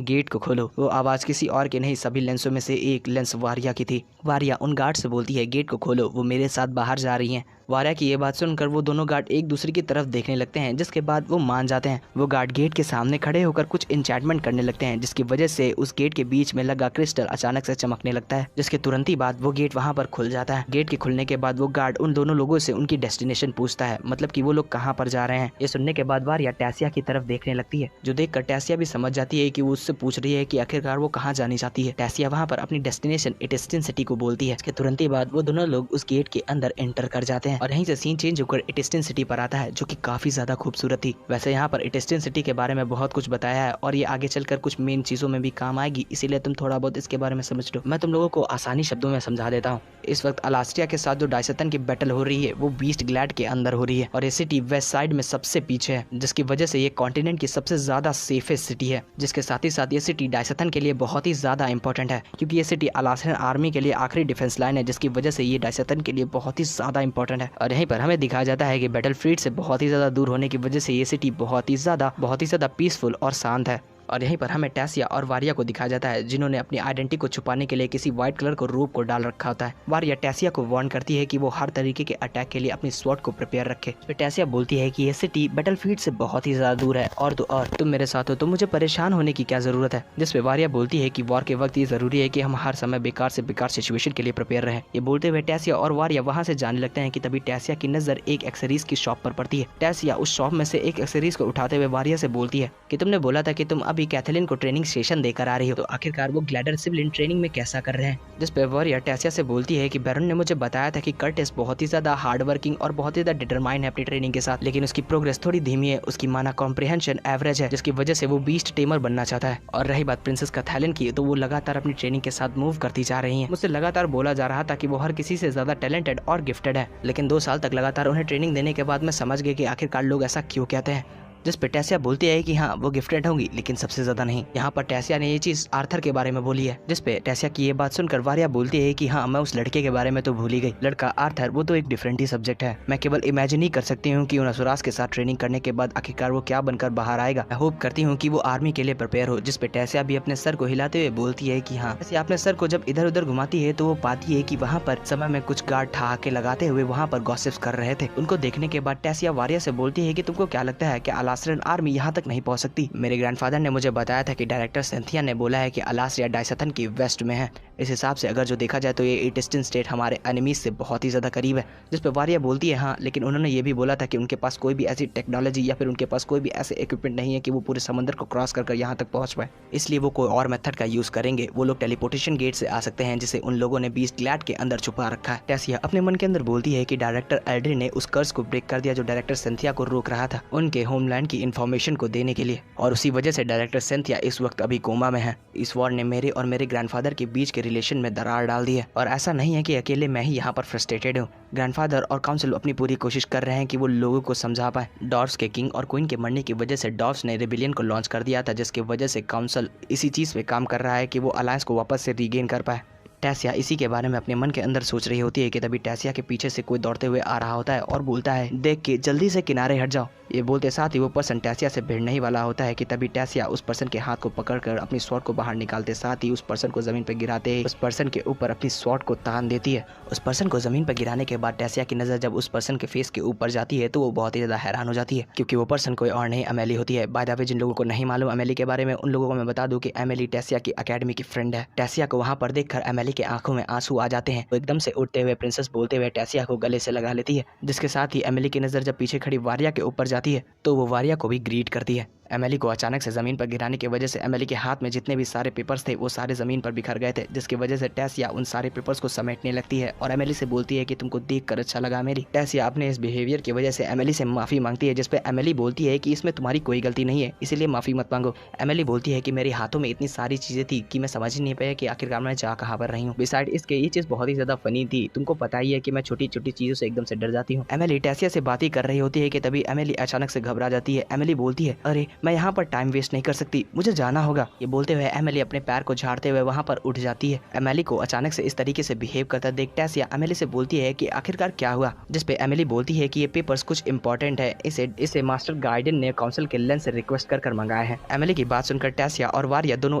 Speaker 1: गेट को खोलो। वो आवाज किसी और की नहीं, सभी लेंसों में से एक लेंस वारिया की थी। वारिया उन गार्ड से बोलती है, गेट को खोलो, वो मेरे साथ बाहर जा रही है। वारिया की ये बात सुनकर वो दोनों गार्ड एक दूसरे की तरफ देखने लगते हैं, जिसके बाद वो मान जाते हैं। वो गार्ड गेट के सामने खड़े होकर कुछ इंचैंटमेंट करने लगते हैं, जिसकी वजह से उस गेट के बीच में लगा क्रिस्टल अचानक से चमकने लगता है, जिसके तुरंत ही बाद वो गेट वहाँ पर खुल जाता है। गेट के खुलने के बाद वो गार्ड उन दोनों लोगों से उनकी डेस्टिनेशन पूछता है, मतलब कि वो लोग कहाँ पर जा रहे हैं। ये सुनने के बाद वारिया टैसिया की तरफ देखने लगती है, जो देखकर टैसिया भी समझ जाती है कि वो उससे पूछ रही है कि आखिरकार वो कहाँ जानी चाहती है। टैसिया वहाँ पर अपनी डेस्टिनेशन इटेस्टिन सिटी को बोलती है। इसके तुरंत ही बाद वो दोनों लोग उस गेट के अंदर एंटर कर जाते हैं। है और यहीं से सीन चेंज होकर इटिस्टिन सिटी पर आता है जो कि काफी ज्यादा खूबसूरत थी। वैसे यहाँ पर इटिस्टिन सिटी के बारे में बहुत कुछ बताया है और ये आगे चलकर कुछ मेन चीजों में भी काम आएगी, इसीलिए तुम थोड़ा बहुत इसके बारे में समझ लो। मैं तुम लोगों को आसानी शब्दों में समझा देता हूँ। इस वक्त अलास्ट्रिया के साथ जो डाइसतन की बैटल हो रही है वो बीस्ट ग्लैड के अंदर हो रही है और ये सिटी वेस्ट साइड में सबसे पीछे है, जिसकी वजह से ये कॉन्टिनेंट की सबसे ज्यादा सेफेस्ट सिटी है। जिसके साथ ही साथ ये सिटी डाइसतन के लिए बहुत ही ज्यादा इंपॉर्टेंट है, क्योंकि ये सिटी अलास्ट्रियन आर्मी के लिए आखिरी डिफेंस लाइन है, जिसकी वजह से ये डाइसतन के लिए बहुत ही ज्यादा इंपॉर्टेंट है। और यहीं पर हमें दिखाया जाता है कि बैटलफील्ड से बहुत ही ज्यादा दूर होने की वजह से ये सिटी बहुत ही ज्यादा पीसफुल और शांत है। और यहीं पर हमें टेसिया और वारिया को दिखाया जाता है, जिन्होंने अपनी आइडेंटिटी को छुपाने के लिए किसी व्हाइट कलर को रूप को डाल रखा होता है। वारिया टेसिया को वार्न करती है कि वो हर तरीके के अटैक के लिए अपनी स्वॉर्ड को प्रिपेयर रखे। फिर टेसिया बोलती है कि ये सिटी बैटलफील्ड से बहुत ही ज्यादा दूर है और तुम मेरे साथ हो तो मुझे परेशान होने की क्या जरूरत है। जिसपे वारिया बोलती है कि वॉर के वक्त ये जरूरी है कि हम हर समय बेकार से बेकार सिचुएशन के लिए प्रिपेयर रहे। ये बोलते हुए टेसिया और वारिया वहाँ से जाने लगते हैं कि तभी टेसिया की नजर एक एक्सेसरीज की शॉप पर पड़ती है। टेसिया उस शॉप में से एक एक्सेसरीज को उठाते हुए वारिया से बोलती है कि तुमने बोला था कि तुम अभी कैथलीन को ट्रेनिंग सेशन देकर आ रही हो, तो आखिरकार वो ग्लैडर सिविलियन ट्रेनिंग में कैसा कर रहे हैं। जिस पे वारिया टेसिया से बोलती है कि बैरन ने मुझे बताया था कि कर्टिस बहुत ही ज्यादा हार्ड वर्किंग और बहुत ही ज्यादा डिटरमाइन है अपनी ट्रेनिंग के साथ, लेकिन उसकी प्रोग्रेस थोड़ी धीमी है, उसकी माना कॉम्प्रिहेंशन एवरेज है, जिसकी वजह से वो बीस्ट टेमर बनना चाहता है। और रही बात प्रिंसेस कैथलीन की, तो वो लगातार अपनी ट्रेनिंग के साथ मूव करती जा रही है। मुझसे लगातार बोला जा रहा था कि वो हर किसी से ज्यादा टैलेंटेड और गिफ्टेड है, लेकिन 2 साल तक लगातार उन्हें ट्रेनिंग देने के बाद मैं समझ गई कि आखिरकार लोग ऐसा क्यों कहते हैं। जिस पे टेसिया बोलती है कि हाँ वो गिफ्टेड होंगी, लेकिन सबसे ज्यादा नहीं। यहाँ पर टेसिया ने ये चीज आर्थर के बारे में बोली है। जिस पे टेसिया की ये बात सुनकर वारिया बोलती है कि हाँ मैं उस लड़के के बारे में तो भूल ही गई। लड़का आर्थर वो तो एक डिफरेंट ही सब्जेक्ट है। मैं केवल इमेजिन ही कर सकती हूँ कि उन असुरास के साथ ट्रेनिंग करने के बाद आखिरकार वो क्या बनकर बाहर आएगा। मैं होप करती हूँ कि वो आर्मी के लिए प्रिपेयर हो। जिस पे टेसिया भी अपने सर को हिलाते हुए बोलती है कि हाँ। टेसिया अपने सर को जब इधर उधर घुमाती है तो वो पाती है कि वहाँ पर समय में कुछ गार्ड ठहाके लगाते हुए वहाँ पर गॉसिप्स कर रहे थे। उनको देखने के बाद टेसिया वारिया से बोलती है कि तुमको क्या लगता है कि अलास्ट्रियन आर्मी यहाँ तक नहीं पहुंच सकती। मेरे ग्रैंडफादर ने मुझे बताया था कि डायरेक्टर सिंथिया ने बोला है कि अलास्ट्रिया डाइसतन की वेस्ट में है। इस हिसाब से अगर जो देखा जाए तो ये इटिस्टिन स्टेट हमारे एनिमीज से बहुत ही ज्यादा करीब है। जिस पे वारिया बोलती है हाँ, लेकिन उन्होंने ये भी बोला था कि उनके पास कोई भी ऐसी टेक्नोलॉजी या फिर उनके पास कोई भी ऐसे इक्विपमेंट नहीं है कि वो पूरे समंदर को क्रॉस कर यहाँ तक पहुंच पाए, इसलिए वो कोई और मेथड का यूज करेंगे। वो लोग टेलीपोर्टेशन गेट से आ सकते हैं, जिसे उन लोगों ने बीस्ट ग्लैड के अंदर छुपा रखा है। टेसिया अपने मन के अंदर बोलती है कि डायरेक्टर एल्ड्रिन ने उस कर्स को ब्रेक कर दिया जो डायरेक्टर सिंथिया को रोक रहा था उनके होमलैंड की इन्फॉर्मेशन को देने के लिए, और उसी वजह से डायरेक्टर सिंथिया इस वक्त अभी कोमा में है। इस वॉर ने मेरे और मेरे ग्रैंडफादर के बीच के रिलेशन में दरार डाल दी है, और ऐसा नहीं है कि अकेले मैं ही यहाँ पर फ्रस्ट्रेटेड हूँ। ग्रैंडफादर और काउंसिल अपनी पूरी कोशिश कर रहे हैं कि वो लोगों को समझा पाए। डॉर्फ्स के किंग और क्वीन के मरने की वजह से डॉर्फ्स ने रिबिलियन को लॉन्च कर दिया था, जिसकी वजह से काउंसिल इसी चीज पे काम कर रहा है कि वो अलायंस को वापस से रीगेन कर पाए। टेसिया इसी के बारे में अपने मन के अंदर सोच रही होती है कि तभी टेसिया के पीछे से कोई दौड़ते हुए आ रहा होता है और बोलता है देख के जल्दी से किनारे हट जाओ। ये बोलते साथ ही वो पर्सन टेसिया से भिड़ने ही वाला होता है कि तभी टेसिया उस पर्सन के हाथ को पकड़कर अपनी स्वॉर्ड को बाहर निकालते साथ ही उस पर्सन को जमीन पर गिराते ही उस पर्सन के ऊपर अपनी स्वॉर्ड को तान देती है। उस पर्सन को जमीन पर गिराने के बाद टेसिया की नजर जब उस पर्सन के फेस के ऊपर जाती है तो वो बहुत ही ज्यादा हैरान हो जाती है, क्योंकि वो पर्सन कोई और नहीं अमेली होती है। बाय द वे जिन लोगों को नहीं मालूम अमेली के बारे में, उन लोगों को मैं बता दूं कि अमेली टेसिया की अकेडमी की फ्रेंड है। टेसिया को वहाँ पर देखकर अमेली के आंखों में आंसू आ जाते हैं। तो एकदम से उठते हुए प्रिंसेस बोलते हुए टेसिया को गले से लगा लेती है, जिसके साथ ही अमेली की नजर जब पीछे खड़ी वारिया के ऊपर जाती है तो वो वारिया को भी ग्रीट करती है। एमिली को अचानक से जमीन पर गिराने की वजह से एमिली के हाथ में जितने भी सारे पेपर्स थे वो सारे जमीन पर बिखर गए थे, जिसकी वजह से टेसिया उन सारे पेपर्स को समेटने लगती है और एमिली से बोलती है कि तुमको देखकर अच्छा लगा मेरी। टेसिया अपने इस बिहेवियर की वजह से एमिली से माफी मांगती है, जिसपे एमिली बोलती है कि इसमें तुम्हारी कोई गलती नहीं है, इसीलिए माफी मत मांगो। एमिली बोलती है कि मेरे हाथों में इतनी सारी चीजें थी कि मैं समझ ही नहीं पाया कि आखिरकार मैं जा कहाँ पर रही हूँ। बिसाइड इसके ये चीज बहुत ही ज्यादा फनी थी, तुमको पता ही है कि मैं छोटी छोटी चीजों से एकदम से डर जाती हूँ। एमिली टेसिया से बात ही कर रही होती है कि तभी एमिली अचानक से घबरा जाती है। एमिली बोलती है अरे मैं यहाँ पर टाइम वेस्ट नहीं कर सकती, मुझे जाना होगा। ये बोलते हुए एमिली अपने पैर को झाड़ते हुए वहाँ पर उठ जाती है। एमिली को अचानक से इस तरीके से बिहेव करता देख टेसिया एमिली से बोलती है कि आखिरकार क्या हुआ, जिसपे एमिली बोलती है कि ये पेपर्स कुछ इंपॉर्टेंट है, इसे मास्टर गार्डियन ने काउंसिल के लेंस से रिक्वेस्ट कर मंगाए हैं। एमिली की बात सुनकर टेसिया और वारिया दोनों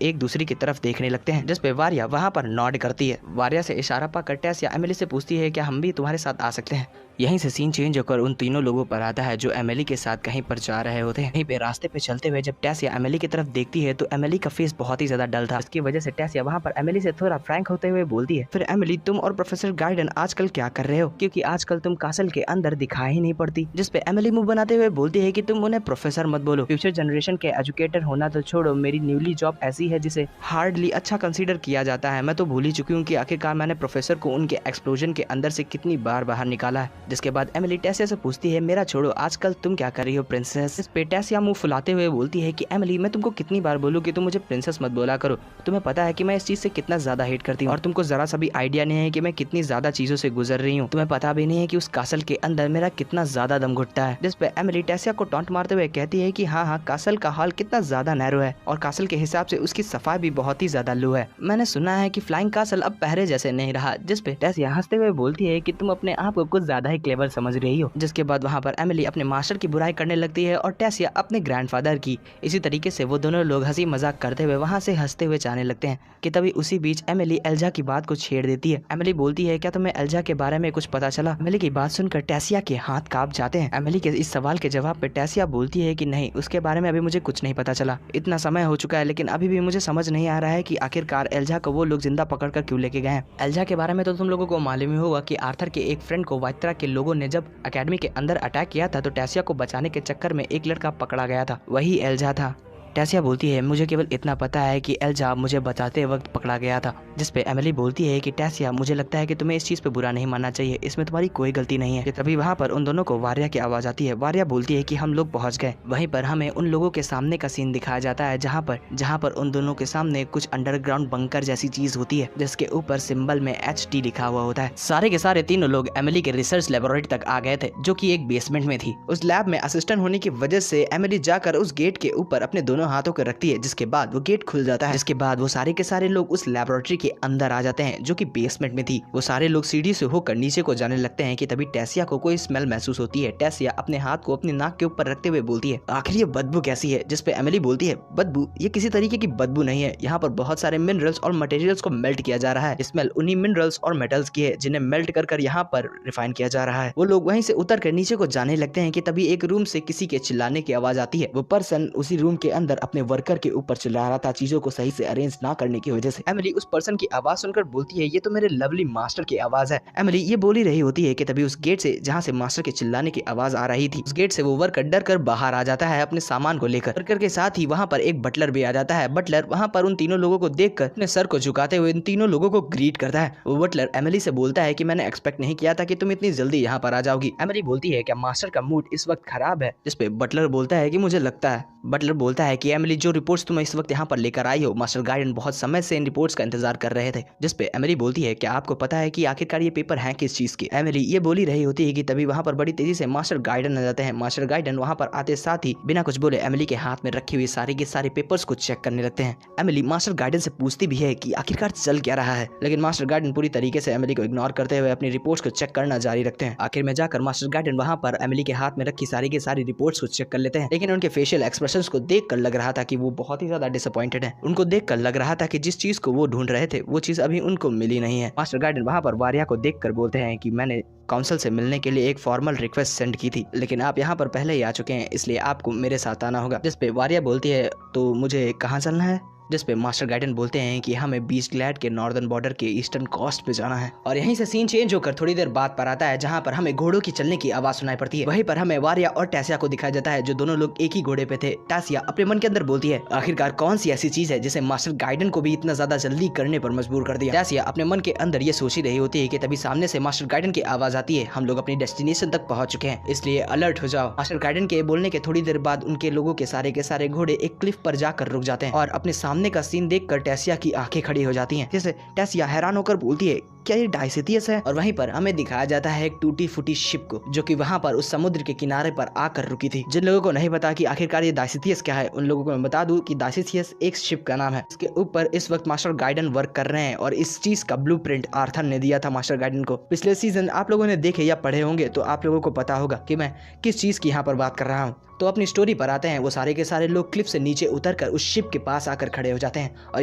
Speaker 1: एक दूसरे की तरफ देखने लगते हैं, जिसपे वारिया वहाँ पर नॉड करती है। वारिया से इशारा पाकर टेसिया एमिली से पूछती है क्या हम भी तुम्हारे साथ आ सकते हैं। यहीं से सीन चेंज होकर उन तीनों लोगों पर आता है जो एमिली के साथ कहीं पर जा रहे होते हैं। यहीं पे रास्ते पे चलते हुए जब टेसिया एमिली की तरफ देखती है तो एमिली का फेस बहुत ही ज्यादा डल था। इसकी वजह से टेसिया वहाँ पर एमिली से थोड़ा फ्रैंक होते हुए बोलती है, फिर एमिली तुम और प्रोफेसर गार्डन आजकल क्या कर रहे हो, क्योंकि आजकल तुम कासल के अंदर दिखाई ही नहीं पड़ती। जिसपे एमिली मुंह बनाते हुए बोलती है कि तुम उन्हें प्रोफेसर मत बोलो, फ्यूचर जनरेशन के एजुकेटर होना तो छोड़ो, मेरी न्यूली जॉब ऐसी है जिसे हार्डली अच्छा कंसीडर किया जाता है। मैं तो भूल ही चुकी हूँ कि आखिरकार मैंने प्रोफेसर को उनके एक्सप्लोजन के अंदर से कितनी बार बाहर निकाला है। जिसके बाद एमिली टेसिया से पूछती है, मेरा छोड़ो, आजकल तुम क्या कर रही हो प्रिंसेस। इस पे टेसिया मुंह फुलाते हुए बोलती है कि एमिली मैं तुमको कितनी बार बोलूं कि तुम मुझे प्रिंसेस मत बोला करो, तुम्हें पता है कि मैं इस चीज से कितना ज्यादा हेट करती हूँ और तुमको जरा सा भी आइडिया नहीं है कि मैं कितनी ज्यादा चीजों से गुजर रही हूँ, तुम्हें पता भी नहीं है कि उस कासल के अंदर मेरा कितना ज्यादा दम घुटता है। जिस पे एमिली टेसिया को टॉन्ट मारते हुए कहती है कि हाँ कासल का हाल कितना ज्यादा नैरो है और कासल के हिसाब से उसकी सफाई भी बहुत ही ज्यादा लो है। मैंने सुना है कि फ्लाइंग कासल अब पहले जैसे नहीं रहा। जिस पे टेसिया हंसते हुए बोलती है कि तुम अपने आप को कुछ ज्यादा ही क्लेवर समझ रही हो। जिसके बाद वहाँ पर एमिली अपने मास्टर की बुराई करने लगती है और टेसिया अपने ग्रैंडफादर की। इसी तरीके से वो दोनों लोग हंसी मजाक करते हुए वहाँ से हंसते हुए जाने लगते हैं कि तभी उसी बीच एमिली एल्जा की बात को छेड़ देती है। एमिली बोलती है, क्या तुम्हें एल्जा के बारे में कुछ पता चला। एमिली की बात सुनकर टेसिया के हाथ कांप जाते हैं। एमिली के इस सवाल के जवाब पे टेसिया बोलती है कि नहीं, उसके बारे में अभी मुझे कुछ नहीं पता चला, इतना समय हो चुका है, लेकिन अभी भी मुझे समझ नहीं आ रहा है कि आखिरकार एल्जा को वो लोग जिंदा पकड़कर क्यों लेके गए हैं। एल्जा के बारे में तो तुम लोगों को मालूम ही होगा कि आर्थर के एक फ्रेंड को वाइत्रा के लोगों ने जब एकेडमी के अंदर अटैक किया था तो टेसिया को बचाने के चक्कर में एक लड़का पकड़ा गया था, वही एल्जा था। टेसिया बोलती है, मुझे केवल इतना पता है कि एल्जा मुझे बचाते वक्त पकड़ा गया था। जिस पे एमिली बोलती है कि टेसिया मुझे लगता है कि तुम्हें इस चीज पे बुरा नहीं मानना चाहिए, इसमें तुम्हारी कोई गलती नहीं है। तभी वहाँ पर उन दोनों को वारिया की आवाज आती है। वारिया बोलती है कि हम लोग पहुंच गए। वहीं पर हमें उन लोगों के सामने का सीन दिखाया जाता है जहाँ पर उन दोनों के सामने कुछ अंडरग्राउंड बंकर जैसी चीज होती है जिसके ऊपर सिंबल में HT लिखा हुआ होता है। सारे के सारे तीनों लोग एमिली के रिसर्च लेबोरेटरी तक आ गए थे जो कि एक बेसमेंट में थी। उस लैब में असिस्टेंट होने की वजह से एमिली जाकर उस गेट के ऊपर अपने दोनों हाथों को रखती है, जिसके बाद वो गेट खुल जाता है। जिसके बाद वो सारे के सारे लोग उस लेबोरेटरी के अंदर आ जाते हैं जो कि बेसमेंट में थी। वो सारे लोग सीढ़ी से होकर नीचे को जाने लगते हैं कि तभी टेसिया को कोई स्मेल महसूस होती है। टेसिया अपने हाथ को अपनी नाक के ऊपर रखते हुए बोलती है, आखिर ये बदबू कैसी है। जिस पे एमिली बोलती है, बदबू ये किसी तरीके की बदबू नहीं है, यहाँ पर बहुत सारे मिनरल्स और मटेरियल्स को मेल्ट किया जा रहा है। स्मेल उन्हीं मिनरल्स और मेटल्स की है जिन्हें मेल्ट कर यहाँ पर रिफाइन किया जा रहा है। वो लोग वहीं से उतर कर नीचे को जाने लगते हैं कि तभी एक रूम से किसी के चिल्लाने की आवाज आती है। वो पर्सन उसी रूम के अंदर अपने वर्कर के ऊपर चिल्ला रहा था चीजों को सही से अरेंज ना करने की वजह से। एमिली उस पर्सन की आवाज सुनकर बोलती है, ये तो मेरे लवली मास्टर की आवाज है। एमिली ये बोल ही रही होती है कि तभी उस गेट से जहाँ से मास्टर के चिल्लाने की आवाज आ रही थी, उस गेट से वो वर्कर डर कर बाहर आ जाता है अपने सामान को लेकर। वर्कर के साथ ही वहाँ पर एक बटलर भी आ जाता है। बटलर वहाँ पर उन तीनों लोगों को देखकर अपने सर को झुकाते हुए इन तीनों लोगों को ग्रीट करता है। वो बटलर एमिली से बोलता है कि मैंने एक्सपेक्ट नहीं किया था कि तुम इतनी जल्दी यहाँ पर आ जाओगी। एमिली बोलती है, क्या मास्टर का मूड इस वक्त खराब है। जिसपे बटलर बोलता है कि मुझे लगता है। बटलर बोलता है कि एमिली जो रिपोर्ट्स तुम इस वक्त यहाँ पर लेकर आई हो, मास्टर गार्डन बहुत समय से इन रिपोर्ट्स का इंतजार कर रहे थे। जिसपे एमिली बोलती है, क्या आपको पता है कि आखिरकार ये पेपर हैं किस चीज के। एमिली ये बोली रही होती है कि तभी वहाँ पर बड़ी तेजी से मास्टर गार्डन आ जाते हैं। मास्टर गार्डन वहाँ पर आते साथ ही बिना कुछ बोले एमिली के हाथ में रखी हुई सारे के सारे पेपर्स को चेक करने लगते हैं। एमिली मास्टर गार्डन से पूछती भी है कि आखिरकार चल क्या रहा है, लेकिन मास्टर गार्डन पूरी तरीके से एमिली को इग्नोर करते हुए अपनी रिपोर्ट्स को चेक करना जारी रखते हैं। आखिर में जाकर मास्टर गार्डन वहाँ पर एमिली के हाथ में रखी सारी की सारी रिपोर्ट्स को चेक कर लेते हैं, लेकिन उनके फेशियल एक्सप्रेशंस को देखकर लग रहा था कि वो बहुत ही ज्यादा डिसअपॉइंटेड है। उनको देखकर लग रहा था कि जिस चीज को वो ढूंढ रहे थे वो चीज अभी उनको मिली नहीं है। मास्टर गार्डन वहाँ पर वारिया को देखकर बोलते हैं कि मैंने काउंसिल से मिलने के लिए एक फॉर्मल रिक्वेस्ट सेंड की थी, लेकिन आप यहाँ पर पहले ही आ चुके हैं, इसलिए आपको मेरे साथ आना होगा। जिस पे वारिया बोलती है, तो मुझे कहाँ चलना है। जिस पे मास्टर गार्डन बोलते हैं कि हमें बीच ग्लैड के नॉर्दर्न बॉर्डर के ईस्टर्न कोस्ट पे जाना है। और यहीं से सीन चेंज होकर थोड़ी देर बाद पर आता है जहां पर हमें घोड़ों की चलने की आवाज सुनाई पड़ती है। वहीं पर हमें वारिया और टेसिया को दिखाया जाता है जो दोनों लोग एक ही घोड़े पे थे। टेसिया अपने मन के अंदर बोलती है, आखिरकार कौन सी ऐसी चीज है जिसे मास्टर गार्डन को भी इतना ज्यादा जल्दी करने पर मजबूर कर दिया। टेसिया अपने मन के अंदर ये सोच ही रही होती है कि तभी सामने से मास्टर गार्डन की आवाज आती है, हम लोग अपनी डेस्टिनेशन तक पहुंच चुके हैं, इसलिए अलर्ट हो जाओ। मास्टर गार्डन के बोलने के थोड़ी देर बाद उनके लोगों के सारे घोड़े एक क्लिफ पर जाकर रुक जाते हैं और अपने सामने का सीन देखकर टेसिया की आंखें खड़ी हो जाती हैं। जैसे टेसिया हैरान होकर बोलती है, क्या ये डायसिथियस है। और वहीं पर हमें दिखाया जाता है एक टूटी फूटी शिप को जो कि वहां पर उस समुद्र के किनारे पर आकर रुकी थी। जिन लोगों को नहीं पता कि आखिरकार ये डायसिथियस क्या है, उन लोगों को मैं बता दूं कि डायसिथियस एक शिप का नाम है। इसके ऊपर इस वक्त मास्टर गार्डन वर्क कर रहे हैं और इस चीज का ब्लूप्रिंट आर्थर ने दिया था मास्टर गार्डन को। पिछले सीजन आप लोगों ने देखे या पढ़े होंगे तो आप लोगों को पता होगा कि मैं किस चीज की यहाँ पर बात कर रहा हूँ। तो अपनी स्टोरी पर आते हैं। वो सारे के सारे लोग क्लिफ से नीचे उतरकर उस शिप के पास आकर खड़े हो जाते हैं और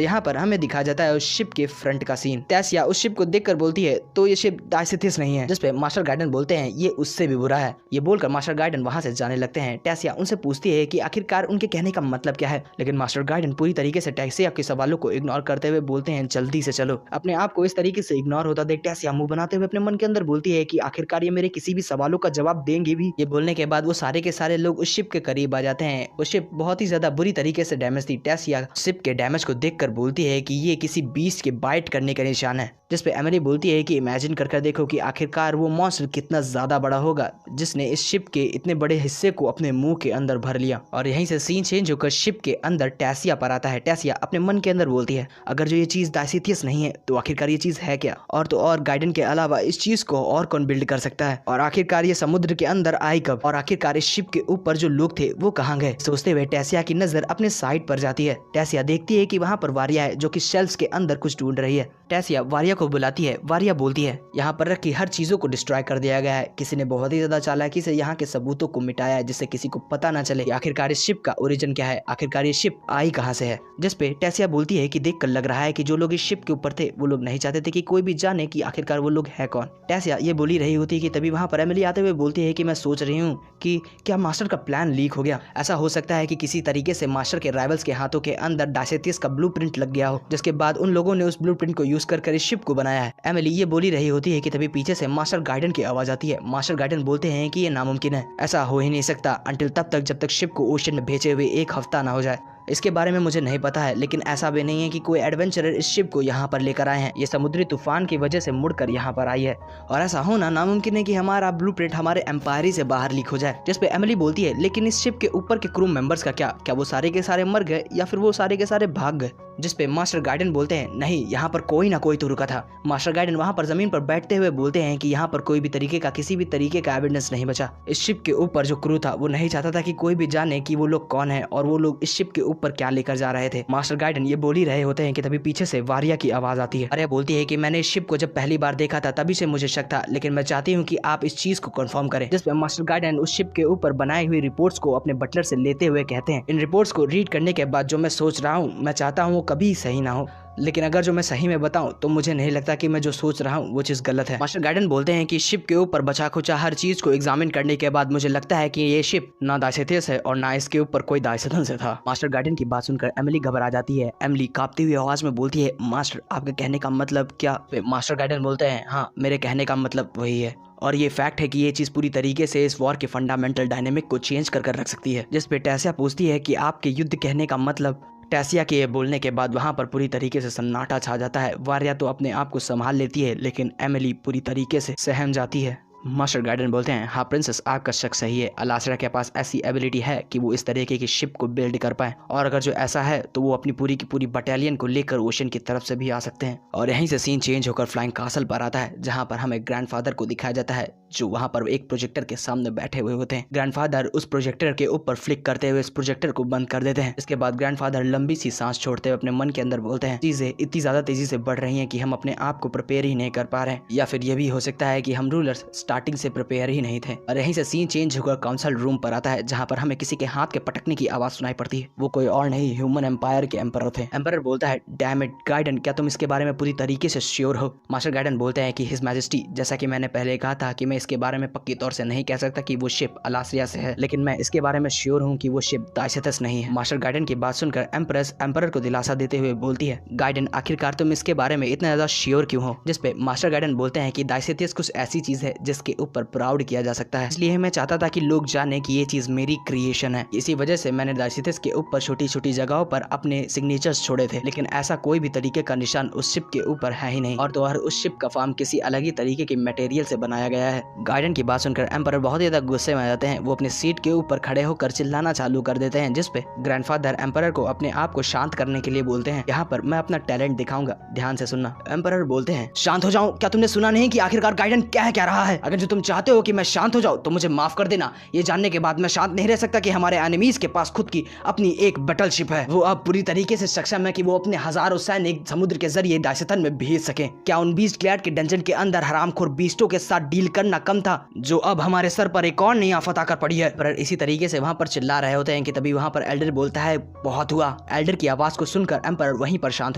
Speaker 1: यहाँ पर हमें दिखाया जाता है उस शिप के फ्रंट का सीन। टेसिया उस शिप को देखकर देखकर बोलती है तो ये शिप डायसिथियस नहीं है, जिसपे मास्टर गाइडन बोलते हैं ये उससे भी बुरा है। ये बोलकर मास्टर गाइडन वहां से जाने लगते हैं। टेसिया उनसे पूछती है कि आखिरकार उनके कहने का मतलब क्या है, लेकिन मास्टर गाइडन पूरी तरीके से टेसिया के सवालों को इग्नोर करते हुए बोलते हैं जल्दी से चलो। अपने आप को इस तरीके से इग्नोर होता देख टेसिया मुंह बनाते हुए अपने मन के अंदर बोलती है कि आखिरकार ये मेरे किसी भी सवालों का जवाब देंगे भी। ये बोलने के बाद वो सारे के सारे लोग उस शिप के करीब आ जाते हैं। वो शिप बहुत ही ज्यादा बुरी तरीके से डैमेज थी। टेसिया शिप के डैमेज को देखकर बोलती है कि ये किसी बीस्ट के बाइट करने का निशान है, जिसपे एमिली बोलती है कि इमेजिन कर देखो कि आखिरकार वो मॉन्स्टर कितना ज्यादा बड़ा होगा जिसने इस शिप के इतने बड़े हिस्से को अपने मुंह के अंदर भर लिया। और यहीं से सीन चेंज होकर शिप के अंदर टेसिया पर आता है। टेसिया अपने मन के अंदर बोलती है अगर जो ये चीज डायसिथियस नहीं है तो आखिरकार ये चीज है क्या, और तो और गाइडन के अलावा इस चीज को और कौन बिल्ड कर सकता है, और आखिरकार ये समुद्र के अंदर आई कब, और आखिरकार इस शिप के ऊपर जो लोग थे वो कहाँ गए। सोचते हुए टेसिया की नजर अपने साइड पर जाती है। टेसिया देखती है कि वहाँ पर वारिया है जो कि शेल्फ्स के अंदर कुछ ढूंढ रही है। टेसिया वारिया को बुलाती है। वारिया बोलती है यहाँ पर रखी हर चीजों को डिस्ट्रॉय कर दिया गया है। किसी ने बहुत ही ज्यादा चालाकी से यहाँ के सबूतों को मिटाया है जिससे किसी को पता ना चले कि आखिरकार इस शिप का ओरिजिन क्या है, आखिरकार ये शिप आई कहाँ से है। जिसपे टेसिया बोलती है कि देखकर लग रहा है कि जो लोग इस शिप के ऊपर थे वो लोग नहीं चाहते थे कि कोई भी जाने कि आखिरकार वो लोग है कौन। टेसिया ये बोली रही होती है कि तभी वहाँ पर एमिली आते हुए बोलती है कि मैं सोच रही हूँ कि क्या मास्टर का प्लान लीक हो गया। ऐसा हो सकता है कि किसी तरीके से मास्टर के राइवल्स के हाथों के अंदर डायसिथियस का ब्लूप्रिंट लग गया हो, जिसके बाद उन लोगों ने उस ब्लूप्रिंट को यूज कर इस शिप को बनाया है। एमिली ये बोली रही होती है कि तभी पीछे से मास्टर गाइडन की आवाज आती है। मास्टर गाइडन बोलते हैं कि ये नामुमकिन है, ऐसा हो ही नहीं सकता अंटिल तब तक जब तक शिप को ओशन में भेजे हुए 1 हफ्ता ना हो जाए। इसके बारे में मुझे नहीं पता है, लेकिन ऐसा भी नहीं है कि कोई एडवेंचरर इस शिप को यहाँ पर लेकर आए हैं। ये समुद्री तूफान की वजह से मुड़कर यहाँ पर आई है, और ऐसा होना नामुमकिन है कि हमारा ब्लूप्रिंट हमारे एम्पायर से बाहर लीक हो जाए। जिसपे एमिली बोलती है लेकिन इस शिप के ऊपर के क्रू मेंबर्स का क्या वो सारे के सारे मर गए या फिर वो सारे के सारे भाग गए। जिसपे मास्टर गाइडन बोलते हैं नहीं, यहाँ पर कोई ना कोई तो रुका था। मास्टर गाइडन वहाँ पर जमीन पर बैठते हुए बोलते हैं कि यहाँ पर कोई भी तरीके का किसी भी तरीके का एविडेंस नहीं बचा। इस शिप के ऊपर जो क्रू था वो नहीं चाहता था कि कोई भी जाने कि वो लोग कौन है और वो लोग इस शिप के ऊपर क्या लेकर जा रहे थे। मास्टर गाइडन ये बोल ही रहे होते हैं कि तभी पीछे से वारिया की आवाज आती है। वारिया बोलती है कि मैंने इस शिप को जब पहली बार देखा था तभी से मुझे शक था, लेकिन मैं चाहती हूँ कि आप इस चीज को कंफर्म करें। जिसपे मास्टर गाइडन उस शिप के ऊपर बनाई हुई रिपोर्ट्स को अपने बटलर से लेते हुए कहते हैं इन रिपोर्ट्स को रीड करने के बाद जो मैं सोच रहा हूँ मैं चाहता हूँ वो कभी सही ना हो, लेकिन अगर जो मैं सही में बताऊं तो मुझे नहीं लगता कि मैं जो सोच रहा हूं वो चीज गलत है। मास्टर गाइडन बोलते हैं कि शिप के ऊपर बचा खुचा हर चीज को एग्जामिन करने के बाद मुझे लगता है कि ये शिप ना डायसिथियस है और ना इसके ऊपर कोई डायसिथन से था। मास्टर गाइडन की बात सुनकर एमिली घबरा जाती है। एमिली कांपती हुई आवाज में बोलती है मास्टर आपके कहने का मतलब क्या। मास्टर गाइडन बोलते हैं हाँ मेरे कहने का मतलब वही है, और ये फैक्ट है कि ये चीज पूरी तरीके से इस वॉर के फंडामेंटल डायनेमिक को चेंज कर रख सकती है। जिसपे टेसिया पूछती है कि आपके युद्ध कहने का मतलब। टेसिया के बोलने के बाद वहाँ पर पूरी तरीके से सन्नाटा छा जाता है। वारिया तो अपने आप को संभाल लेती है, लेकिन एमिली पूरी तरीके से सहम जाती है। मास्टर गाइडन बोलते हैं हाँ प्रिंसेस आपका शक सही है, अलास्ट्रा के पास ऐसी एबिलिटी है कि वो इस तरीके की शिप को बिल्ड कर पाए, और अगर जो ऐसा है तो वो अपनी पूरी की पूरी बटालियन को लेकर ओशन की तरफ से भी आ सकते हैं। और यहीं से सीन चेंज होकर फ्लाइंग कासल पर आता है, जहाँ पर हमें ग्रैंडफादर को दिखाया जाता है जो वहाँ पर एक प्रोजेक्टर के सामने बैठे हुए होते हैं। ग्रैंडफादर उस प्रोजेक्टर के ऊपर फ्लिक करते हुए इस प्रोजेक्टर को बंद कर देते हैं। इसके बाद ग्रैंडफादर लंबी सी सांस छोड़ते हुए अपने मन के अंदर बोलते हैं चीजें इतनी ज्यादा तेजी से बढ़ रही हैं कि हम अपने आप को प्रिपेयर ही नहीं कर पा रहे हैं, या फिर ये भी हो सकता है कि हम रूलर्स स्टार्टिंग से प्रिपेयर ही नहीं थे। और यहीं से सीन चेंज होकर काउंसिल रूम पर आता है, जहाँ पर हमें किसी के हाथ के पटकने की आवाज सुनाई पड़ती है। वो कोई और नहीं ह्यूमन एम्पायर के एम्परर थे। एम्परर बोलता है डैम इट गाइडन क्या तुम इसके बारे में पूरी तरीके से श्योर हो। मास्टर गाइडन बोलते हैं कि हिज मैजेस्टी जैसा कि मैंने पहले कहा था कि मैं इसके बारे में पक्की तौर से नहीं कह सकता कि वो शिप अलास्ट्रिया से है, लेकिन मैं इसके बारे में श्योर हूँ कि वो शिप डायसिथियस नहीं है। मास्टर गाइडन की बात सुनकर एम्प्रेस एम्परर को दिलासा देते हुए बोलती है गाइडन आखिरकार तुम इसके बारे में इतना ज्यादा श्योर क्यों हो। जिसपे मास्टर गाइडन बोलते हैं कि डायसिथियस कुछ ऐसी चीज है जिसके ऊपर प्राउड किया जा सकता है, इसलिए मैं चाहता था कि लोग जाने कि ये चीज मेरी क्रिएशन है। इसी वजह से मैंने डायसिथियस के ऊपर छोटी छोटी जगहों पर अपने सिग्नेचर्स छोड़े थे, लेकिन ऐसा कोई भी तरीके का निशान उस शिप के ऊपर है ही नहीं, और तो हर उस शिप का फॉर्म किसी अलग ही तरीके के मटेरियल से बनाया गया है। गाइडन की बात सुनकर एम्परर बहुत ही ज्यादा गुस्से में आ जाते हैं। वो अपने सीट के ऊपर खड़े होकर चिल्लाना चालू कर देते हैं, जिसपे ग्रैंडफादर एम्परर को अपने आप को शांत करने के लिए बोलते हैं यहाँ पर मैं अपना टैलेंट दिखाऊंगा, ध्यान से सुनना। एम्परर बोलते हैं शांत हो जाओ, क्या तुमने सुना नहीं कि आखिरकार गाइडन क्या रहा है। अगर जो तुम चाहते हो कि मैं शांत हो जाऊं तो मुझे माफ कर देना। ये जानने के बाद मैं शांत नहीं रह सकता कि हमारे एनिमीज के पास खुद की अपनी एक बैटलशिप है। वो अब पूरी तरीके से सक्षम है कि वो अपने हजारों सैनिक समुद्र के जरिए डायसेथन में भेज सके। क्या उन बीस्ट क्लैड के डंजन के अंदर हरामखोर बीस्टों के साथ डील करना कम था, जो अब हमारे सर पर एक और नई आफत आकर पड़ी है। पर इसी तरीके से वहां पर चिल्ला रहे होते हैं कि तभी वहां पर एल्डर बोलता है, बहुत हुआ। एल्डर की आवाज को सुनकर एम्पर वहीं पर शांत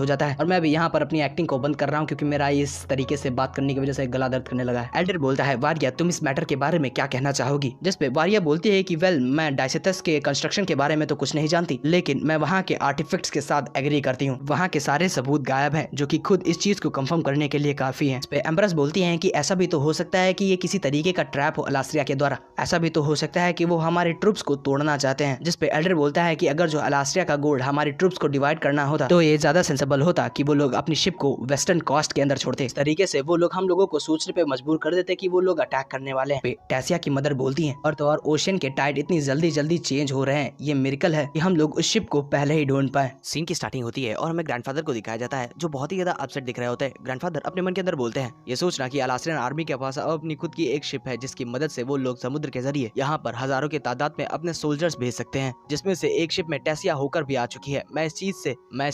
Speaker 1: हो जाता है और मैं भी यहाँ पर अपनी एक्टिंग को बंद कर रहा हूँ क्योंकि मेरा इस तरीके से बात करने की वजह से गला दर्द करने लगा है। एल्डर बोलता है, वारिया तुम इस मैटर के बारे में क्या कहना चाहोगी? जिस पे वारिया बोलती है कि वेल, मैं डायसेथस के कंस्ट्रक्शन के बारे में तो कुछ नहीं जानती, लेकिन मैं वहाँ के आर्टिफैक्ट्स के साथ एग्री करती हूँ। वहाँ के सारे सबूत गायब हैं, जो कि खुद इस चीज को कंफर्म करने के लिए काफी हैं। इस पे एम्प्रेस बोलती हैं कि ऐसा भी तो हो सकता है कि ये किसी तरीके का ट्रैप हो अलास्ट्रिया के द्वारा। ऐसा भी तो हो सकता है कि वो हमारे ट्रूप्स को तोड़ना चाहते हैं। जिस पे एल्डर बोलता है कि अगर जो अलास्ट्रिया का गोल्ड हमारे ट्रूप्स को डिवाइड करना होता तो ये ज्यादा सेंसेबल होता कि वो लोग अपनी शिप को वेस्टर्न कोस्ट के अंदर छोड़ते। इस तरीके से वो लोग हम लोगों को सोचने पे मजबूर कर देते कि वो लोग अटैक करने वाले हैं। टैसिया की मदर बोलती हैं, और तो और ओशन के टाइड इतनी जल्दी चेंज हो रहे हैं, ये मिरेकल है कि हम लोग उस शिप को पहले ही ढूंढ पाए। सीन की स्टार्टिंग होती है और हमें ग्रैंडफादर को दिखाया जाता है जो बहुत ही ज्यादा अपसेट दिख रहे होते हैं। ग्रैंडफादर अपने मन के अंदर बोलते हैं, ये सोचना कि अलास्ट्रियन आर्मी के पास अब अपनी खुद की एक शिप है जिसकी मदद से वो लोग समुद्र के जरिए यहाँ पर हजारों की तादाद में अपने सोल्जर्स भेज सकते हैं, जिसमें से एक शिप में टैसिया होकर भी आ चुकी है। मैं इस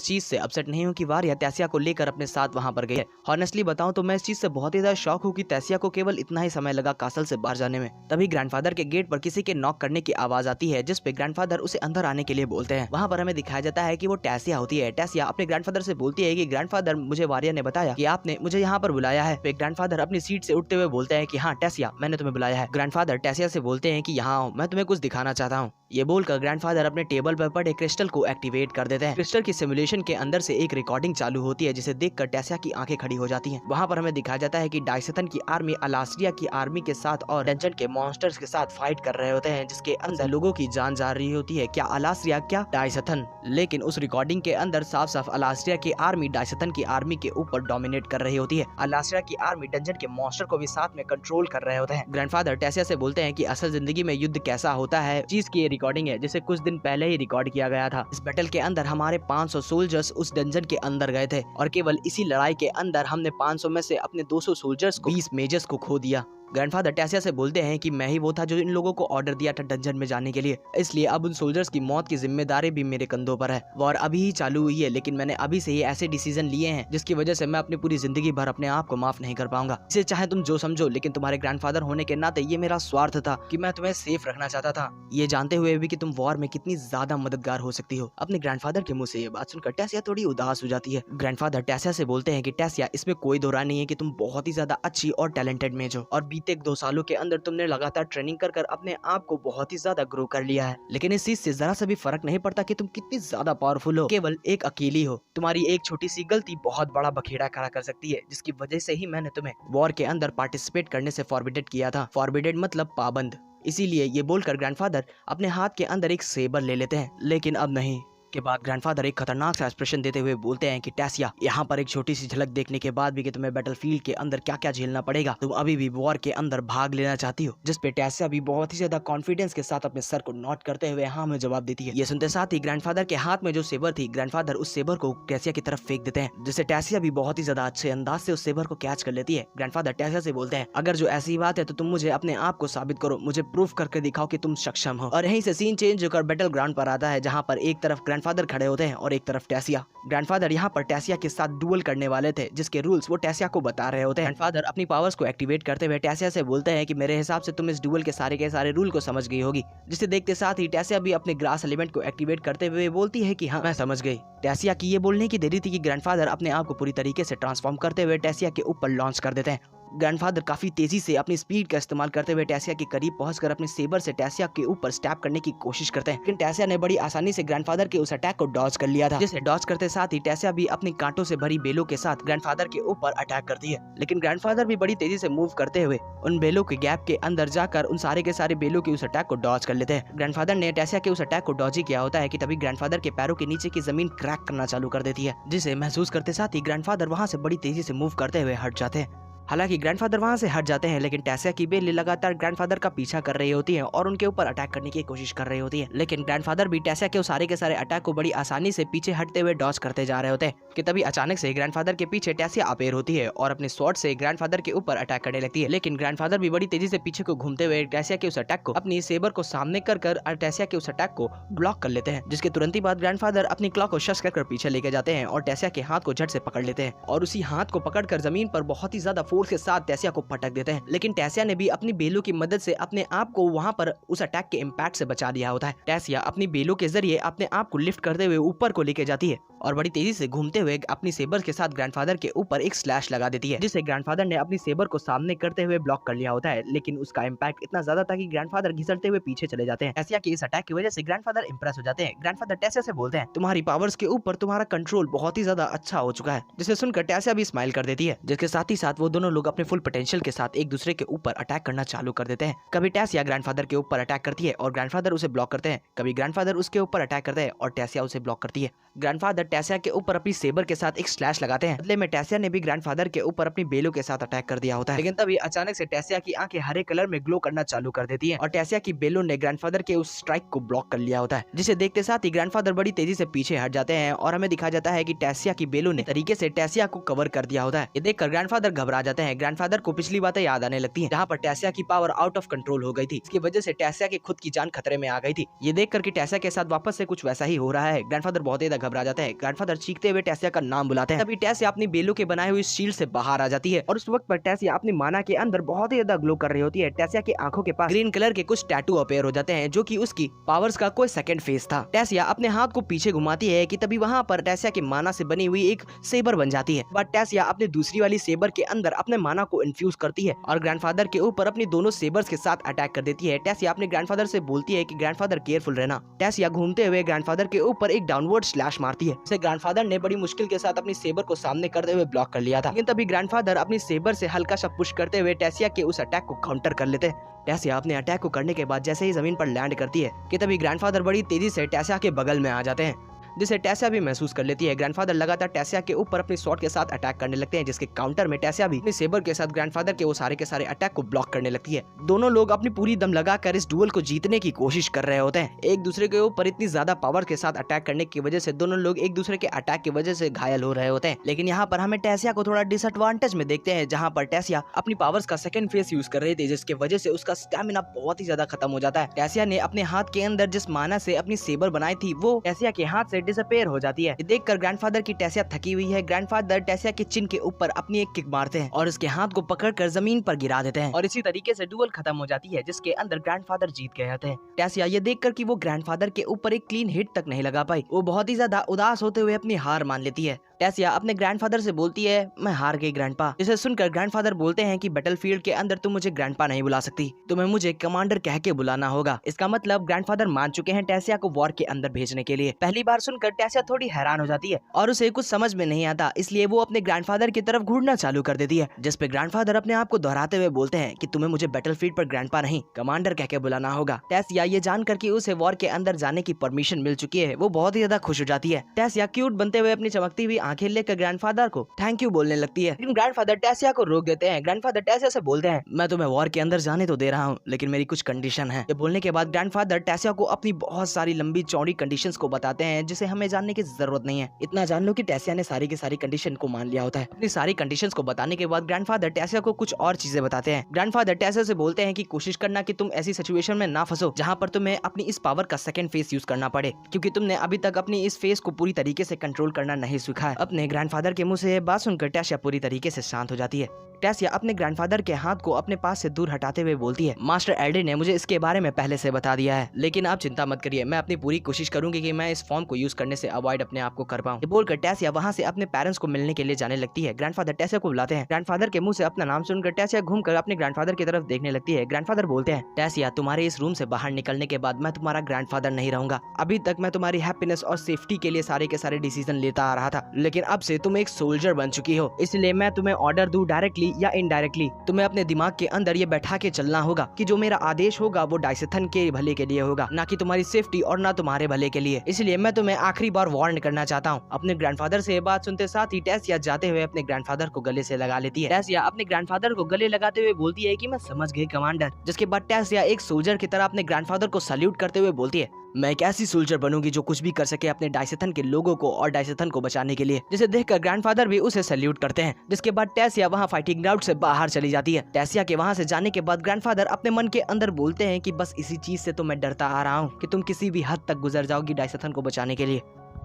Speaker 1: चीज से अपसेट नहीं हूँ कि वारिया टैसिया को लेकर अपने साथ वहाँ पर गई है। हॉनेस्टली बताऊं तो मैं इस चीज से बहुत ही ज्यादा शॉक हूँ कि टैसिया को केवल इतना ही समय लगा कासल से बाहर जाने में। तभी ग्रैंडफादर के गेट पर किसी के नॉक करने की आवाज आती है, जिसपे ग्रैंडफादर उसे अंदर आने के लिए बोलते हैं। वहाँ पर हमें दिखाया जाता है कि वो टैसिया होती है। टैसिया अपने ग्रैंडफादर से बोलती है कि ग्रैंडफादर, मुझे वारिया ने बताया कि आपने मुझे यहाँ पर बुलाया है। ग्रैंडफादर अपनी सीट से उठते हुए बोलते हैं कि हाँ टैसिया, मैंने तुम्हें बुलाया है। ग्रैंडफादर टैसिया से बोलते हैं कि यहाँ आओ, मैं तुम्हें कुछ दिखाना चाहता हूँ। ये बोलकर ग्रैंडफादर अपने टेबल पर पड़े क्रिस्टल को एक्टिवेट कर देते हैं। क्रिस्टल की सिमुलेशन के अंदर से एक रिकॉर्डिंग चालू होती है, जिसे देखकर टैसिया की आंखें खड़ी हो जाती हैं। वहाँ पर हमें दिखाया जाता है कि डायसेथन की आर्मी अलास्ट्रिया की आर्मी के साथ और डंजन के मॉन्स्टर्स के साथ फाइट कर रहे होते हैं, जिसके अंदर लोगों की जान जा रही होती है। क्या अलास्ट्रिया, क्या डायसेथन? लेकिन उस रिकॉर्डिंग के अंदर साफ साफ अलास्ट्रिया की आर्मी डायसेथन की आर्मी के ऊपर डोमिनेट कर रही होती है। अलास्ट्रिया की आर्मी डंजन के मॉन्स्टर को भी साथ में कंट्रोल कर रहे होते हैं। ग्रैंडफादर टैसिया से बोलते हैं कि असल जिंदगी में युद्ध कैसा होता है चीज की ये रिकॉर्डिंग है, जिसे कुछ दिन पहले ही रिकॉर्ड किया गया था। इस बैटल के अंदर हमारे 500 सोल्जर्स उस डंजन के अंदर गए थे और केवल इसी लड़ाई के अंदर हमने 500 में से अपने 200 सोल्जर्स को 20 मेजर्स को खो दिया। ग्रैंडफादर टैसिया से बोलते हैं कि मैं ही वो था जो इन लोगों को ऑर्डर दिया था डंजन में जाने के लिए, इसलिए अब उन सोल्जर्स की मौत की जिम्मेदारी भी मेरे कंधों पर है। वॉर अभी ही चालू हुई है, लेकिन मैंने अभी से ही ऐसे डिसीजन लिए हैं जिसकी वजह से मैं अपनी पूरी जिंदगी भर अपने आप को माफ नहीं कर पाऊंगा। इसे चाहे तुम जो समझो, लेकिन तुम्हारे ग्रैंडफादर होने के नाते ये मेरा स्वार्थ था कि मैं तुम्हें सेफ रखना चाहता था, ये जानते हुए भी कि तुम वॉर में कितनी ज्यादा मददगार हो सकती हो। अपने ग्रैंडफादर के मुंह से ये बात सुनकर टैसिया थोड़ी उदास हो जाती है। ग्रैंडफादर टैसिया से बोलते हैं कि टैसिया, इसमें कोई दो राय नहीं है कि तुम बहुत ही ज्यादा अच्छी और टैलेंटेड मेज हो और बीते 2 सालों के अंदर तुमने लगातार ट्रेनिंग कर अपने आप को बहुत ही ज्यादा ग्रो कर लिया है, लेकिन इस चीज से जरा सा भी फर्क नहीं पड़ता कि तुम कितनी ज्यादा पावरफुल हो। केवल एक अकेली हो, तुम्हारी एक छोटी सी गलती बहुत बड़ा बखेड़ा खड़ा कर सकती है, जिसकी वजह से ही मैंने तुम्हें वॉर के अंदर पार्टिसिपेट करने से फॉरबिडेड किया था। फॉरबिडेड मतलब पाबंद। इसीलिए ये बोलकर ग्रैंडफादर अपने हाथ के अंदर एक सेबर ले लेते हैं, लेकिन अब नहीं। के बाद ग्रैंडफादर एक खतरनाक सा एक्सप्रेशन देते हुए बोलते हैं कि टैसिया, यहाँ पर एक छोटी सी झलक देखने के बाद भी कि तुम्हें बैटलफील्ड के अंदर क्या क्या झेलना पड़ेगा, तुम अभी भी वॉर के अंदर भाग लेना चाहती हो। जिस पे टैसिया भी बहुत ही ज्यादा कॉन्फिडेंस के साथ अपने सर को नोट करते हुए हाँ में जवाब देती है। ये सुनते साथ ही ग्रैंडफादर के हाथ में जो सेबर थी, ग्रैंडफादर उस सेबर को टैसिया की तरफ फेंक देते हैं, जिससे टैसिया भी बहुत ही ज्यादा अच्छे अंदाज से उस सेबर को कैच कर लेती है। ग्रैंडफादर टैसिया से बोलते हैं, अगर जो ऐसी बात है तो तुम मुझे अपने आप को साबित करो, मुझे प्रूफ करके दिखाओ कि तुम सक्षम हो। और यहीं से सीन चेंज होकर बैटल ग्राउंड पर आता है, जहाँ पर एक तरफ ग्रैंडफादर खड़े होते हैं और एक तरफ टैसिया। ग्रैंडफादर यहाँ पर टैसिया के साथ डुएल करने वाले थे, जिसके रूल्स वो टैसिया को बता रहे होते हैं। ग्रैंडफादर अपनी पावर्स को एक्टिवेट करते हुए टैसिया से बोलते हैं कि मेरे हिसाब से तुम इस डुएल के सारे रूल को समझ गई होगी, जिसे देखते साथ ही टैसिया भी अपने ग्रास एलिमेंट को एक्टिवेट करते हुए बोलती है कि हाँ मैं समझ गई। टैसिया की ये बोलने की देरी थी कि ग्रैंडफादर अपने आप को पूरी तरीके से ट्रांसफॉर्म करते हुए टैसिया के ऊपर लॉन्च कर देते हैं। ग्रैंडफादर काफी तेजी से अपनी स्पीड का इस्तेमाल करते हुए टैसिया के करीब पहुंचकर अपने सेबर से टैसिया के ऊपर स्टैप करने की कोशिश करते हैं, लेकिन टैसिया ने बड़ी आसानी से ग्रैंडफादर के उस अटैक को डॉज कर लिया था, जिसे डॉज करते साथ ही टैसिया भी अपनी कांटों से भरी बेलों के साथ ग्रैंडफादर के ऊपर अटैक करती है। लेकिन ग्रैंडफादर भी बड़ी तेजी से मूव करते हुए उन बेलों के गैप के अंदर जाकर उन सारे के सारे बेलों के उस अटैक को डॉज कर लेते हैं। ग्रैंडफादर ने टैसिया के उस अटैक को डॉज ही किया होता है कि तभी ग्रैंडफादर के पैरों के नीचे की जमीन क्रैक करना चालू कर देती है, जिसे महसूस करते साथ ही ग्रैंडफादर वहाँ से बड़ी तेजी से मूव करते हुए हट जाते हैं। हालांकि ग्रैंडफादर वहां से हट जाते हैं, लेकिन टेसिया की बेली लगातार ग्रैंडफादर का पीछा कर रही होती है और उनके ऊपर अटैक करने की कोशिश कर रही होती है। लेकिन ग्रैंडफादर भी टेसिया के सारे के सारे अटैक को बड़ी आसानी से पीछे हटते हुए डॉज करते जा रहे होते हैं कि तभी अचानक से ग्रैंडफादर के पीछे टेसिया अपेयर होती है और अपने स्वॉर्ड से ग्रैंडफादर के ऊपर अटैक करने लगती है। लेकिन ग्रैंडफादर भी बड़ी तेजी से पीछे को घूमते हुए टेसिया के उस अटैक को अपनी सेबर को सामने कर टेसिया के उस अटैक को ब्लॉक कर लेते हैं, जिसके तुरंत ही बाद ग्रैंडफादर अपनी क्लॉक को शश कर पीछे लेके जाते हैं और टेसिया के हाथ को झट से पकड़ लेते हैं और उसी हाथ को पकड़कर जमीन पर बहुत ही ज्यादा फोर्स के साथ टेसिया को पटक देते हैं। लेकिन टेसिया ने भी अपनी बेलों की मदद से अपने आप को वहां पर उस अटैक के इम्पैक्ट से बचा लिया होता है। टेसिया अपनी बेलों के जरिए अपने आप को लिफ्ट करते हुए ऊपर को लेके जाती है और बड़ी तेजी से घूमते हुए अपनी सेबर के साथ ग्रैंडफादर के ऊपर एक स्लैश लगा देती है, जिसे ग्रैंडफादर ने अपनी सेबर को सामने करते हुए ब्लॉक कर लिया होता है। लेकिन उसका इम्पैक्ट इतना ज्यादा था कि ग्रैंडफादर घिसटते हुए पीछे चले जाते हैं। टेसिया के इस अटैक की वजह से ग्रैंडफादर इंप्रेस हो जाते हैं। ग्रैंडफादर टेसिया से बोलते हैं, तुम्हारी पावर्स के ऊपर तुम्हारा कंट्रोल बहुत ही ज्यादा अच्छा हो चुका है, जिसे सुनकर टेसिया भी स्माइल कर देती है, जिसके साथ ही साथ वो दोनों लोग अपने फुल पोटेंशियल के साथ एक दूसरे के ऊपर अटैक करना चालू कर देते हैं। कभी टेसिया ग्रैंडफादर के ऊपर अटैक करती है और ग्रैंडफादर उसे ब्लॉक करते हैं, कभी ग्रैंडफादर उसके ऊपर अटैक करते हैं और टेसिया उसे ब्लॉक करती है। ग्रैंडफादर टेसिया के ऊपर अपनी सेबर के साथ एक स्लैश लगाते हैं, बदले में टेसिया ने भी ग्रैंडफादर के ऊपर अपनी बेलों के साथ अटैक कर दिया होता है। लेकिन तभी अचानक से टेसिया की आंखें हरे कलर में ग्लो करना चालू कर देती हैं और टेसिया की बेलों ने ग्रैंडफादर के उस स्ट्राइक को ब्लॉक कर लिया होता है, जिसे देखते साथ ही ग्रैंडफादर बड़ी तेजी से पीछे हट जाते हैं और हमें दिखाया जाता है कि टेसिया की बेलों ने तरीके से टेसिया को कवर कर दिया होता है। ये देखकर ग्रैंडफादर घबरा जाते हैं। ग्रैंडफादर को पिछली बातें याद आने लगती हैं, जहाँ पर टेसिया की पावर आउट ऑफ कंट्रोल हो गई थी, इसकी वजह से टेसिया की खुद की जान खतरे में आ गई थी। ये देखकर कि टेसिया के साथ वापस से कुछ वैसा ही हो रहा है, ग्रैंडफादर बहुत ज्यादा घबरा जाते हैं। ग्रैंडफादर चीखते हुए टेसिया का नाम बुलाते हैं। तभी टेसिया अपनी बेलों के बनाए हुए शील्ड से बाहर आ जाती है और उस वक्त पर टेसिया अपनी माना के अंदर बहुत ही ज्यादा ग्लो कर रही होती है। टेसिया की आंखों के पास ग्रीन कलर के कुछ टैटू अपेयर हो जाते हैं, जो कि उसकी पावर्स का कोई सेकंड फेस था। टेसिया अपने हाथ को पीछे घुमाती है कि तभी वहां पर टेसिया की माना से बनी हुई एक सेबर बन जाती है, बट टेसिया अपनी दूसरी वाली सेबर के अंदर अपने माना को इन्फ्यूज करती है और ग्रैंडफादर के ऊपर अपनी दोनों सेबर्स के साथ अटैक कर देती है। टेसिया अपने ग्रैंडफादर से बोलती है कि ग्रैंडफादर केयरफुल रहना। टेसिया घूमते हुए ग्रैंडफादर के ऊपर एक डाउनवर्ड स्लैश मारती है, जिसे ग्रैंडफादर ने बड़ी मुश्किल के साथ अपनी सेबर को सामने करते हुए ब्लॉक कर लिया था। लेकिन तभी ग्रैंडफादर अपनी सेबर से हल्का सा पुश करते हुए टेसिया के उस अटैक को काउंटर कर लेते हैं। टेसिया अपने अटैक को करने के बाद जैसे ही जमीन पर लैंड करती है कि तभी ग्रैंडफादर बड़ी तेजी से टेसिया के बगल में आ जाते हैं, जिसे टेसिया भी महसूस कर लेती है। ग्रैंडफादर लगातार टेसिया के ऊपर अपनी स्वॉर्ड के साथ अटैक करने लगते हैं, जिसके काउंटर में टेसिया भी अपनी सेबर के साथ ग्रैंडफादर के वो सारे के सारे अटैक को ब्लॉक करने लगती है। दोनों लोग अपनी पूरी दम लगाकर इस डुएल को जीतने की कोशिश कर रहे होते हैं। एक दूसरे के ऊपर इतनी ज्यादा पावर के साथ अटैक करने की वजह से दोनों लोग एक दूसरे के अटैक की वजह से घायल हो रहे होते हैं। लेकिन यहाँ पर हमें टेसिया को थोड़ा डिसएडवांटेज में देखते हैं, जहाँ पर टेसिया अपनी पावर्स का सेकंड फेस यूज कर रही थी, जिसकी वजह से उसका स्टेमिना बहुत ही ज्यादा खत्म हो जाता है। टेसिया ने अपने हाथ के अंदर जिस माना से अपनी सेबर बनाई थी वो टेसिया के हाथ से डिसअपेयर हो जाती है। देखकर ग्रैंडफादर की टेसिया थकी हुई है। ग्रैंडफादर टेसिया के चिन के ऊपर अपनी एक किक मारते हैं और उसके हाथ को पकड़कर जमीन पर गिरा देते हैं और इसी तरीके से डुएल खत्म हो जाती है, जिसके अंदर ग्रैंडफादर जीत गए थे। टेसिया ये देखकर कि वो ग्रैंडफादर के ऊपर एक क्लीन हिट तक नहीं लगा पाई, वो बहुत ही ज्यादा उदास होते हुए अपनी हार मान लेती है। टेसिया अपने ग्रैंडफादर से बोलती है, मैं हार गई ग्रैंडपा। जिसे सुनकर ग्रैंडफादर बोलते हैं कि बैटलफील्ड के अंदर तुम मुझे ग्रैंडपा नहीं बुला सकती, तुम्हें मुझे कमांडर कह के बुलाना होगा। इसका मतलब ग्रैंडफादर मान चुके हैं टेसिया को वॉर के अंदर भेजने के लिए। पहली बार सुनकर टेसिया थोड़ी हैरान हो जाती है और उसे कुछ समझ में नहीं आता, इसलिए वो अपने ग्रैंडफादर की तरफ घूरना चालू कर देती है, जिस पे ग्रैंडफादर अपने आप को दोहराते हुए बोलते हैं कि तुम्हें मुझे बैटलफील्ड पर ग्रैंडपा नहीं कमांडर कह के बुलाना होगा। टेसिया ये जानकर कि उसे वॉर के अंदर जाने की परमिशन मिल चुकी है, वो बहुत ही ज्यादा खुश हो जाती है। टेसिया क्यूट बनते हुए अपनी चमकती हुई आंखें लेकर ग्रैंडफादर को थैंक यू बोलने लगती है, लेकिन ग्रैंडफादर टेसिया को रोक देते हैं। ग्रैंडफादर टेसिया से बोलते हैं, मैं तुम्हें वॉर के अंदर जाने तो दे रहा हूँ, लेकिन मेरी कुछ कंडीशन है। ये बोलने के बाद ग्रैंडफादर टेसिया को अपनी बहुत सारी लंबी चौड़ी कंडीशंस को बताते हैं, जिसे हमें जानने की जरूरत नहीं है। इतना जान लो कि टेसिया ने सारी की सारी कंडीशन को मान लिया होता है। अपनी सारी कंडीशंस को बताने के बाद ग्रैंडफादर टेसिया को कुछ और चीजें बताते हैं। ग्रैंडफादर टेसिया से बोलते हैं कि कोशिश करना कि तुम ऐसी सिचुएशन में ना फंसो जहाँ पर तुम्हें अपनी इस पावर का सेकंड फेस यूज करना पड़े, क्योंकि तुमने अभी तक अपनी इस फेस को पूरी तरीके से कंट्रोल करना नहीं सीखा है। अपने ग्रैंडफादर के मुंह से ये बात सुनकर टेसिया पूरी तरीके से शांत हो जाती है। टेसिया अपने ग्रैंडफादर के हाथ को अपने पास से दूर हटाते हुए बोलती है, मास्टर एल्ड्रिन ने मुझे इसके बारे में पहले से बता दिया है, लेकिन आप चिंता मत करिए, मैं अपनी पूरी कोशिश करूंगी कि मैं इस फॉर्म को यूज करने से अवॉइड अपने आप को कर पाऊं। ये बोलकर टेसिया वहां से अपने पेरेंट्स को मिलने के लिए जाने लगती है। ग्रैंडफादर टेसिया को बुलाते हैं। ग्रैंडफादर के मुंह से अपना नाम सुनकर टेसिया घूमकर अपने ग्रैंडफादर की तरफ देखने लगती है। ग्रैंडफादर बोलते हैं, टेसिया तुम्हारे इस रूम से बाहर निकलने के बाद मैं तुम्हारा ग्रैंडफादर नहीं रहूंगा। अभी तक मैं तुम्हारी हैप्पीनेस और सेफ्टी के लिए सारे के सारे डिसीजन लेता आ रहा था, लेकिन अब से तुम एक सोल्जर बन चुकी हो, इसलिए मैं तुम्हें ऑर्डर दूं डायरेक्टली या इनडायरेक्टली, तुम्हें अपने दिमाग के अंदर ये बैठा के चलना होगा कि जो मेरा आदेश होगा वो डाइसेथन के भले के लिए होगा, ना कि तुम्हारी सेफ्टी और ना तुम्हारे भले के लिए। इसलिए मैं तुम्हें आखिरी बार वार्न करना चाहता हूँ। अपने ग्रैंडफादर से ये बात सुनते साथ ही टेसिया जाते हुए अपने ग्रैंडफादर को गले से लगा लेती है। टेसिया अपने ग्रैंडफादर को गले लगाते हुए बोलती है कि मैं समझ गई कमांडर, जिसके बाद टेसिया एक सोल्जर की तरह अपने ग्रैंडफादर को सल्यूट करते हुए बोलती है, मैं एक ऐसी सोल्जर बनूंगी जो कुछ भी कर सके अपने डाइसेथन के लोगों को और डाइसेथन को बचाने के लिए। जिसे देखकर ग्रैंडफादर भी उसे सैल्यूट करते हैं, जिसके बाद टेसिया वहां फाइटिंग ग्राउंड से बाहर चली जाती है। टेसिया के वहां से जाने के बाद ग्रैंडफादर अपने मन के अंदर बोलते हैं कि बस इसी चीज से तो मैं डरता आ रहा हूँ कि तुम किसी भी हद तक गुजर जाओगी डाइसेथन को बचाने के लिए।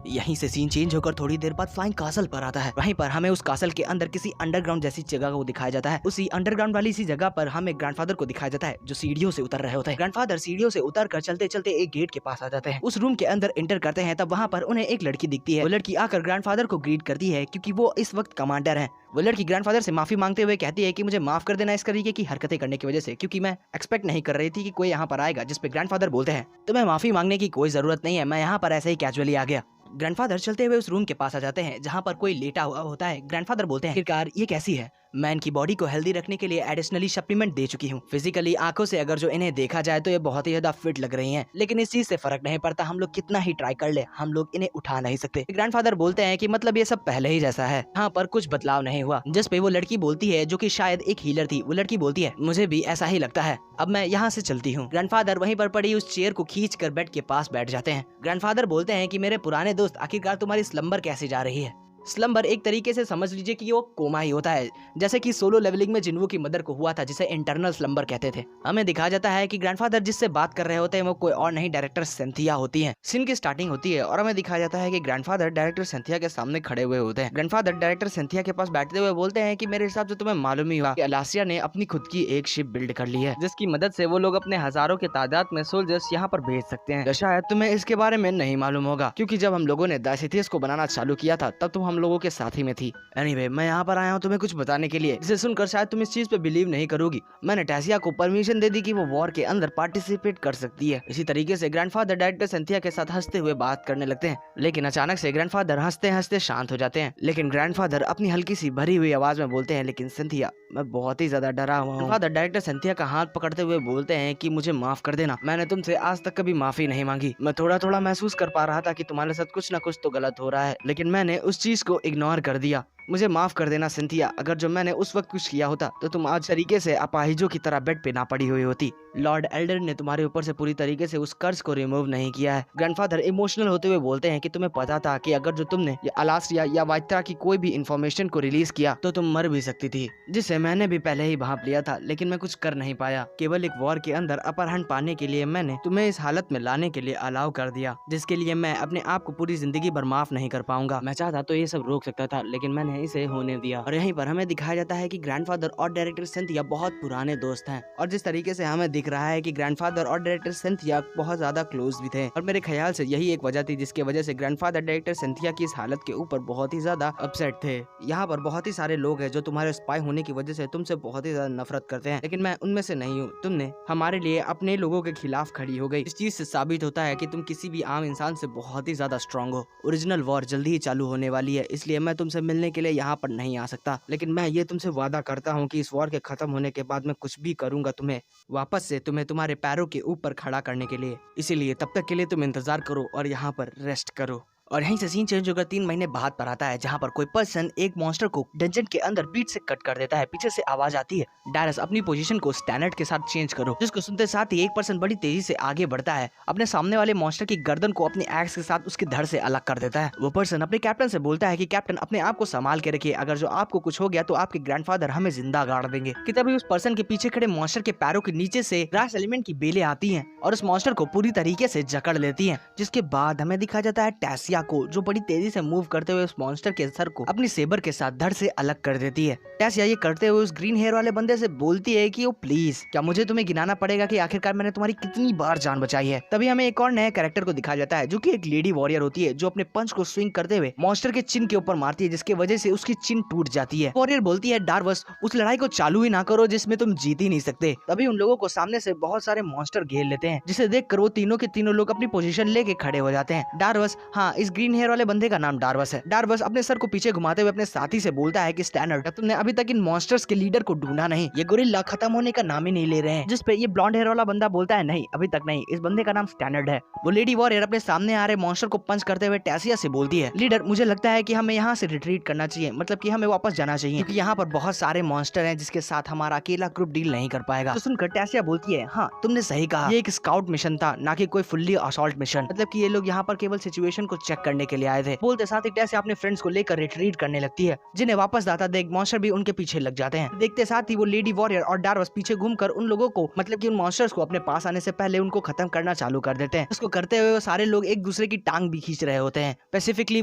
Speaker 1: यहीं से सीन चेंज होकर थोड़ी देर बाद फ्लाइंग कासल पर आता है। वहीं पर हमें उस कासल के अंदर किसी अंडरग्राउंड जैसी जगह को दिखाया जाता है। उसी अंडरग्राउंड वाली सी जगह पर हमें ग्रैंडफादर को दिखाया जाता है जो सीढ़ियों से उतर रहे होते हैं। ग्रैंडफादर सीढ़ियों से उतर कर चलते चलते एक गेट के पास आ जाते हैं। उस रूम के अंदर एंटर करते हैं, तब वहाँ पर उन्हें एक लड़की दिखती है। वो लड़की आकर ग्रैंडफादर को ग्रीट करती है क्योंकि वो इस वक्त कमांडर है। वो लड़की ग्रैंडफादर से माफी मांगते हुए कहती है कि मुझे माफ कर देना इस तरीके की हरकतें करने की वजह से, क्योंकि मैं एक्सपेक्ट नहीं कर रही थी कि कोई यहाँ पर आएगा। जिस पे ग्रैंडफादर बोलते हैं, तुम्हें माफी मांगने की कोई जरूरत नहीं है, मैं यहाँ पर ऐसे ही कैजुअली आ गया। ग्रैंडफादर चलते हुए उस रूम के पास आ जाते हैं जहाँ पर कोई लेटा हुआ होता है। ग्रैंडफादर बोलते हैं, आखिरकार ये कैसी है? मैं इनकी बॉडी को हेल्दी रखने के लिए एडिशनली सप्लीमेंट दे चुकी हूँ। फिजिकली आंखों से अगर जो इन्हें देखा जाए तो ये बहुत ही ज्यादा फिट लग रही हैं, लेकिन इस चीज से फर्क नहीं पड़ता, हम लोग कितना ही ट्राई कर ले हम लोग इन्हें उठा नहीं सकते। ग्रैंडफादर बोलते हैं कि मतलब ये सब पहले ही जैसा है, यहाँ पर कुछ बदलाव नहीं हुआ। जिस पे वो लड़की बोलती है, जो कि शायद एक हीलर थी, वो लड़की बोलती है, मुझे भी ऐसा ही लगता है, अब मैं यहाँ से चलती हूँ। ग्रैंडफादर वहीं पर पड़ी उस चेयर को खींच कर बेड के पास बैठ जाते हैं। ग्रैंडफादर बोलते हैं कि मेरे पुराने दोस्त, आखिरकार तुम्हारी स्लम्बर कैसे जा रही है? स्लम्बर एक तरीके से समझ लीजिए कि वो कोमा ही होता है, जैसे कि सोलो लेवलिंग में जिन्वो की मदर को हुआ था, जिसे इंटरनल स्लम्बर कहते थे। हमें दिखाया जाता है कि ग्रैंडफादर जिससे बात कर रहे होते हैं वो कोई और नहीं, डायरेक्टर सिंथिया होती हैं। सीन की स्टार्टिंग होती है और हमें दिखाया जाता है कि ग्रैंडफादर डायरेक्टर सिंथिया के सामने खड़े हुए होते हैं। ग्रैंडफादर डायरेक्टर सिंथिया के पास बैठते हुए बोलते हैं कि मेरे हिसाब से तुम्हें मालूम ही हुआ कि अलासिया ने अपनी खुद की एक शिप बिल्ड कर ली है, जिसकी मदद से वो लोग अपने हजारों के तादाद में सोल्जर्स यहाँ पर भेज सकते हैं। शायद तुम्हें इसके बारे में नहीं मालूम होगा, क्योंकि जब हम लोगों ने डाइसेथियस को बनाना चालू किया था तब तुम हम लोगों के साथ ही में थी। एनीवे, मैं यहाँ पर आया हूँ तुम्हें कुछ बताने के लिए, जिसे सुनकर शायद तुम इस चीज पे बिलीव नहीं करोगी। मैंने टेसिया को परमिशन दे दी कि वो वॉर के अंदर पार्टिसिपेट कर सकती है। इसी तरीके से ग्रैंडफादर डायरेक्टर सिंथिया के साथ हंसते हुए बात करने लगते हैं, लेकिन अचानक से ग्रैंडफादर हंसते हंसते शांत हो जाते हैं। लेकिन ग्रैंडफादर अपनी हल्की सी भरी हुई आवाज में बोलते हैं, लेकिन सिंथिया, मैं बहुत ही ज्यादा डरा हुआ हूँ। ग्रैंडफादर डायरेक्टर सिंथिया का हाथ पकड़ते हुए बोलते हैं कि मुझे माफ कर देना, मैंने तुमसे आज तक कभी माफी नहीं मांगी। मैं थोड़ा थोड़ा महसूस कर पा रहा था कि तुम्हारे साथ कुछ न कुछ तो गलत हो रहा है, लेकिन मैंने उस चीज को इग्नोर कर दिया। मुझे माफ कर देना सिंथिया, अगर जो मैंने उस वक्त कुछ किया होता तो तुम आज तरीके से अपाहिजों की तरह बेड पे ना पड़ी हुई होती। लॉर्ड एल्डर ने तुम्हारे ऊपर से पूरी तरीके से उस कर्ज को रिमूव नहीं किया है। ग्रैंडफादर इमोशनल होते हुए बोलते हैं कि तुम्हें पता था कि अगर जो तुमने अलासिया या वाइत्रा की कोई भी इंफॉर्मेशन को रिलीज किया तो तुम मर भी सकती थी, जिसे मैंने भी पहले ही भांप लिया था, लेकिन मैं कुछ कर नहीं पाया। केवल एक वॉर के अंदर अपर हैंड पाने के लिए मैंने तुम्हें इस हालत में लाने के लिए अलाउ कर दिया, जिसके लिए मैं अपने आप को पूरी जिंदगी भर माफ नहीं कर पाऊंगा। मैं चाहता तो ये सब रोक सकता था, लेकिन मैंने इसे होने दिया। और यहीं पर हमें दिखाया जाता है कि ग्रैंडफादर और डायरेक्टर सिंथिया बहुत पुराने दोस्त हैं, और जिस तरीके से हमें दिख रहा है कि ग्रैंडफादर और डायरेक्टर सिंथिया बहुत ज्यादा क्लोज भी थे, और मेरे ख्याल से यही एक वजह थी जिसकी वजह से ग्रैंडफादर डायरेक्टर सिंथिया की इस हालत के ऊपर बहुत ही ज्यादा अपसेट थे। यहाँ पर बहुत ही सारे लोग हैं जो तुम्हारे स्पाई होने की वजह से तुमसे बहुत ही ज्यादा नफरत करते हैं, लेकिन मैं उनमें से नहीं हूँ। तुमने हमारे लिए अपने लोगों के खिलाफ खड़ी हो गई। इस चीज से साबित होता है कि तुम किसी भी आम इंसान से बहुत ही ज्यादा स्ट्रांग हो। ओरिजिनल वॉर जल्दी ही चालू होने वाली है, इसलिए मैं तुमसे मिलने के लिए यहाँ पर नहीं आ सकता, लेकिन मैं ये तुमसे वादा करता हूँ कि इस वॉर के खत्म होने के बाद मैं कुछ भी करूंगा तुम्हें वापस से तुम्हारे पैरों के ऊपर खड़ा करने के लिए। इसीलिए तब तक के लिए तुम इंतजार करो और यहाँ पर रेस्ट करो। और यहीं से सीन चेंज होकर 3 महीने बाद पर आता है, जहाँ पर कोई पर्सन एक मॉन्स्टर को डंजन के अंदर बीच से कट कर देता है। पीछे से आवाज आती है, डायरस अपनी पोजीशन को स्टैंडर्ड के साथ चेंज करो, जिसको सुनते साथ ही एक पर्सन बड़ी तेजी से आगे बढ़ता है, अपने सामने वाले मॉन्स्टर की गर्दन को अपने एक्स के साथ उसके धड़ से अलग कर देता है। वो पर्सन अपने कैप्टन से बोलता है कि कैप्टन, अपने आप को संभाल के रखिए, अगर जो आपको कुछ हो गया तो आपके ग्रैंडफादर हमें जिंदा गाड़ देंगे। कि तभी उस पर्सन के पीछे खड़े मॉन्स्टर के पैरों के नीचे से ग्रास एलिमेंट की बेलें आती हैं और उस मॉन्स्टर को पूरी तरीके से जकड़ लेती हैं। जिसके बाद हमें दिखाया जाता है टेसिया को, जो बड़ी तेजी से मूव करते हुए उस मॉन्स्टर के सर को अपनी सेबर के साथ धड़ से अलग कर देती है। टेसिया ये करते हुए उस ग्रीन हेयर वाले बंदे से बोलती है कि ओ प्लीज, क्या मुझे तुम्हें गिनाना पड़ेगा कि आखिरकार मैंने तुम्हारी कितनी बार जान बचाई है। तभी हमें एक और नए कैरेक्टर को दिखाया जाता है, जो कि एक लेडी वॉरियर होती है, जो अपने पंच को स्विंग करते हुए मॉन्स्टर के चिन के ऊपर मारती है, जिसकी वजह से उसकी चिन टूट जाती है। वॉरियर बोलती है, डार्वस, उस लड़ाई को चालू ही ना करो जिसमें तुम जीत ही नहीं सकते। तभी उन लोगों को सामने से बहुत सारे मॉन्स्टर घेर लेते हैं, जिसे देखकर वो तीनों के तीनों लोग अपनी पोजीशन लेके खड़े हो जाते हैं। डार्वस, हाँ, इस ग्रीन हेयर वाले बंदे का नाम डार्वस है। डार्वस अपने सर को पीछे घुमाते हुए अपने साथी से बोलता है कि स्टैनर्ड, तुमने अभी तक इन मॉन्स्टर्स के लीडर को ढूंढा नहीं, ये गोरिल्ला खत्म होने का नाम ही नहीं ले रहे हैं। जिस पे ये ब्लॉन्ड हेयर वाला बंदा बोलता है नहीं अभी तक नहीं, इस बंदे का नाम स्टैनर्ड है। वो लेडी वॉरियर अपने सामने आ रहे मॉन्स्टर को पंच करते हुए टेसिया से बोलती है, लीडर मुझे लगता है कि हमें यहाँ से रिट्रीट करना चाहिए, मतलब कि हमें वापस जाना चाहिए, क्योंकि यहाँ पर बहुत सारे मॉन्स्टर हैं जिसके साथ हमारा अकेला ग्रुप डील नहीं कर पाएगा। तो सुनकर टेसिया बोलती है, हाँ तुमने सही कहा, ये एक स्काउट मिशन था, ना कि कोई फुल्ली असॉल्ट मिशन, मतलब कि ये लोग यहाँ पर केवल सिचुएशन को चेक करने के लिए आए थे। बोलते साथ ही टेसिया अपने फ्रेंड्स को लेकर रिट्रीट करने लगती है, जिन्हें वापस जाता देख मॉन्स्टर भी उनके पीछे लग जाते हैं। देखते साथ ही वो लेडी वॉरियर और डार्वस पीछे घूमकर उन लोगों को, मतलब कि उन मॉन्स्टर्स को अपने पास आने से पहले उनको खत्म करना चालू कर देते हैं। उसको करते हुए वो सारे लोग एक दूसरे की टांग भी खींच रहे होते हैं। स्पेसिफिकली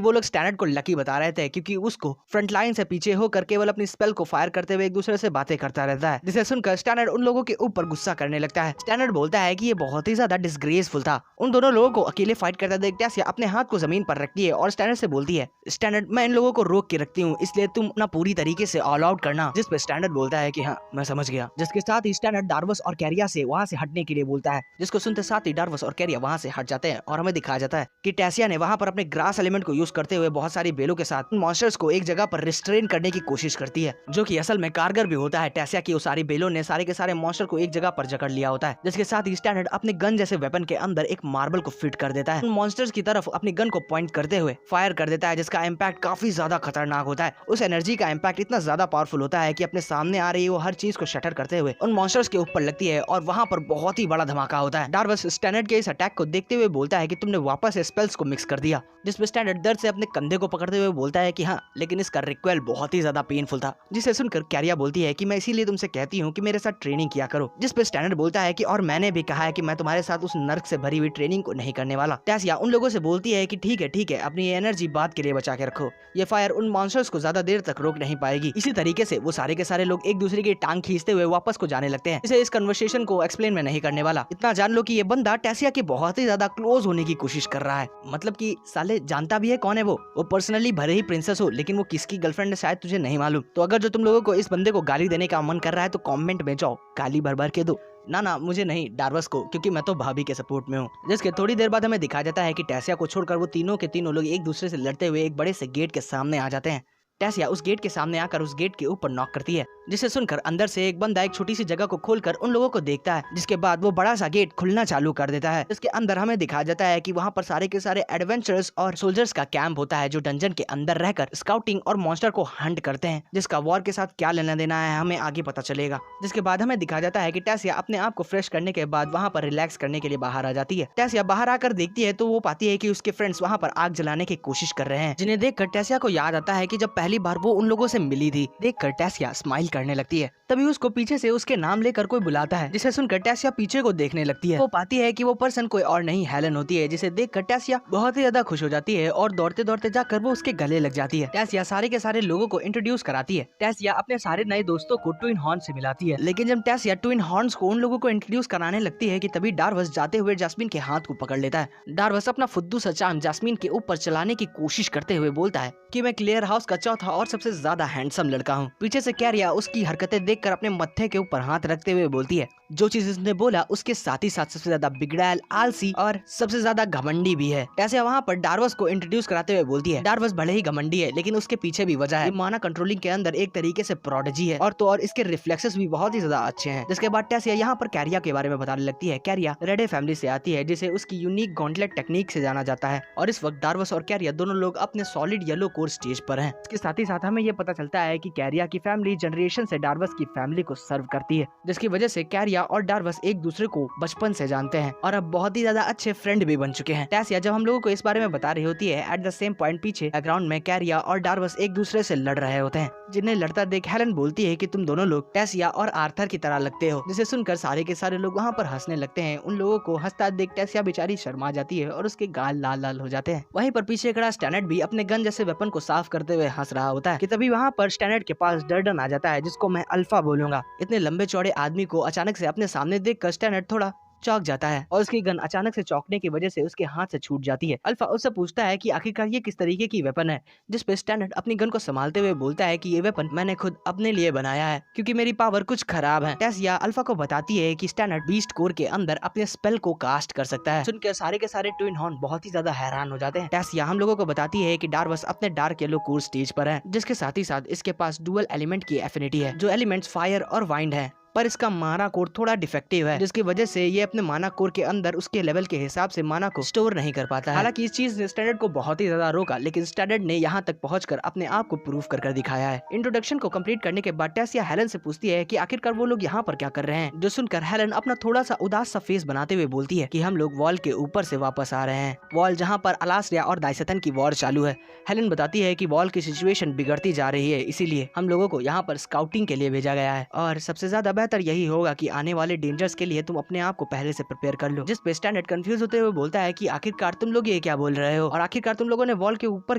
Speaker 1: वो लोग स्टैनर्ड को लकी बता रहे थे, क्योंकि उसको फ्रंट लाइन से पीछे होकर केवल अपनी स्पेल को फायर करते हुए एक दूसरे से बातें करता रहता है, जिसे सुनकर स्टैनर्ड उन लोगों के ऊपर गुस्सा करने लगता है। स्टैनर्ड बोलता है कि ये बहुत ही ज्यादा डिसग्रेसफुल था। उन दोनों लोगों को अकेले फाइट करता देख टेसिया अपने हाथ को जमीन पर रखती है और स्टैनर्ड से बोलती है, स्टैनर्ड मैं इन लोगों को रोक के रखती हूँ, इसलिए तुम अपना पूरी तरीके से ऑल आउट करना। जिस पे स्टैनर्ड बोलता है कि हाँ मैं समझ गया। जिसके साथ ही स्टैनर्ड डार्वस और कैरिया से वहाँ से हटने के लिए बोलता है, जिसको सुनते साथ ही डार्वस और कैरिया वहाँ से हट जाते हैं और हमें दिखाया जाता है कि टेसिया ने वहाँ पर अपने ग्रास एलिमेंट को यूज करते हुए बहुत सारी बेलों के साथ मॉन्स्टर्स को एक जगह पर रिस्ट्रेन करने की कोशिश करती है, जो कि असल में कारगर भी होता है। टेसिया की उस सारी बेलों ने सारे के सारे मॉन्स्टर को एक जगह पर जकड़ लिया होता है, जिसके साथ ही स्टैनर्ड अपने गन जैसे वेपन के अंदर एक मार्बल को फिट कर देता है, उन मॉन्स्टर्स की तरफ अपनी गन को पॉइंट करते हुए फायर कर देता है, जिसका इम्पैक्ट काफी ज्यादा खतरनाक होता है। उस एनर्जी का इम्पैक्ट इतना ज्यादा पावरफुल होता है कि अपने सामने आ रही वो हर चीज को शटर करते हुए उन मॉन्स्टर्स के ऊपर लगती है और वहाँ पर बहुत ही बड़ा धमाका होता है। डार्वस स्टैनर्ड के इस अटैक को देखते हुए बोलता है कि तुमने वापस स्पेल्स को मिक्स कर दिया, जिसमें स्टैनर्ड दर्द से अपने कंधे को पकड़ते हुए बोलता है कि हाँ लेकिन इसका रिक्वेल बहुत ही ज्यादा पेनफुल था। जिसे सुनकर कैरिया बोलती है कि मैं इसीलिए तुमसे कहती हूँ कि मेरे साथ ट्रेनिंग किया करो। जिस पे स्टैनर्ड बोलता है कि और मैंने भी कहा है कि मैं तुम्हारे साथ उस नर्क से भरी हुई ट्रेनिंग को नहीं करने वाला। टेसिया उन लोगों से बोलती है कि ठीक है अपनी एनर्जी बात के लिए बचा के रखो, ये फायर उन मॉन्स्टर्स को ज्यादा देर तक रोक नहीं पाएगी। इसी तरीके से वो सारे के सारे लोग एक दूसरे की टांग खींचते हुए वापस को जाने लगते हैं। इसे इस कन्वर्सेशन को एक्सप्लेन में नहीं करने वाला, इतना जान लो कि ये बंदा टेसिया के बहुत ही ज्यादा क्लोज होने की कोशिश कर रहा है, मतलब कि साले जानता भी है कौन है वो पर्सनली भले ही प्रिंसेस हो लेकिन वो किसकी गर्लफ्रेंड है शायद तुझे नहीं मालूम। तो अगर जो तुम लोगों को इस बंदे को गाली देने का मन कर रहा है तो कमेंट में जाओ गाली भर भर के दो। ना मुझे नहीं, डार्वस को, क्योंकि मैं तो भाभी के सपोर्ट में हूँ। जिसके थोड़ी देर बाद हमें दिखाया जाता है कि टेसिया को छोड़कर वो तीनों के तीनों लोग एक दूसरे से लड़ते हुए एक बड़े से गेट के सामने आ जाते हैं। टेसिया उस गेट के सामने आकर उस गेट के ऊपर नॉक करती है, जिसे सुनकर अंदर से एक बंदा एक छोटी सी जगह को खोलकर उन लोगों को देखता है, जिसके बाद वो बड़ा सा गेट खुलना चालू कर देता है। इसके अंदर हमें दिखाया जाता है कि वहाँ पर सारे के सारे एडवेंचरर्स और सोल्जर्स का कैंप होता है, जो डंजन के अंदर रहकर स्काउटिंग और मॉन्स्टर को हंट करते हैं, जिसका वॉर के साथ क्या लेना देना है हमें आगे पता चलेगा। जिसके बाद हमें दिखाया जाता है कि टेसिया अपने आप को फ्रेश करने के बाद वहाँ पर रिलैक्स करने के लिए बाहर आ जाती है। टेसिया बाहर आकर देखती है तो वो पाती है कि उसके फ्रेंड्स वहाँ पर आग जलाने की कोशिश कर रहे हैं, जिन्हें देखकर टेसिया को याद आता है कि जब पहली बार वो उन लोगों से मिली थी। देखकर टेसिया स्माइल करने लगती है, तभी उसको पीछे से उसके नाम लेकर कोई बुलाता है, जिसे सुनकर टेसिया पीछे को देखने लगती है। वो पाती है कि वो पर्सन कोई और नहीं हेलन होती है, जिसे देखकर टेसिया बहुत ही ज्यादा खुश हो जाती है और दौड़ते दौड़ते जाकर वो उसके गले लग जाती है। टेसिया सारे के सारे लोगों को इंट्रोड्यूस कराती है। टेसिया अपने सारे नए दोस्तों को ट्विन हॉर्न से मिलाती है, लेकिन जब टेसिया ट्विन हॉर्न्स को उन लोगों को इंट्रोड्यूस कराने लगती है कि तभी डार्वस जाते हुए जैस्मीन के हाथ को पकड़ लेता है। डार्वस अपना फुद्दू सा चार्म जैस्मीन के ऊपर चलाने की कोशिश करते हुए बोलता है कि मैं क्लियर हाउस का चौथा और सबसे ज्यादा हैंडसम लड़का हूँ। पीछे से कैरिया उसकी हरकतें देखकर अपने मत्थे के ऊपर हाथ रखते हुए बोलती है, जो चीज उसने बोला उसके साथ ही साथ सबसे ज्यादा बिगड़ैल, आलसी और सबसे ज्यादा घमंडी भी है। टेसिया वहाँ पर डार्वस को इंट्रोड्यूस कराते हुए बोलती है, डार्वस भले ही घमंडी है लेकिन उसके पीछे भी वजह है। माना कंट्रोलिंग के अंदर एक तरीके से प्रोडिजी है और तो और इसके रिफ्लेक्सेस भी बहुत ही ज्यादा अच्छे हैं। जिसके बाद टेसिया यहाँ पर कैरिया के बारे में बताने लगती है। कैरिया रेडे फैमिली से आती है, जिसे उसकी यूनिक गॉन्टलेट टेक्निक से जाना जाता है, और इस वक्त डार्वस और कैरिया दोनों लोग अपने सॉलिड येलो कोर स्टेज पर हैं। इसके साथ ही साथ हमें ये पता चलता है कि कैरिया की फैमिली जनरेशन से डार्वस की फैमिली को सर्व करती है, जिसकी वजह से कैरिया और डार्वस एक दूसरे को बचपन से जानते हैं और अब बहुत ही ज्यादा अच्छे फ्रेंड भी बन चुके हैं। टेसिया जब हम लोगों को इस बारे में बता रही होती है, एट द सेम पॉइंट पीछे बैकग्राउंड में कैरिया और डार्वस एक दूसरे से लड़ रहे होते हैं, जिन्हें लड़ता देख हेलन बोलती है कि तुम दोनों लोग टेसिया और आर्थर की तरह लगते हो, जिसे सुनकर सारे के सारे लोग वहाँ पर हंसने लगते हैं। उन लोगों को हंसता देख टेसिया बेचारी शर्मा जाती है और उसके गाल लाल लाल हो जाते हैं। वहीं पर पीछे खड़ा स्टैनर्ड भी अपने गन जैसे वेपन को साफ करते हुए हंस रहा होता है कि तभी वहाँ पर स्टैनर्ड के पास डर्डन आ जाता है, जिसको मैं अल्फा बोलूंगा। इतने लंबे चौड़े आदमी को अचानक से अपने सामने देखकर स्टैनर्ड थोड़ा चौंक जाता है और उसकी गन अचानक से चौंकने की वजह से उसके हाथ से छूट जाती है। अल्फा उससे पूछता है कि आखिरकार ये किस तरीके की वेपन है, जिस पे स्टैंडर्ड अपनी गन को संभालते हुए बोलता है कि ये वेपन मैंने खुद अपने लिए बनाया है क्योंकि मेरी पावर कुछ खराब है। टेसिया अल्फा को बताती है कि स्टैंडर्ड बीस्ट कोर के अंदर अपने स्पेल को कास्ट कर सकता है। सुनकर सारे के सारे ट्विन हॉर्न बहुत ही ज्यादा हैरान हो जाते हैं। टेसिया हम लोगों को बताती है कि डार्वस अपने डार्क येलो कोर स्टेज पर है, जिसके साथ ही साथ इसके पास डुअल एलिमेंट की एफिनिटी है, जो एलिमेंट्स फायर और वाइंड है। पर इसका माना कोर थोड़ा डिफेक्टिव है, जिसकी वजह से ये अपने माना कोर के अंदर उसके लेवल के हिसाब से माना को स्टोर नहीं कर पाता है। हालांकि इस चीज ने स्टैंडर्ड को बहुत ही ज्यादा रोका, लेकिन स्टैंडर्ड ने यहाँ तक पहुंचकर अपने आप को प्रूव कर दिखाया है। इंट्रोडक्शन को कंप्लीट करने के बाद टेसिया हेलन से पूछती है कि आखिरकार वो लोग यहाँ पर क्या कर रहे हैं, जो सुनकर हेलन अपना थोड़ा सा उदास सा फेस बनाते हुए बोलती है कि हम लोग वॉल के ऊपर से वापस आ रहे हैं, वॉल जहाँ पर अलास्ट्रिया और दाइसतन की वॉर चालू है। हेलन बताती है कि वॉल की सिचुएशन बिगड़ती जा रही है, इसीलिए हम लोगों को यहाँ पर स्काउटिंग के लिए भेजा गया है और सबसे ज्यादा बेहतर यही होगा कि आने वाले डेंजर्स के लिए तुम अपने आप को पहले से प्रिपेयर कर लो। जिस पे स्टैंडर्ड कंफ्यूज होते हुए बोलता है कि आखिरकार तुम लोग ये क्या बोल रहे हो और आखिरकार तुम लोगों ने वॉल के ऊपर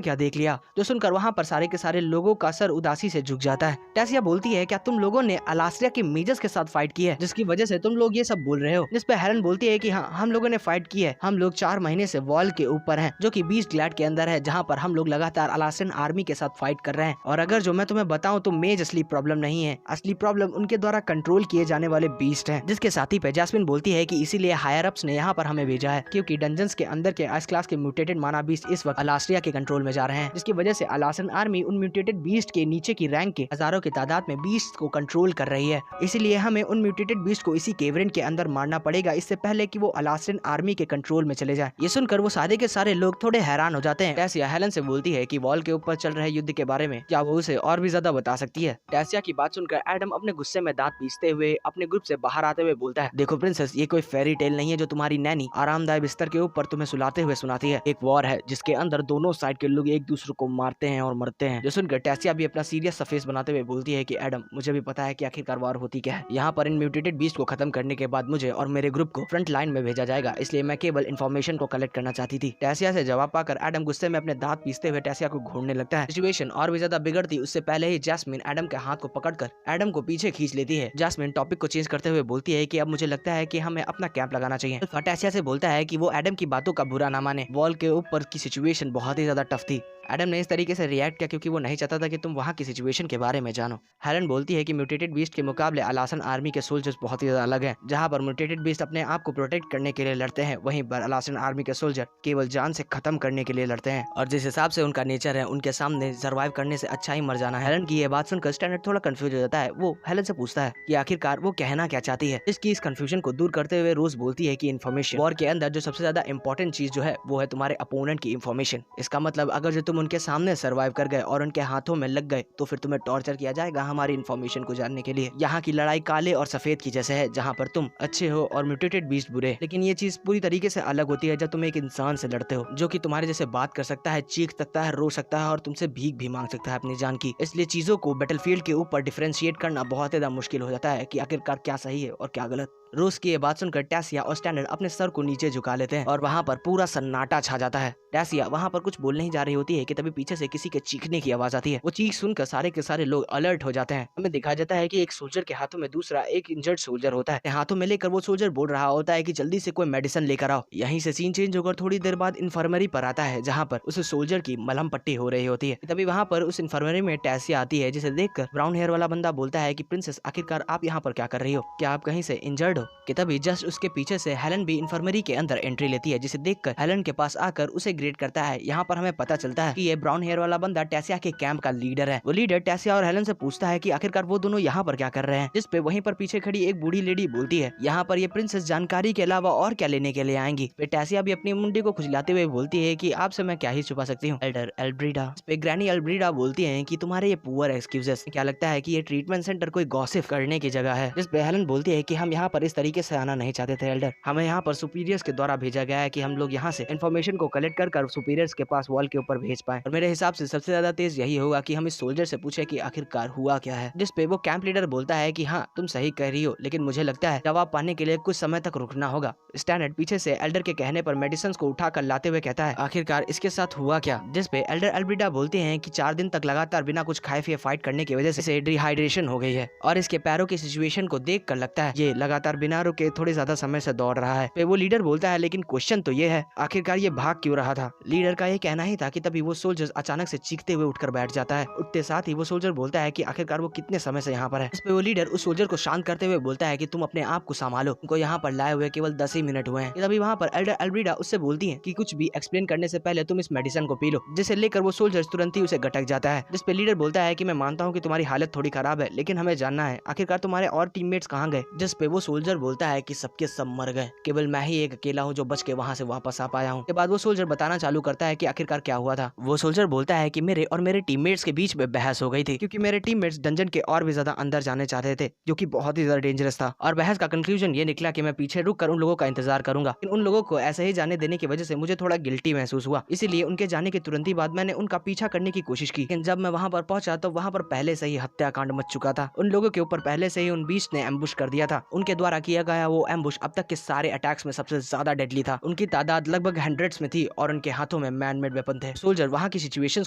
Speaker 1: क्या देख लिया, जो सुनकर वहाँ पर सारे के सारे लोगों का सर उदासी से झुक जाता है। टेसिया बोलती है क्या तुम लोगों ने अलास्ट्रिया के मेजर्स के साथ फाइट की है, जिसकी वजह से तुम लोग ये सब बोल रहे हो। जिस पे हेलन बोलती है कि हाँ, हम लोगों ने फाइट की है, हम लोग 4 महीने से वॉल के ऊपर हैं, जो कि बीस्ट ग्लैड के अंदर है, जहाँ पर हम लोग लगातार अलास्ट्रियन आर्मी के साथ फाइट कर रहे हैं। और अगर जो मैं तुम्हें बताऊं तो मेज असली प्रॉब्लम नहीं है, असली प्रॉब्लम उनके द्वारा कंट्रोल किए जाने वाले बीस्ट हैं। जिसके साथी पे जैस्मिन बोलती है कि इसीलिए हायर अप्स ने यहाँ पर हमें भेजा है, क्योंकि डंजन्स के अंदर के एस क्लास के म्यूटेटेड माना बीस्ट इस वक्त अलास्ट्रिया के कंट्रोल में जा रहे हैं, जिसकी वजह से अलास्ट्रियन आर्मी उन म्यूटेटेड बीस्ट के नीचे की रैंक के हजारों की तादाद में बीस्ट को कंट्रोल कर रही है। इसीलिए हमें उन म्यूटेटेड बीस्ट को इसी केवरिन के अंदर मारना पड़ेगा, इससे पहले कि वो अलास्ट्रियन आर्मी के कंट्रोल में चले जाए। ये सुनकर वो सारे के सारे लोग थोड़े हैरान हो जाते हैं। टेसिया हेलन से बोलती है कि वॉल के ऊपर चल रहे युद्ध के बारे में क्या वो उसे और भी ज्यादा बता सकती है। टेसिया की बात सुनकर एडम अपने गुस्से में दांत पीसते हुए अपने ग्रुप से बाहर आते हुए बोलता है, देखो प्रिंसेस, ये कोई फेरी टेल नहीं है जो तुम्हारी नैनी आरामदायक बिस्तर के ऊपर तुम्हें सुलाते हुए सुनाती है। एक वॉर है जिसके अंदर दोनों साइड के लोग एक दूसरे को मारते हैं और मरते हैं। जो सुनकर टेसिया भी अपना सीरियस सा फेस बनाते हुए बोलती है कि एडम, मुझे भी पता है कि आखिरकार वॉर होती क्या है। यहाँ पर इन म्यूटेटेड बीस्ट को खत्म करने के बाद मुझे और मेरे ग्रुप को फ्रंट लाइन में भेजा जाएगा, इसलिए मैं केवल इन्फॉर्मेशन को कलेक्ट करना चाहती थी। टेसिया से जवाब पाकर एडम गुस्से में अपने दांत पीसते हुए टेसिया को घूरने लगता है। सिचुएशन और भी ज्यादा बिगड़ती उससे पहले ही जैस्मिन एडम के हाथ को पकड़कर एडम को पीछे खींच लेती है। जैस्मिन टॉपिक को चेंज करते हुए बोलती है कि अब मुझे लगता है कि हमें अपना कैंप लगाना चाहिए। टेसिया से बोलता है कि वो एडम की बातों का बुरा ना माने, वॉल के ऊपर की सिचुएशन बहुत ही ज्यादा टफ थी। एडम ने इस तरीके से रिएक्ट किया क्योंकि वो नहीं चाहता था कि तुम वहाँ की सिचुएशन के बारे में जानो। हेलन बोलती है कि म्यूटेटेड बीस्ट के मुकाबले अलासन आर्मी के सोल्जर्स बहुत ही ज्यादा अलग हैं। जहाँ पर म्यूटेटेड बीस्ट अपने आप को प्रोटेक्ट करने के लिए लड़ते हैं, वहीं पर अलासन आर्मी के सोल्जर केवल जान से खत्म करने के लिए लड़ते हैं, और जिस हिसाब से उनका नेचर है, उनके सामने सर्वाइव करने से अच्छा ही मर जाना है। हेलन की ये बात सुनकर स्टैंडर्ड थोड़ा कंफ्यूज हो जाता है। वो हेलन से पूछता है कि आखिरकार वो कहना क्या चाहती है। इसकी इस कंफ्यूजन को दूर करते हुए रोज बोलती है कि इन्फॉर्मेशन, वॉर के अंदर जो सबसे ज्यादा इंपॉर्टेंट चीज जो है वो है तुम्हारे अपोनेंट की इन्फॉर्मेशन। इसका मतलब अगर जो तुम उनके सामने सर्वाइव कर गए और उनके हाथों में लग गए तो फिर तुम्हें टॉर्चर किया जाएगा हमारी इन्फॉर्मेशन को जानने के लिए। यहाँ की लड़ाई काले और सफेद की जैसे है, जहाँ पर तुम अच्छे हो और म्यूटेटेड बीस्ट बुरे। लेकिन ये चीज पूरी तरीके से अलग होती है जब तुम एक इंसान से लड़ते हो जो कि तुम्हारे जैसे बात कर सकता है, चीख सकता है, रो सकता है और तुमसे भीख भी मांग सकता है अपनी जान की। इसलिए चीजों को बैटलफील्ड के ऊपर डिफरेंशिएट करना बहुत ज्यादा मुश्किल हो जाता है कि आखिरकार क्या सही है और क्या गलत। रोज की ये बात सुनकर टेसिया और स्टैंडर्ड अपने सर को नीचे झुका लेते हैं और वहाँ पर पूरा सन्नाटा छा जाता है। टेसिया वहाँ पर कुछ बोलने ही जा रही होती है कि तभी पीछे से किसी के चीखने की आवाज आती है। वो चीख सुनकर सारे के सारे लोग अलर्ट हो जाते हैं। हमें दिखाया जाता है कि एक सोल्जर के हाथों में दूसरा एक इंजर्ड सोल्जर होता है। हाथों में लेकर वो सोल्जर बोल रहा होता है कि जल्दी से कोई मेडिसिन लेकर आओ। यहीं से सीन चेंज होकर थोड़ी देर बाद इन्फर्मरी पर आता है, जहाँ पर उस सोल्जर की मलहम पट्टी हो रही होती है। तभी वहाँ पर उस इन्फर्मरी में टेसिया आती है, जिसे देखकर ब्राउन हेयर वाला बंदा बोलता है कि प्रिंसेस, आखिरकार आप यहाँ पर क्या कर रही हो? क्या आप कहीं से इंजर्ड हो? कि तभी जस्ट उसके पीछे से हेलन भी इन्फर्मरी के अंदर एंट्री लेती है, जिसे देखकर हेलन के पास आकर उसे ग्रेट करता है। यहाँ पर हमें पता चलता है कि ये ब्राउन हेयर वाला बंदा टेसिया के कैंप का लीडर है। वो लीडर टेसिया और हेलन से पूछता है कि आखिरकार वो दोनों यहाँ पर क्या कर रहे हैं, जिस पे वहीं पर पीछे खड़ी एक बूढ़ी लेडी बोलती है, यहाँ पर ये प्रिंसेस जानकारी के अलावा और क्या लेने के लिए आएंगी। फिर टेसिया भी अपनी मुंडी को खुजलाते हुए बोलती है कि आपसे मैं क्या ही छुपा सकती हूँ, एल्डर एल्ब्रिडा। इस पे ग्रैनी एल्ब्रिडा बोलती है कि तुम्हारे ये पुअर एक्सक्यूजेस, क्या लगता है कि ये ट्रीटमेंट सेंटर कोई गॉसिप करने की जगह है। जिस पे हेलन बोलती है कि हम यहाँ पर इस तरीके से आना नहीं चाहते थे एल्डर, हमें यहाँ पर सुपीरियर्स के द्वारा भेजा गया है कि हम लोग यहाँ से इन्फॉर्मेशन को कलेक्ट कर सुपीरियर्स के पास वॉल के ऊपर भेज पाए। और मेरे हिसाब से सबसे ज्यादा तेज यही होगा कि हम इस सोल्जर से पूछे कि आखिरकार हुआ क्या है। जिस पे वो कैंप लीडर बोलता है कि हाँ, तुम सही कह रही हो, लेकिन मुझे लगता है जवाब पाने के लिए कुछ समय तक रुकना होगा। स्टैंडर्ड पीछे से एल्डर के कहने पर मेडिसिन को उठा कर लाते हुए कहता है, आखिरकार इसके साथ हुआ क्या? जिस पे एल्डर एल्ब्रिडा बोलते हैं कि 4 दिन तक लगातार बिना कुछ खाए पिए फाइट करने की वजह से डिहाइड्रेशन हो गई है और इसके पैरों की सिचुएशन को देख कर लगता है ये लगातार बिना रुके थोड़े ज्यादा समय से दौड़ रहा है। वो लीडर बोलता है लेकिन क्वेश्चन तो ये है आखिरकार ये भाग क्यों रहा था। लीडर का ये कहना ही था कि तभी वो सोल्जर अचानक से चीखते हुए उठकर बैठ जाता है। उठते साथ ही वो सोल्जर बोलता है कि आखिरकार वो कितने समय से यहाँ पर है। इस पे वो लीडर उस सोल्जर को शांत करते हुए बोलता है कि तुम अपने आप को संभालो, उनको यहाँ पर लाए हुए केवल 10 ही मिनट हुए हैं। तभी वहाँ पर एल्डर एल्ब्रिडा उससे बोलती है कि कुछ भी एक्सप्लेन करने से पहले तुम इस मेडिसिन को पी लो, जिसे लेकर वो सोल्जर तुरंत ही उसे गटक जाता है। जिसपे लीडर बोलता है कि मैं मानता हूँ कि तुम्हारी हालत थोड़ी खराब है, लेकिन हमें जानना है आखिरकार तुम्हारे और टीममेट्स कहाँ गए। जिसपे वो सोल्जर बोलता है कि सबके सब मर गए, केवल मैं ही एक अकेला हूँ जो बच के वहाँ से वापस आ पाया हूँ। के बाद वो सोल्जर बताना चालू करता है कि आखिरकार क्या हुआ था। वो सोल्जर बोलता है कि मेरे और मेरे टीममेट्स के बीच में बहस हो गई थी, क्योंकि मेरे टीममेट्स डंजन के और भी ज्यादा अंदर जाने चाहते थे, जो कि बहुत ही ज्यादा डेंजरस था। और बहस का कंक्लूजन ये निकला कि मैं पीछे रुक कर उन लोगों का इंतजार करूंगा। लेकिन उन लोगों को ऐसे ही जाने देने की वजह से मुझे थोड़ा गिल्टी महसूस हुआ, इसीलिए उनके जाने के तुरंत ही बाद मैंने उनका पीछा करने की कोशिश की। लेकिन जब मैं वहां पर पहुंचा तो वहां पर पहले से ही हत्याकांड मच चुका था। उन लोगों के ऊपर पहले से ही उन बीस्ट ने एम्बुश कर दिया था। उनके द्वारा किया गया वो एम्बुश अब तक के सारे अटैक्स में सबसे ज्यादा डेडली था। उनकी तादाद लगभग हंड्रेड्स में थी और उनके हाथों में मैन मेड वेपन थे। सोल्जर वहां की सिचुएशंस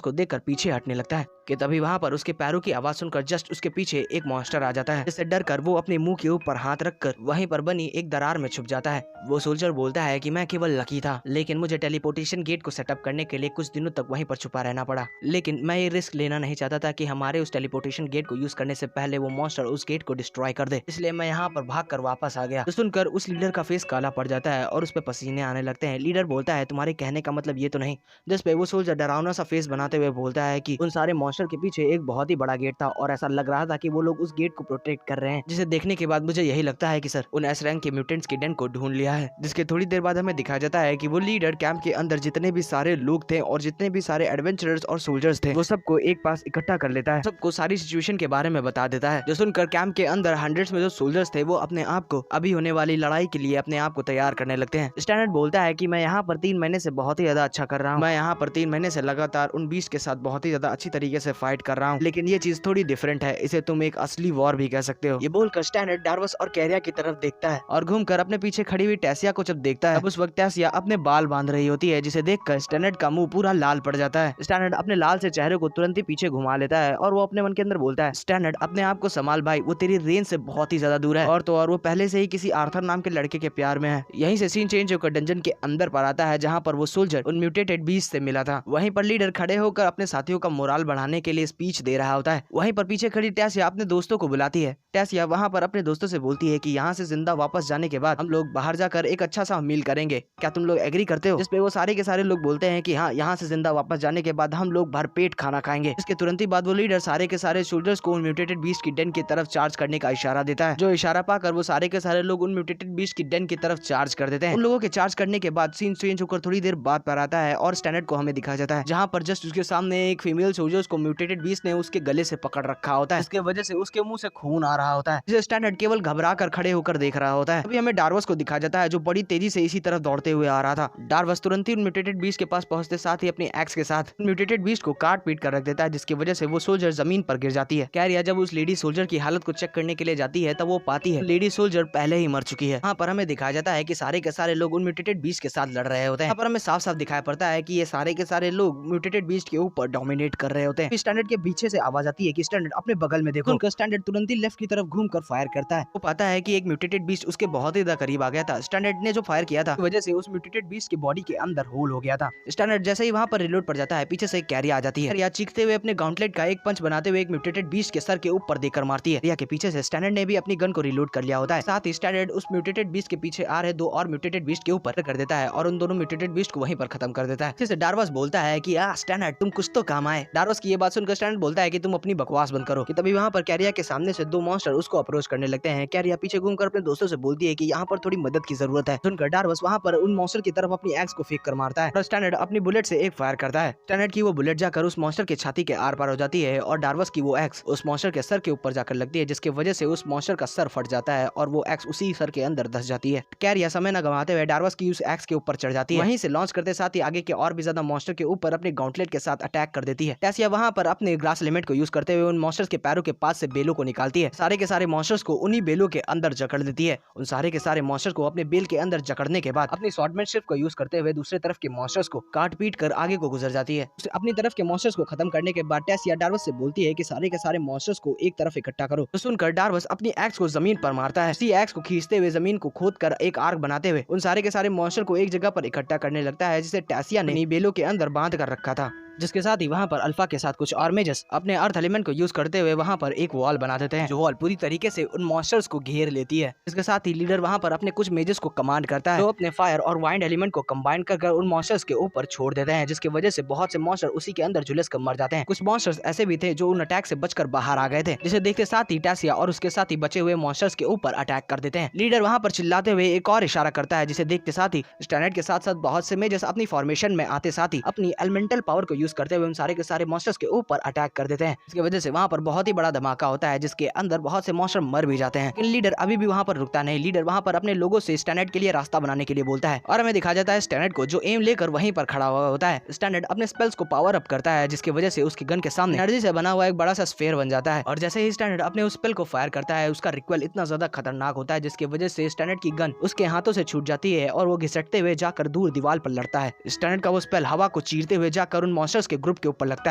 Speaker 1: को देखकर पीछे हटने लगता है कि तभी वहां पर उसके पैरों की आवाज सुनकर जस्ट उसके पीछे एक मॉन्स्टर आ जाता है, जिससे डरकर वो अपने मुंह के ऊपर हाथ रखकर वहीं पर बनी एक दरार में छुप जाता है। वो सोल्जर बोलता है कि मैं केवल लकी था, लेकिन मुझे टेलीपोर्टेशन गेट को सेटअप करने के लिए कुछ दिनों तक वहीं पर छुपा रहना पड़ा। लेकिन मैं ये रिस्क लेना नहीं चाहता था कि हमारे उस टेलीपोर्टेशन गेट को यूज करने से पहले वो मॉन्स्टर उस गेट को डिस्ट्रॉय कर दे, इसलिए मैं यहाँ पर भागकर वापस आ गया। तो सुनकर उस लीडर का फेस काला पड़ जाता है और उस पर पसीने आने लगते हैं। लीडर बोलता है तुम्हारे कहने का मतलब ये तो नहीं। जिस पे वो सोल्जर डरावना सा फेस बनाते हुए बोलता है कि उन सारे मॉन्स्टर के पीछे एक बहुत ही बड़ा गेट था और ऐसा लग रहा था कि वो लोग उस गेट को प्रोटेक्ट कर रहे हैं, जिसे देखने के बाद मुझे यही लगता है कि सर उन एस रैंक के म्यूटेंट्स के डेन को ढूंढ लिया है। जिसके थोड़ी देर बाद हमें दिखाया जाता है कि वो लीडर कैंप के अंदर जितने भी सारे लोग थे और जितने भी सारे एडवेंचरर्स और सोल्जर्स थे वो सबको एक पास इकट्ठा कर लेता है, सबको सारी सिचुएशन के बारे में बता देता है। जो सुनकर कैंप के अंदर हंड्रेड्स में जो सोल्जर्स थे वो अपने आप को अभी होने वाली लड़ाई के लिए अपने आप को तैयार करने लगते हैं। स्टैंडर्ड बोलता है कि मैं यहाँ पर 3 महीने से बहुत ही ज्यादा अच्छा कर रहा हूँ, मैं यहाँ पर 3 महीने से लगातार उन बीस्ट के साथ बहुत ही ज्यादा अच्छी तरीके से फाइट कर रहा हूँ, लेकिन ये चीज थोड़ी डिफरेंट है, इसे तुम एक असली वॉर भी कह सकते हो। ये बोलकर स्टैंडर्ड डार्वस और कैरिया की तरफ देखता है और घूमकर अपने पीछे खड़ी हुई टेसिया को जब देखता है, उस वक्त टेसिया अपने बाल बांध रही होती है, जिसे देखकर स्टैंडर्ड का मुंह पूरा लाल पड़ जाता है। स्टैंडर्ड अपने लाल से चेहरे को तुरंत ही पीछे घुमा लेता है और वो अपने मन के अंदर बोलता है स्टैंडर्ड अपने आप को संभाल भाई, वो तेरी रेंज से बहुत ही ज्यादा दूर है और तो और वो पहले से ही किसी आर्थर नाम के लड़के के प्यार में है। यहीं से सीन चेंज होकर डंजन के अंदर पर आता है जहाँ पर वो सोल्जर उन म्यूटेटेड बीस्ट से मिला था। वहीं पर लीडर खड़े होकर अपने साथियों का मोराल बढ़ाने के लिए स्पीच दे रहा होता है। वहीं पर पीछे खड़ी टेसिया अपने दोस्तों को बुलाती है। टेसिया वहाँ पर अपने दोस्तों से बोलती है कि यहाँ से जिंदा वापस जाने के बाद हम लोग बाहर जाकर एक अच्छा सा मील करेंगे, क्या तुम लोग एग्री करते हो? जिसपे वो सारे के सारे लोग बोलते हैं कि हाँ, यहाँ से जिंदा वापस जाने के बाद हम लोग भरपेट खाना खाएंगे। इसके तुरंत ही बाद वो लीडर सारे के सारे सोल्जर्स को उन म्यूटेटेड बीस्ट की डेन की तरफ चार्ज करने का इशारा देता है। जो इशारा पाकर वो सारे के सारे लोग उन म्यूटेटेड बीस्ट की डेन की तरफ चार्ज कर देते हैं। उन लोगों के चार्ज करने के बाद सीन चेंज होकर थोड़ी देर बाद पर आता है और स्टैंडर्ड को हमें दिखाया जाता है, जहाँ पर जस्ट उसके सामने एक फीमेल सोल्जर्स को म्यूटेटेड बीस्ट ने उसके गले से पकड़ रखा होता है, इसके वजह से उसके मुंह से खून आ रहा होता है, जिसे स्टैंडर्ड केवल घबरा कर खड़े होकर देख रहा होता है। अभी हमें डार्वस को दिखाया जाता है जो बड़ी तेजी से इसी तरफ दौड़ते हुए आ रहा था। डार्वस तुरंत ही उन म्यूटेटेड बीस्ट के पास पहुंचते साथ ही अपनी एक्स के साथ म्यूटेटेड बीस्ट को काट पीट कर रख देता है, जिसकी वजह से वो सोल्जर जमीन पर गिर जाती है। कैरिया जब उस लेडी सोल्जर की हालत को चेक करने के लिए जाती है तब वो पाती है लेडी सोल्जर पहले ही मर चुकी है। यहाँ पर हमें दिखाया जाता है कि सारे के सारे लोग उन म्यूटेटेड बीस्ट के साथ लड़ रहे होते हैं। यहाँ पर हमें साफ साफ दिखाई पड़ता है कि ये सारे के सारे लोग म्यूटेटेड बीस्ट के ऊपर डोमिनेट कर रहे होते हैं। स्टैंडर्ड के पीछे से आवाज आती है कि स्टैंडर्ड अपने बगल में देखो। उनका स्टैंडर्ड तुरंत ही लेफ्ट की तरफ घूमकर फायर करता है। वो पाता है कि एक म्यूटेटेड बीस्ट उसके बहुत ही ज्यादा करीब आ गया था। स्टैंडर्ड ने जो फायर किया था वजह से उस म्यूटेटेड बीस्ट की बॉडी के अंदर होल हो गया था। स्टैंडर्ड जैसे ही वहाँ पर रिलोड पड़ जाता है, पीछे से कैरिया आ जाती है। कैरिया चीखते हुए अपने गॉन्टलेट का एक पंच बनाते हुए एक म्यूटेटेड बीस्ट के सर के ऊपर देकर मारती है। कैरिया के पीछे से स्टैंडर्ड ने भी अपनी गन को रिलोड कर लिया होता है। साथ ही स्टैंडर्ड उस म्यूटेटेड बीस्ट के पीछे आ रहे 2 और म्यूटेटेड बीस्ट के ऊपर कर देता है और उन दोनों म्यूटेटेड बीस्ट को वहीं पर खत्म कर देता है। जिससे डार्वस बोलता है कि स्टैंडर्ड तुम कुछ तो काम आए। डार्वस की ये बात सुनकर स्टैंडर्ड बोलता है कि तुम अपनी बकवास बंद करो। कि तभी वहाँ पर कैरिया के सामने से 2 मॉन्स्टर उसको अप्रोच करने लगते हैं। कैरिया पीछे घूमकर अपने दोस्तों से बोलती है कि यहाँ पर थोड़ी मदद की जरूरत है। सुनकर डार्वस वहाँ पर उन मॉन्स्टर की तरफ अपनी एक्स को फेंक कर मारता है और स्टैंडर्ड अपनी बुलेट से एक फायर करता है। स्टैंडर्ड की वो बुलेट जाकर उस मॉन्स्टर के छाती के आर पार हो जाती है और डार्वस की वो एक्स उस मॉन्स्टर के सर के ऊपर जाकर लगती है, जिसकी वजह से उस मॉन्स्टर का सर फट जाता है और वो एक्स उसी सर के अंदर धंस जाती है। कैरिया समय न गंवाते हुए डार्वस की उस एक्स के ऊपर चढ़ जाती है। वहीं से लॉन्च करते साथ ही आगे के और भी ज्यादा मॉन्स्टर के ऊपर अपने गॉन्टलेट के साथ अटैक कर देती है। टेसिया वहाँ पर अपने ग्रास एलिमेंट को यूज करते हुए उन मॉन्स्टर्स के पैरों के पास से बेलों को निकालती है। सारे के सारे मॉन्स्टर्स को उन्हीं बेलों के अंदर जकड़ देती है। उन सारे के सारे मॉन्स्टर्स को अपने बेल के अंदर जकड़ने के बाद अपनी स्वॉर्डमैनशिप को यूज करते हुए दूसरे तरफ के मॉन्स्टर्स को काट पीट कर आगे को गुजर जाती है। अपनी तरफ के मॉन्स्टर्स को खत्म करने के बाद टेसिया डार्वस से बोलती है कि सारे के सारे मॉन्स्टर्स को एक तरफ इकट्ठा करो। तो सुनकर डार्वस अपनी एक्स को जमीन पर मारता है। टैसी एक्स को खींचते हुए जमीन को खोद कर एक आर्क बनाते हुए उन सारे के सारे मॉन्स्टर को एक जगह पर इकट्ठा करने लगता है, जिसे टैसिया ने बेलों के अंदर बांध कर रखा था। जिसके साथ ही वहाँ पर अल्फा के साथ कुछ और मेजर्स अपने अर्थ एलिमेंट को यूज करते हुए वहाँ पर एक वॉल बना देते हैं, जो वॉल पूरी तरीके से उन मॉन्स्टर्स को घेर लेती है। इसके साथ ही लीडर वहाँ पर अपने कुछ मेजर्स को कमांड करता है, जो अपने फायर और वाइंड एलिमेंट को कंबाइन कर उन मॉन्स्टर्स के ऊपर छोड़ देते हैं, जिसकी वजह से बहुत से मॉन्स्टर उसी के अंदर झुलस कर मर जाते हैं। कुछ मॉन्स्टर्स ऐसे भी थे जो उन अटैक से बचकर बाहर आ गए थे, जिसे देखते साथ ही टैसिया और उसके साथ ही बचे हुए मॉन्स्टर्स के ऊपर अटैक कर देते हैं। लीडर वहाँ पर चिल्लाते हुए एक और इशारा करता है, जिसे देखते साथ ही स्टैंडर्ड के साथ साथ बहुत से मेजर्स अपनी फॉर्मेशन में आते साथ ही अपनी एलिमेंटल पावर को यूज करते हुए उन सारे के सारे मॉन्स्टर्स के ऊपर अटैक कर देते हैं। इसकी वजह से वहाँ पर बहुत ही बड़ा धमाका होता है, जिसके अंदर बहुत से मॉन्स्टर मर भी जाते हैं। लेकिन लीडर अभी भी वहाँ पर रुकता नहीं। लीडर वहाँ पर अपने लोगों से स्टैंडर्ड के लिए रास्ता बनाने के लिए बोलता है और हमें दिखा जाता है स्टैंडर्ड को, जो एम लेकर वहीं पर खड़ा हुआ होता है। स्टैंडर्ड अपने स्पेल्स को पावर अप करता है, जिसकी वजह से उसकी गन के सामने एनर्जी से बना हुआ एक बड़ा सा स्फीयर बन जाता है। और जैसे ही स्टैंडर्ड अपने उस स्पेल को फायर करता है, उसका रिक्वेल इतना ज्यादा खतरनाक होता है, जिसकी वजह से स्टैंडर्ड की गन उसके हाथों से छूट जाती है और वो घिसटते हुए जाकर दूर दीवार पर लड़ता है। स्टैंडर्ड का वो स्पेल हवा को चीरते हुए जाकर उन मॉन्स्टर्स के ग्रुप के ऊपर लगता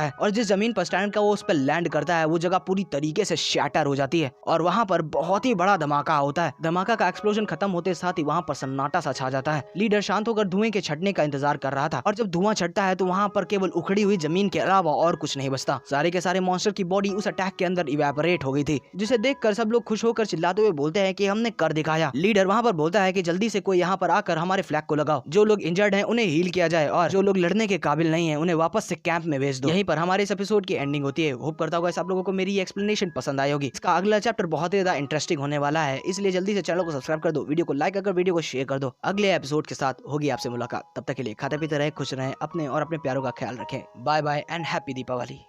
Speaker 1: है और जिस जमीन पर स्टैंडर्ड का वो उस पर लैंड करता है, वो जगह पूरी तरीके से शैटर हो जाती है और वहाँ पर बहुत ही बड़ा धमाका होता है। धमाका का एक्सप्लोजन खत्म होते साथ ही वहाँ पर सन्नाटा सा छा जाता है। लीडर शांत होकर धुएं के छटने का इंतजार कर रहा था और जब धुआं छटता है तो वहाँ पर केवल उखड़ी हुई जमीन के अलावा और कुछ नहीं बचता। सारे के सारे मॉन्स्टर की बॉडी उस अटैक के अंदर इवेपोरेट हो गई थी, जिसे देखकर सब लोग खुश होकर चिल्लाते हुए बोलते हैं कि हमने कर दिखाया। लीडर वहाँ पर बोलता है कि जल्दी से कोई यहाँ पर आकर हमारे फ्लैग को लगाओ, जो लोग इंजर्ड हैं उन्हें हील किया जाए और जो लोग लड़ने के काबिल नहीं है उन्हें वापस से कैंप में भेज दो। यहीं पर हमारे इस एपिसोड की एंडिंग होती है। होप करता हूँ आप लोगों को मेरी एक्सप्लेनेशन पसंद आई होगी। इसका अगला चैप्टर बहुत ही ज्यादा इंटरेस्टिंग होने वाला है, इसलिए जल्दी से चैनल को सब्सक्राइब कर दो, वीडियो को लाइक कर वीडियो को शेयर कर दो। अगले एपिसोड के साथ होगी आपसे मुलाकात। तब तक के लिए खाते पीते रहे, खुश रहें, अपने और अपने प्यारों का ख्याल रखें। Bye bye and happy Deepawali.